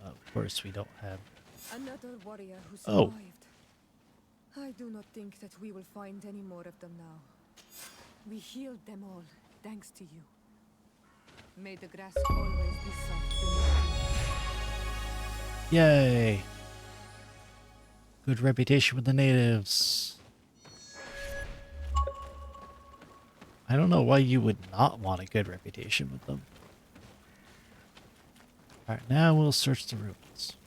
Speaker 1: Of course, we don't have.
Speaker 8: Another warrior who
Speaker 1: Oh.
Speaker 8: survived. I do not think that we will find any more of them now. We healed them all, thanks to you. May the grass always be soft beneath you.
Speaker 1: Yay! Good reputation with the natives. I don't know why you would not want a good reputation with them. Alright, now we'll search the ruins.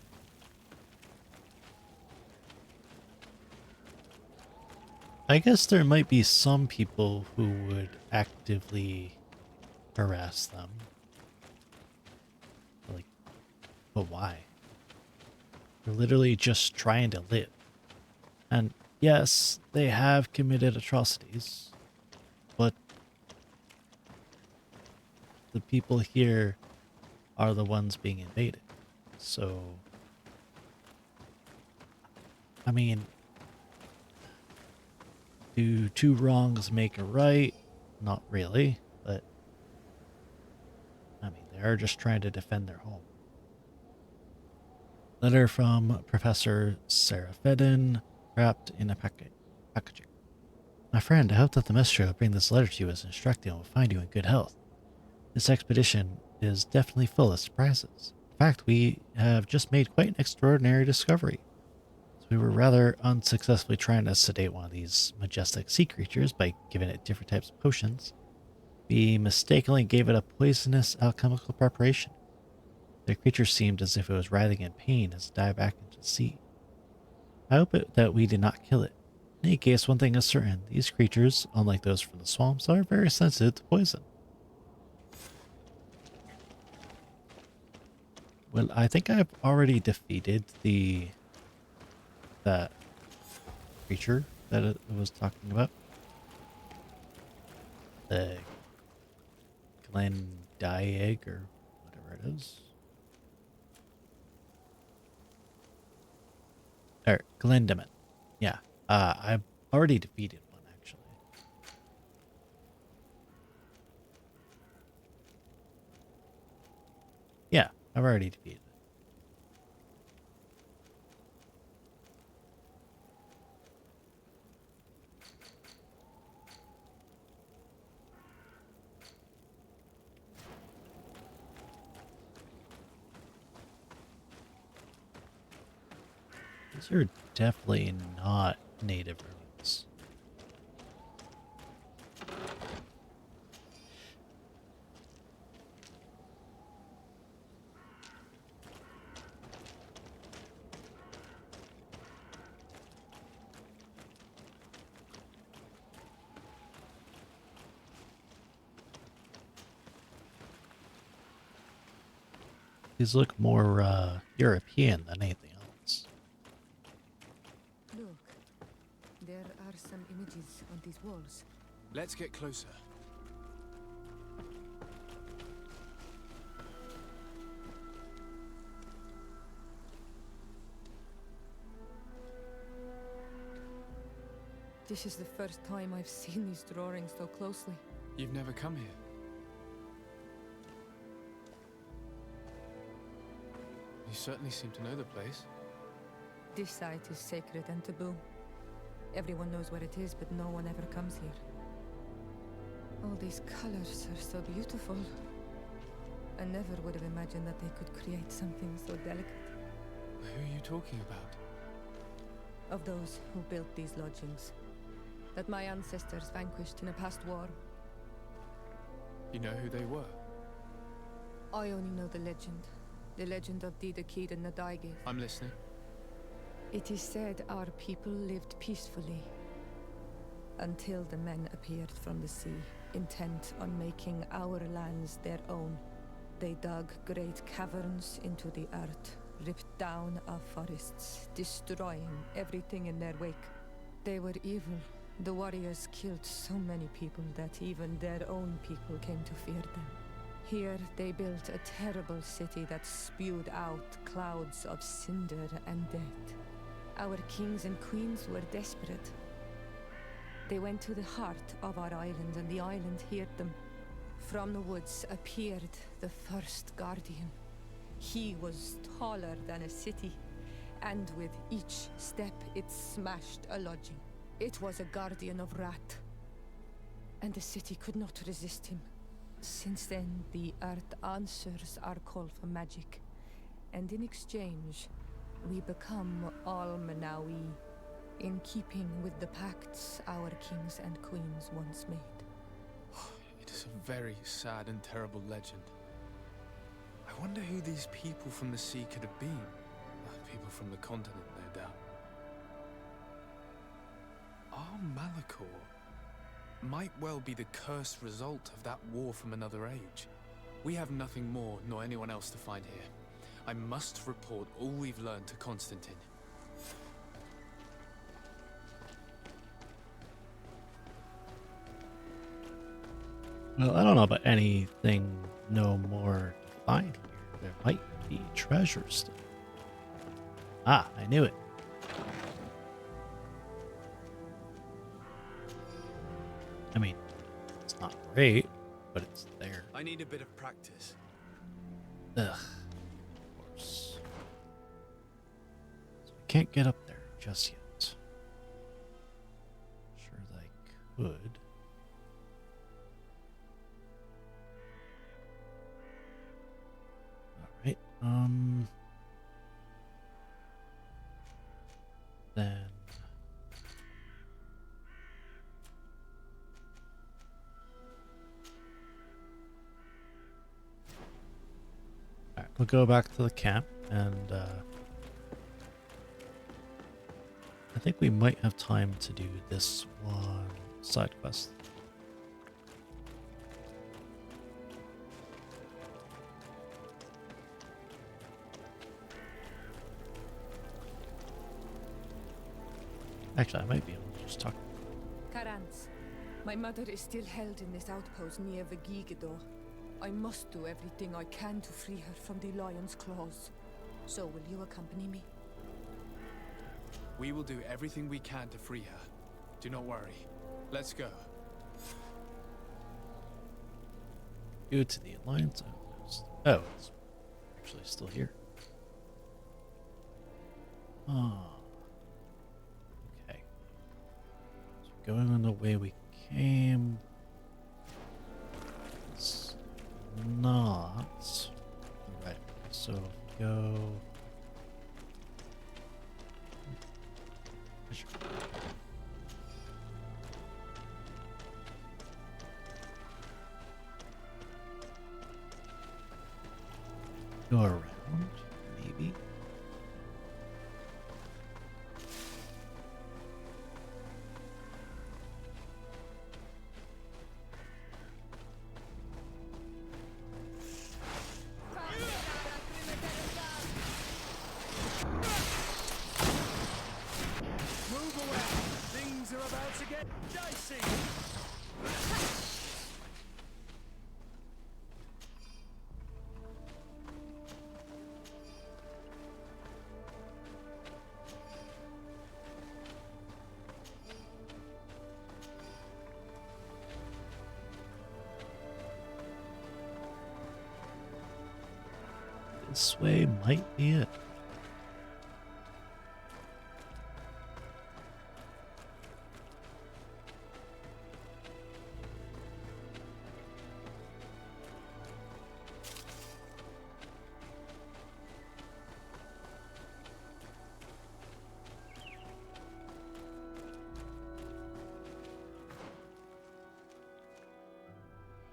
Speaker 1: I guess there might be some people who would actively harass them. Like, but why? They're literally just trying to live. And yes, they have committed atrocities, but the people here are the ones being invaded. So, I mean, do two wrongs make a right? Not really, but I mean, they are just trying to defend their home. Letter from Professor Sarah Fedden, wrapped in a packaging. My friend, I hope that the messenger will bring this letter to you as instructed and will find you in good health. This expedition is definitely full of surprises. In fact, we have just made quite an extraordinary discovery. So we were rather unsuccessfully trying to sedate one of these majestic sea creatures by giving it different types of potions. We mistakenly gave it a poisonous alchemical preparation. The creature seemed as if it was writhing in pain as it dived back into the sea. I hope that we did not kill it. In any case, one thing is certain. These creatures, unlike those from the swamps, are very sensitive to poison. Well, I think I've already defeated that creature that it was talking about. The Glendiag or whatever it is. Or Glendiman. Yeah. I've already defeated one, actually. Yeah, I've already defeated it. These are definitely not native ruins. These look more European than anything else.
Speaker 8: Look, there are some images on these walls.
Speaker 4: Let's get closer.
Speaker 8: This is the first time I've seen these drawings so closely.
Speaker 4: You've never come here. You certainly seem to know the place.
Speaker 8: This site is sacred and taboo. Everyone knows where it is, but no one ever comes here. All these colors are so beautiful. I never would have imagined that they could create something so delicate.
Speaker 4: Who are you talking about?
Speaker 8: Of those who built these lodgings, that my ancestors vanquished in a past war.
Speaker 4: You know who they were?
Speaker 8: I only know the legend. The legend of Didakid and Nadaige.
Speaker 4: I'm listening.
Speaker 8: It is said our people lived peacefully until the men appeared from the sea, intent on making our lands their own. They dug great caverns into the earth, ripped down our forests, destroying everything in their wake. They were evil. The warriors killed so many people that even their own people came to fear them. Here they built a terrible city that spewed out clouds of cinder and death. Our kings and queens were desperate. They went to the heart of our island, and the island heard them. From the woods appeared the first guardian. He was taller than a city, and with each step it smashed a lodging. It was a guardian of Rat, and the city could not resist him. Since then, the earth answers our call for magic, and in exchange, we become all Manawi, in keeping with the pacts our kings and queens once made.
Speaker 4: It is a very sad and terrible legend. I wonder who these people from the sea could have been. People from the continent, no doubt. Our Malachor might well be the cursed result of that war from another age. We have nothing more nor anyone else to find here. I must report all we've learned to Constantine.
Speaker 1: Well, I don't know about anything no more to find here. There might be treasures still. Ah, I knew it. I mean, it's not great, but it's there.
Speaker 4: I need a bit of practice.
Speaker 1: Ugh. Of course. So I can't get up there just yet. Sure as I could. Alright, then... Alright, we'll go back to the camp, and I think we might have time to do this one side quest. Actually, I might be able to just talk.
Speaker 8: Karans, my mother is still held in this outpost near Vgigador. I must do everything I can to free her from the lion's claws. So will you accompany me?
Speaker 4: We will do everything we can to free her. Do not worry. Let's go.
Speaker 1: Due to the Alliance outpost. Oh, it's actually still here. Oh. Okay. So going on the way we came. It's not the right way. So if we go. Go around, maybe.
Speaker 11: Move away! Things are about to get dicey!
Speaker 1: This way might be it.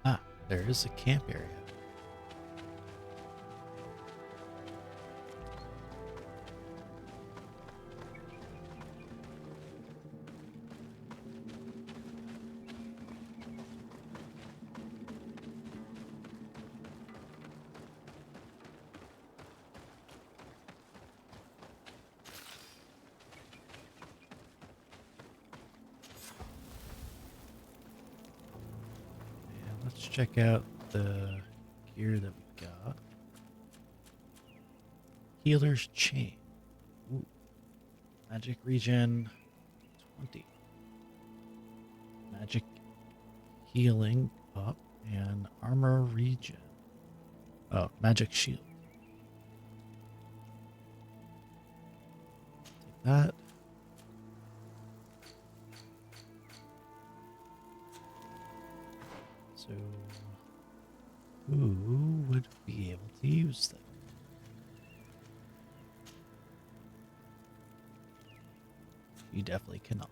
Speaker 1: Ah, there is a camp area. check out the gear that we got. Healer's Chain. Ooh. Magic Regen 20. Magic Healing up and Armor Regen. Oh, Magic Shield. Take that. So, who would be able to use them? You definitely cannot.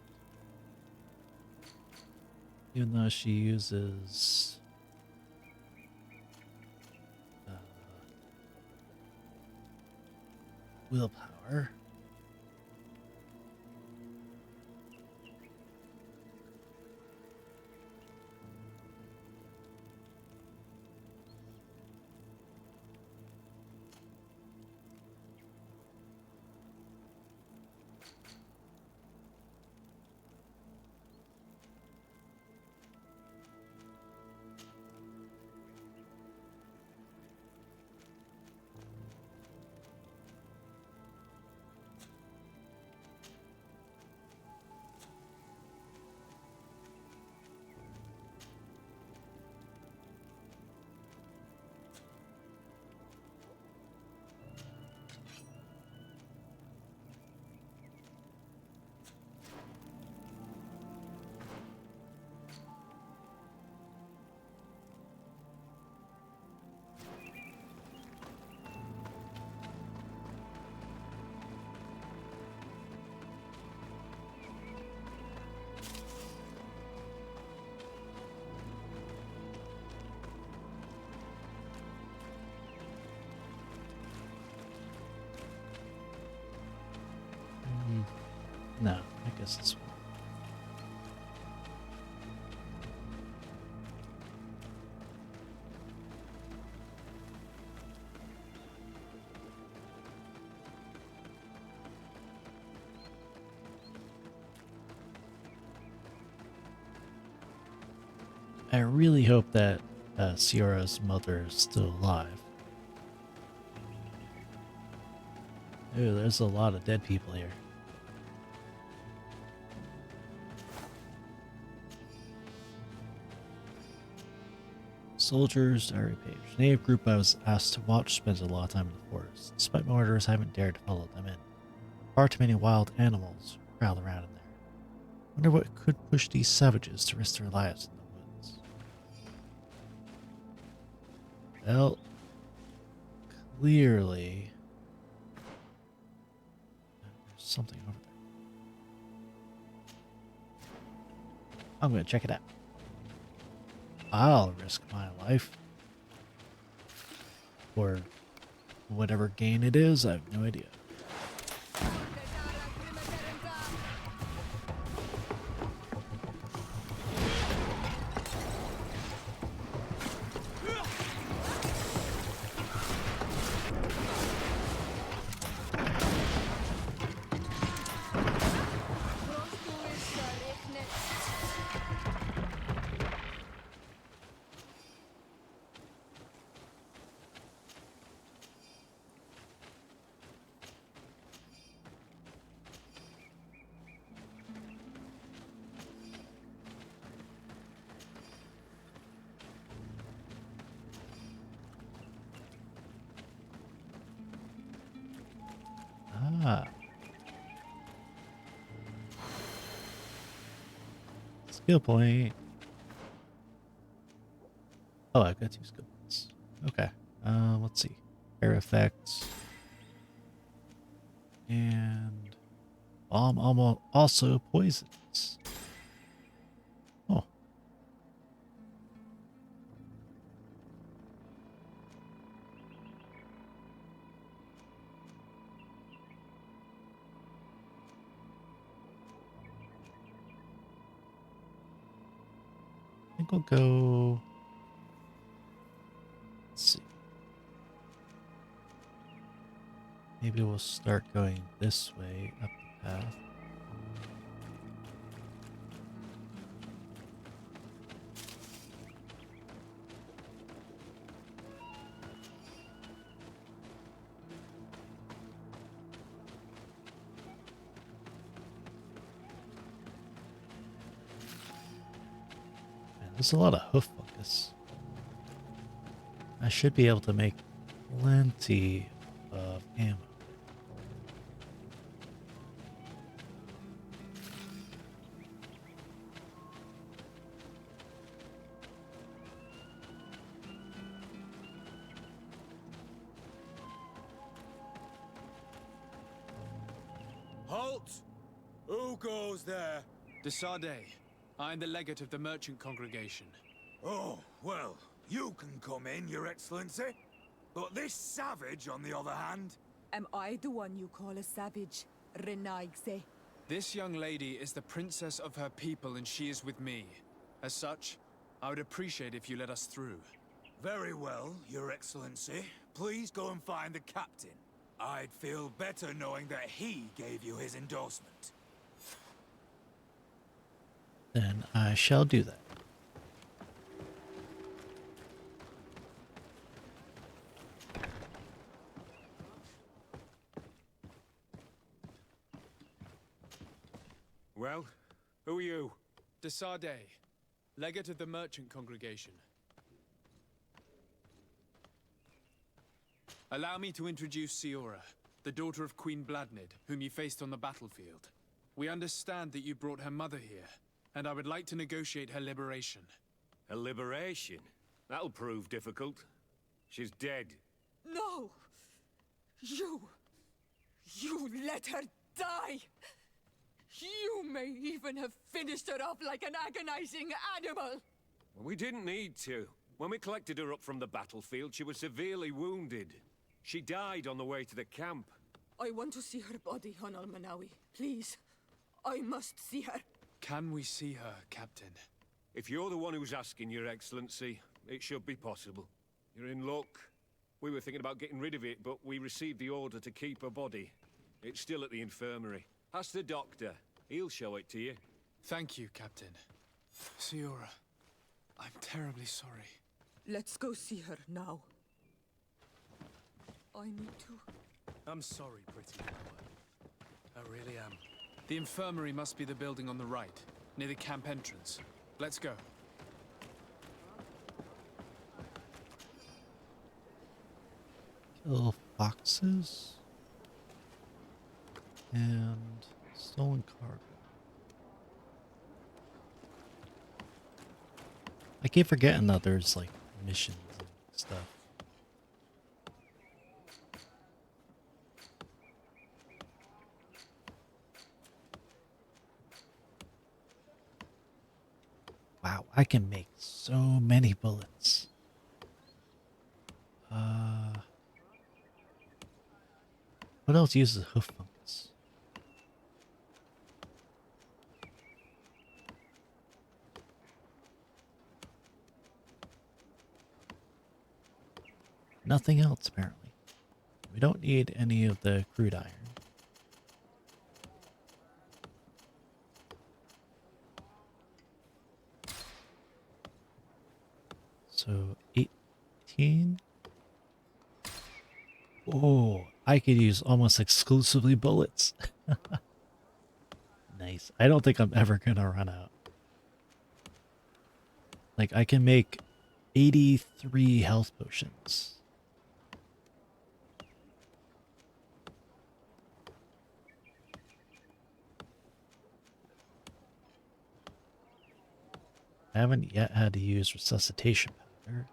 Speaker 1: Even though she uses willpower. No, I guess this one. I really hope that Sierra's mother is still alive. Ooh, there's a lot of dead people here. Soldiers diary page. Native group I was asked to watch spends a lot of time in the forest. Despite my orders, I haven't dared to follow them in. Far too many wild animals prowl around in there. Wonder what could push these savages to risk their lives in the woods. Well, clearly there's something over there. I'm gonna check it out. I'll risk my life. For whatever gain it is, I have no idea. Ah. Skill point. Oh, I've got 2 skill points. Okay. Let's see. Air effects. And bomb almost also poisons. Oh. I think we'll go. Let's see. Maybe we'll start going this way up the path. There's a lot of hoof fungus. I should be able to make plenty of ammo.
Speaker 4: Halt! Who goes there? De Sardet. I am the legate of the merchant congregation.
Speaker 15: Oh, well, you can come in, Your Excellency. But this savage, on the other hand...
Speaker 14: Am I the one you call a savage, Renaigse?
Speaker 4: This young lady is the princess of her people and she is with me. As such, I would appreciate if you let us through.
Speaker 15: Very well, Your Excellency. Please go and find the captain. I'd feel better knowing that he gave you his endorsement.
Speaker 1: Then I shall do that.
Speaker 5: Well, who are you?
Speaker 4: De Sardet, legate of the merchant congregation. Allow me to introduce Siora, the daughter of Queen Bladnid, whom you faced on the battlefield. We understand that you brought her mother here, and I would like to negotiate her liberation.
Speaker 5: A liberation? That'll prove difficult. She's dead.
Speaker 14: No! You let her die! You may even have finished her off like an agonizing animal!
Speaker 5: Well, we didn't need to. When we collected her up from the battlefield, she was severely wounded. She died on the way to the camp.
Speaker 14: I want to see her body, on Almanawi. Please. I must see her.
Speaker 4: Can we see her, Captain?
Speaker 5: If you're the one who's asking, Your Excellency, it should be possible. You're in luck. We were thinking about getting rid of it, but we received the order to keep her body. It's still at the infirmary. Ask the doctor. He'll show it to you.
Speaker 4: Thank you, Captain. Siora, I'm terribly sorry.
Speaker 14: Let's go see her now. I need to.
Speaker 4: I'm sorry, pretty flower. I really am. The infirmary must be the building on the right, near the camp entrance. Let's go.
Speaker 1: Kill foxes. And stolen cargo. I keep forgetting that there's like missions and stuff. Wow, I can make so many bullets. What else uses hoof fungus? Nothing else, apparently. We don't need any of the crude iron. So, 18. Oh, I could use almost exclusively bullets. Nice. I don't think I'm ever gonna run out. Like, I can make 83 health potions. I haven't yet had to use resuscitation powder.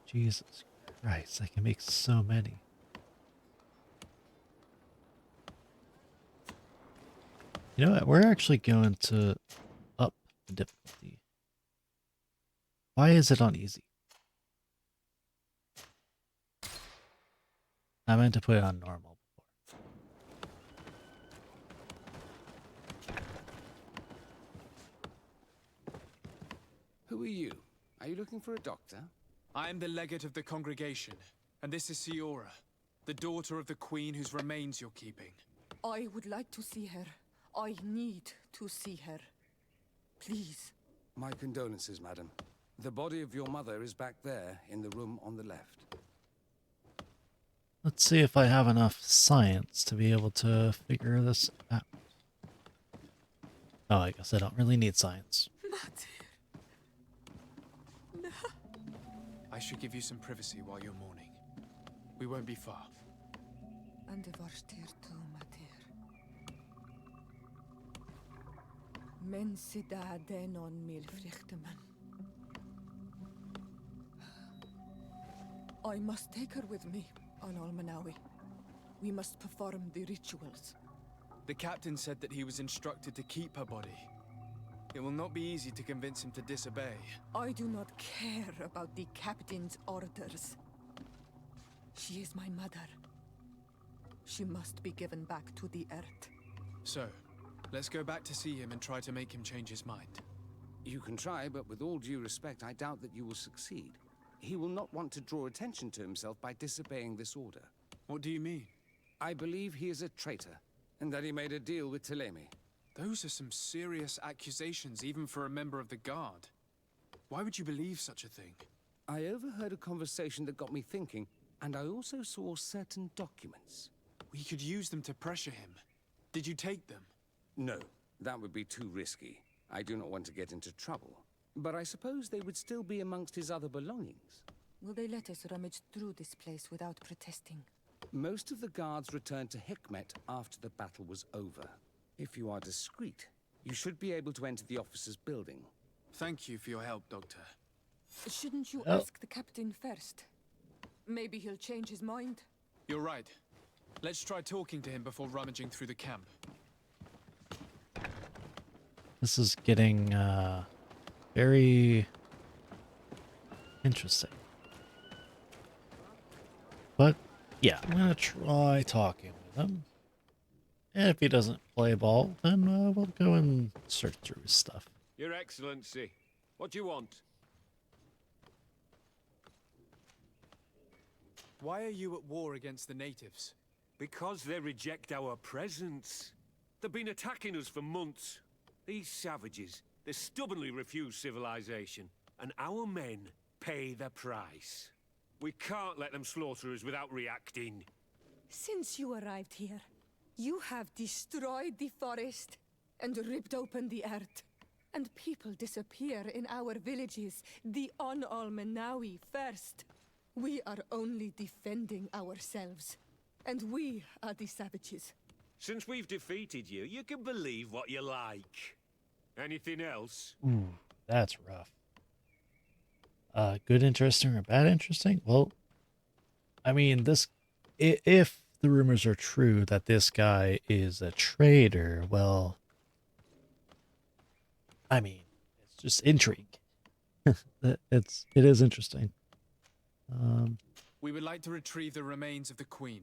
Speaker 1: Jesus Christ, I can make so many. You know what? We're actually going to up the difficulty. Why is it on easy? I meant to put it on normal before.
Speaker 16: Who are you? Are you looking for a doctor?
Speaker 4: I am the legate of the congregation, and this is Siora, the daughter of the queen whose remains you're keeping.
Speaker 14: I would like to see her. I need to see her. Please.
Speaker 16: My condolences, madam. The body of your mother is back there, in the room on the left.
Speaker 1: Let's see if I have enough science to be able to figure this out. Oh, I guess I don't really need science.
Speaker 4: I should give you some privacy while you're mourning. We won't be far.
Speaker 8: And the Varstir too, Matir. Men sida den on mil frichteman. I must take her with me on Almanawi. We must perform the rituals.
Speaker 4: The captain said that he was instructed to keep her body. It will not be easy to convince him to disobey.
Speaker 8: I do not care about the captain's orders. She is my mother. She must be given back to the earth.
Speaker 4: So, let's go back to see him and try to make him change his mind.
Speaker 16: You can try, but with all due respect, I doubt that you will succeed. He will not want to draw attention to himself by disobeying this order.
Speaker 4: What do you mean?
Speaker 16: I believe he is a traitor, and that he made a deal with Thélème.
Speaker 4: Those are some serious accusations, even for a member of the Guard. Why would you believe such a thing?
Speaker 16: I overheard a conversation that got me thinking, and I also saw certain documents.
Speaker 4: We could use them to pressure him. Did you take them?
Speaker 16: No, that would be too risky. I do not want to get into trouble. But I suppose they would still be amongst his other belongings.
Speaker 8: Will they let us rummage through this place without protesting?
Speaker 16: Most of the guards returned to Hikmet after the battle was over. If you are discreet, you should be able to enter the officer's building.
Speaker 4: Thank you for your help, Doctor.
Speaker 8: Shouldn't you ask the captain first? Maybe he'll change his mind.
Speaker 4: You're right. Let's try talking to him before rummaging through the camp.
Speaker 1: This is getting very interesting. But yeah, I'm gonna try talking with him. And if he doesn't play ball, then we'll go and search through his stuff.
Speaker 5: Your Excellency, what do you want?
Speaker 4: Why are you at war against the natives?
Speaker 5: Because they reject our presence. They've been attacking us for months. These savages, they stubbornly refuse civilization, and our men pay the price. We can't let them slaughter us without reacting.
Speaker 8: Since you arrived here, you have destroyed the forest and ripped open the earth. And people disappear in our villages, the On-Almanawi first. We are only defending ourselves. And we are the savages.
Speaker 5: Since we've defeated you, you can believe what you like. Anything else?
Speaker 1: Ooh, that's rough. Good interesting or bad interesting? Well, I mean, if the rumors are true that this guy is a traitor, well, I mean, it's just intrigue. It is interesting.
Speaker 4: We would like to retrieve the remains of the Queen.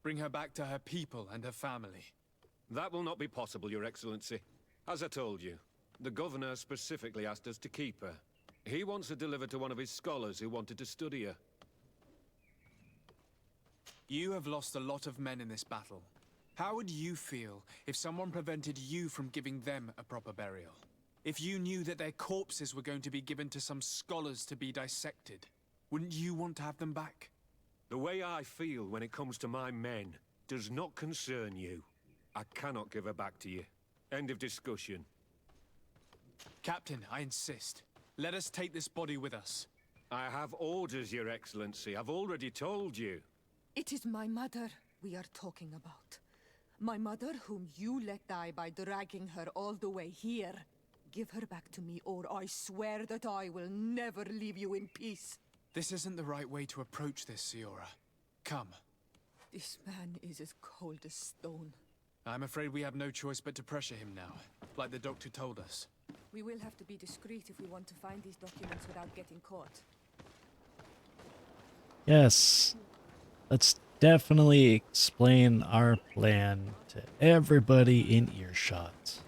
Speaker 4: Bring her back to her people and her family.
Speaker 5: That will not be possible, Your Excellency. As I told you, the Governor specifically asked us to keep her. He wants her delivered to one of his scholars who wanted to study her.
Speaker 4: You have lost a lot of men in this battle. How would you feel if someone prevented you from giving them a proper burial? If you knew that their corpses were going to be given to some scholars to be dissected, wouldn't you want to have them back?
Speaker 5: The way I feel when it comes to my men does not concern you. I cannot give her back to you. End of discussion.
Speaker 4: Captain, I insist. Let us take this body with us.
Speaker 5: I have orders, Your Excellency. I've already told you.
Speaker 8: It is my mother we are talking about. My mother whom you let die by dragging her all the way here. Give her back to me, or I swear that I will never leave you in peace.
Speaker 4: This isn't the right way to approach this, Siora. Come.
Speaker 8: This man is as cold as stone.
Speaker 4: I'm afraid we have no choice but to pressure him now, like the doctor told us.
Speaker 8: We will have to be discreet if we want to find these documents without getting caught.
Speaker 1: Yes. Let's definitely explain our plan to everybody in earshot.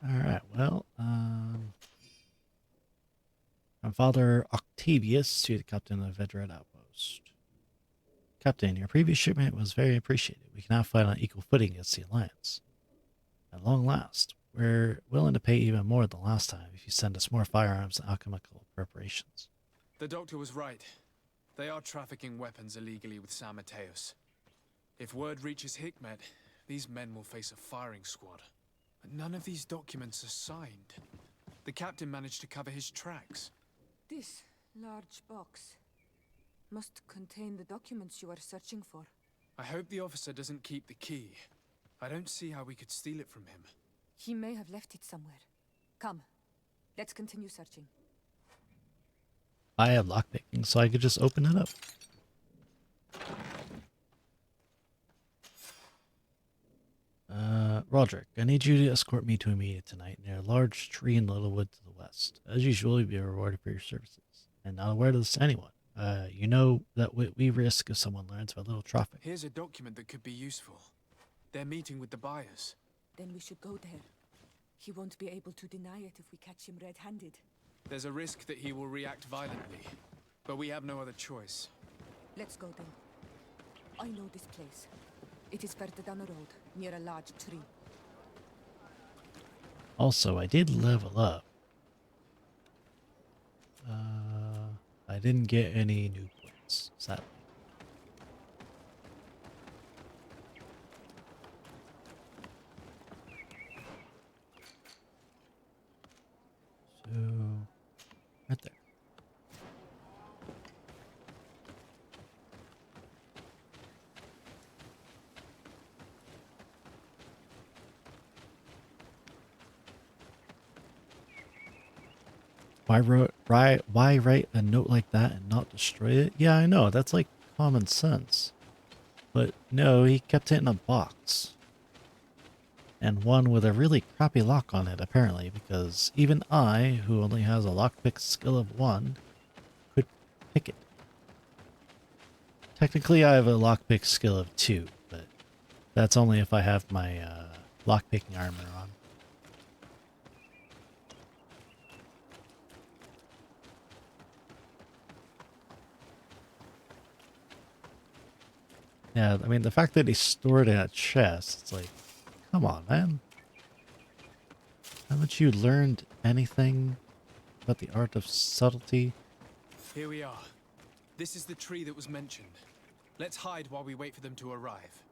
Speaker 1: Alright, well, I'm Father Octavius to the Captain of the Vedred Outpost. Captain, your previous shipment was very appreciated. We can now fight on equal footing against the Alliance. At long last, we're willing to pay even more than last time if you send us more firearms and alchemical preparations.
Speaker 4: The doctor was right. They are trafficking weapons illegally with San Mateos. If word reaches Hikmet, these men will face a firing squad. But none of these documents are signed. The captain managed to cover his tracks.
Speaker 8: This large box must contain the documents you are searching for.
Speaker 4: I hope the officer doesn't keep the key. I don't see how we could steal it from him.
Speaker 8: He may have left it somewhere. Come, let's continue searching.
Speaker 1: I have lockpicking, so I could just open it up. Roderick, I need you to escort me to a meeting tonight near a large tree in Littlewood to the west. As usual, you'll be rewarded for your services. And not aware of this to anyone. You know that we risk if someone learns of a little traffic.
Speaker 4: Here's a document that could be useful. They're meeting with the buyers.
Speaker 8: Then we should go there. He won't be able to deny it if we catch him red-handed.
Speaker 4: There's a risk that he will react violently, but we have no other choice.
Speaker 8: Let's go then. I know this place. It is further down the road, near a large tree.
Speaker 1: Also, I did level up. I didn't get any new points, sadly. So, right there. Why write a note like that and not destroy it? Yeah, I know, that's like common sense. But no, he kept it in a box. And one with a really crappy lock on it, apparently, because even I, who only has a lockpick skill of 1, could pick it. Technically, I have a lockpick skill of 2, but that's only if I have my lockpicking armor on. Yeah, I mean, the fact that he stored it in a chest, it's like, come on, man. Haven't you learned anything about the art of subtlety?
Speaker 4: Here we are. This is the tree that was mentioned. Let's hide while we wait for them to arrive.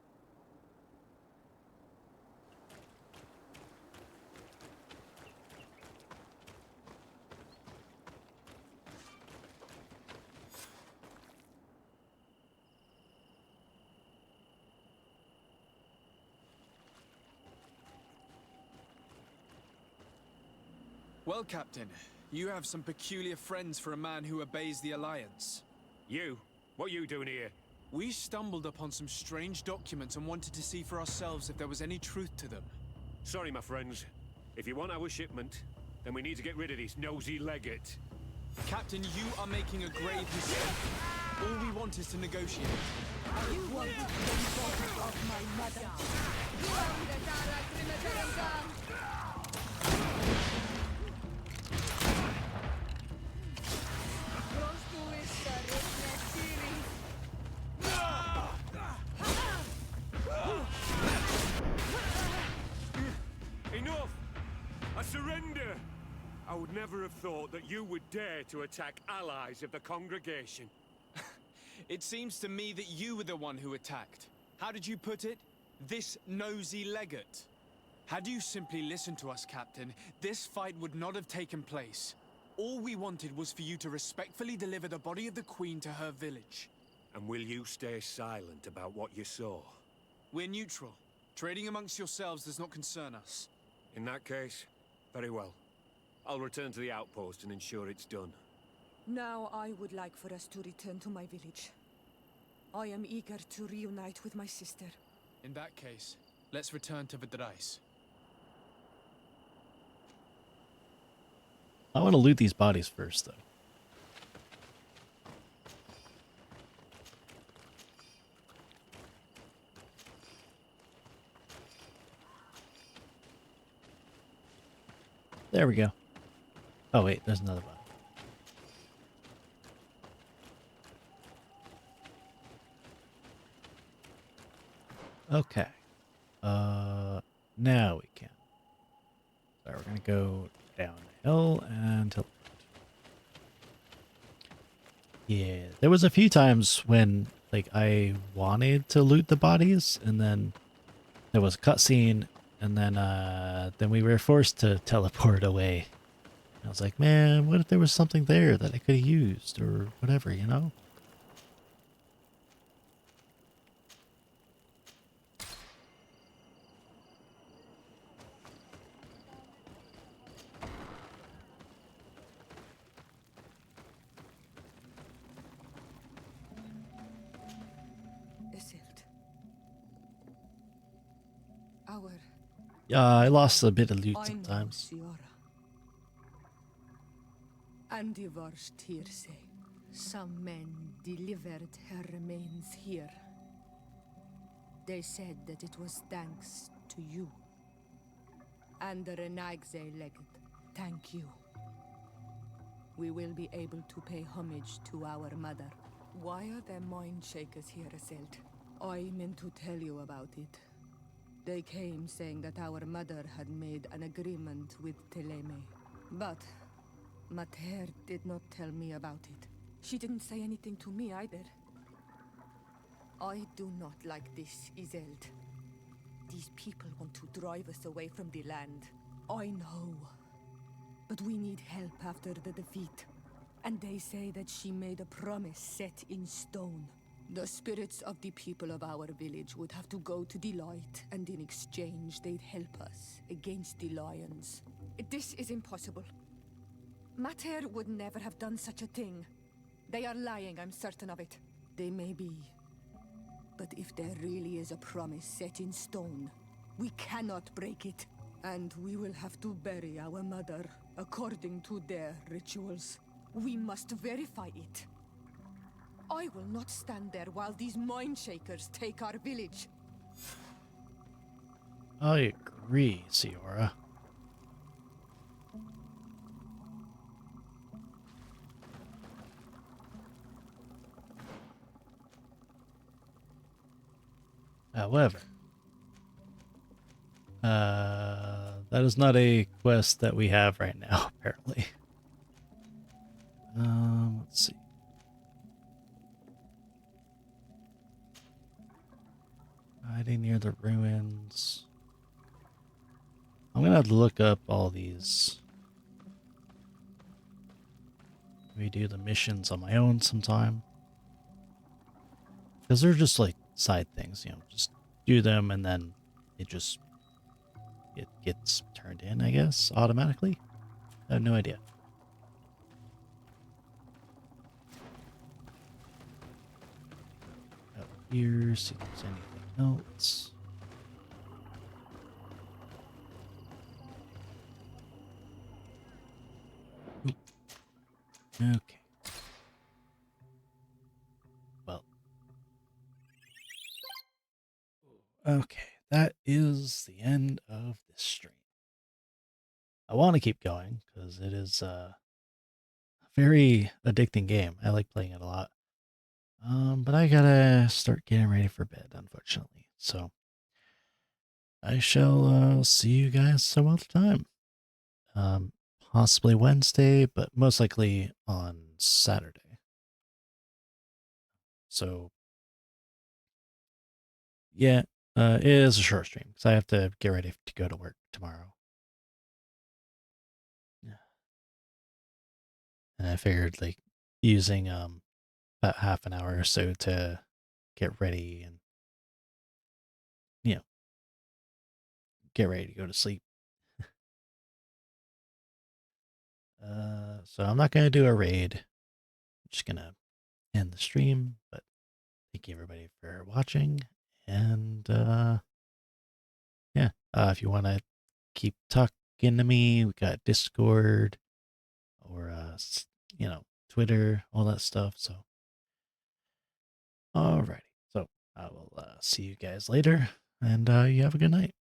Speaker 4: Well, Captain, you have some peculiar friends for a man who obeys the Alliance.
Speaker 5: You? What are you doing here?
Speaker 4: We stumbled upon some strange documents and wanted to see for ourselves if there was any truth to them.
Speaker 5: Sorry, my friends. If you want our shipment, then we need to get rid of this nosy legate.
Speaker 4: Captain, you are making a grave mistake. All we want is to negotiate.
Speaker 3: You want the daughter of my mother.
Speaker 5: Enough! I surrender! I would never have thought that you would dare to attack allies of the congregation.
Speaker 4: It seems to me that you were the one who attacked. How did you put it? This nosy legate. Had you simply listened to us, Captain, this fight would not have taken place. All we wanted was for you to respectfully deliver the body of the Queen to her village.
Speaker 5: And will you stay silent about what you saw?
Speaker 4: We're neutral. Trading amongst yourselves does not concern us.
Speaker 5: In that case, very well. I'll return to the outpost and ensure it's done.
Speaker 8: Now I would like for us to return to my village. I am eager to reunite with my sister.
Speaker 4: In that case, let's return to Vdrais.
Speaker 1: I want to loot these bodies first, though. There we go. Oh, wait, there's another body. Okay. Now we can. So we're gonna go downhill and teleport. Yeah, there was a few times when like I wanted to loot the bodies, and then there was a cutscene, and then we were forced to teleport away. And I was like, man, what if there was something there that I could have used or whatever, you know?
Speaker 8: Isildt. Our...
Speaker 1: Yeah, I lost a bit of loot
Speaker 8: I know
Speaker 1: sometimes.
Speaker 8: Ciara. And the worst hearsay. Some men delivered her remains here. They said that it was thanks to you. And the Renagze legate, thank you. We will be able to pay homage to our mother. Why are there mind shakers here, Isildt? I meant to tell you about it. They came saying that our mother had made an agreement with Teleme. But Mater did not tell me about it. She didn't say anything to me either. I do not like this, Isildt. These people want to drive us away from the land. I know. But we need help after the defeat. And they say that she made a promise set in stone. The spirits of the people of our village would have to go to the light, and in exchange they'd help us against the lions. This is impossible. Mater would never have done such a thing. They are lying, I'm certain of it. They may be. But if there really is a promise set in stone, we cannot break it. And we will have to bury our mother according to their rituals. We must verify it. I will not stand there while these mind shakers take our village.
Speaker 1: I agree, Ciara. However, that is not a quest that we have right now, apparently. Let's see. Hiding near the ruins. I'm gonna have to look up all these. Maybe do the missions on my own sometime. Because they're just like side things, you know, just do them and then it gets turned in, I guess, automatically. I have no idea. Out here, see if there's anything else. Oop. Okay. Well. Okay, that is the end of this stream. I want to keep going because it is a very addicting game. I like playing it a lot. But I gotta start getting ready for bed, unfortunately. So I shall see you guys some other time. Possibly Wednesday, but most likely on Saturday. So yeah, it is a short stream because I have to get ready to go to work tomorrow. Yeah. And I figured like using about half an hour or so to get ready and get ready to go to sleep. So I'm not gonna do a raid. I'm just gonna end the stream, but thank you everybody for watching. And yeah, if you want to keep talking to me, we got Discord or Twitter, all that stuff. So alrighty, so I will see you guys later, and you have a good night.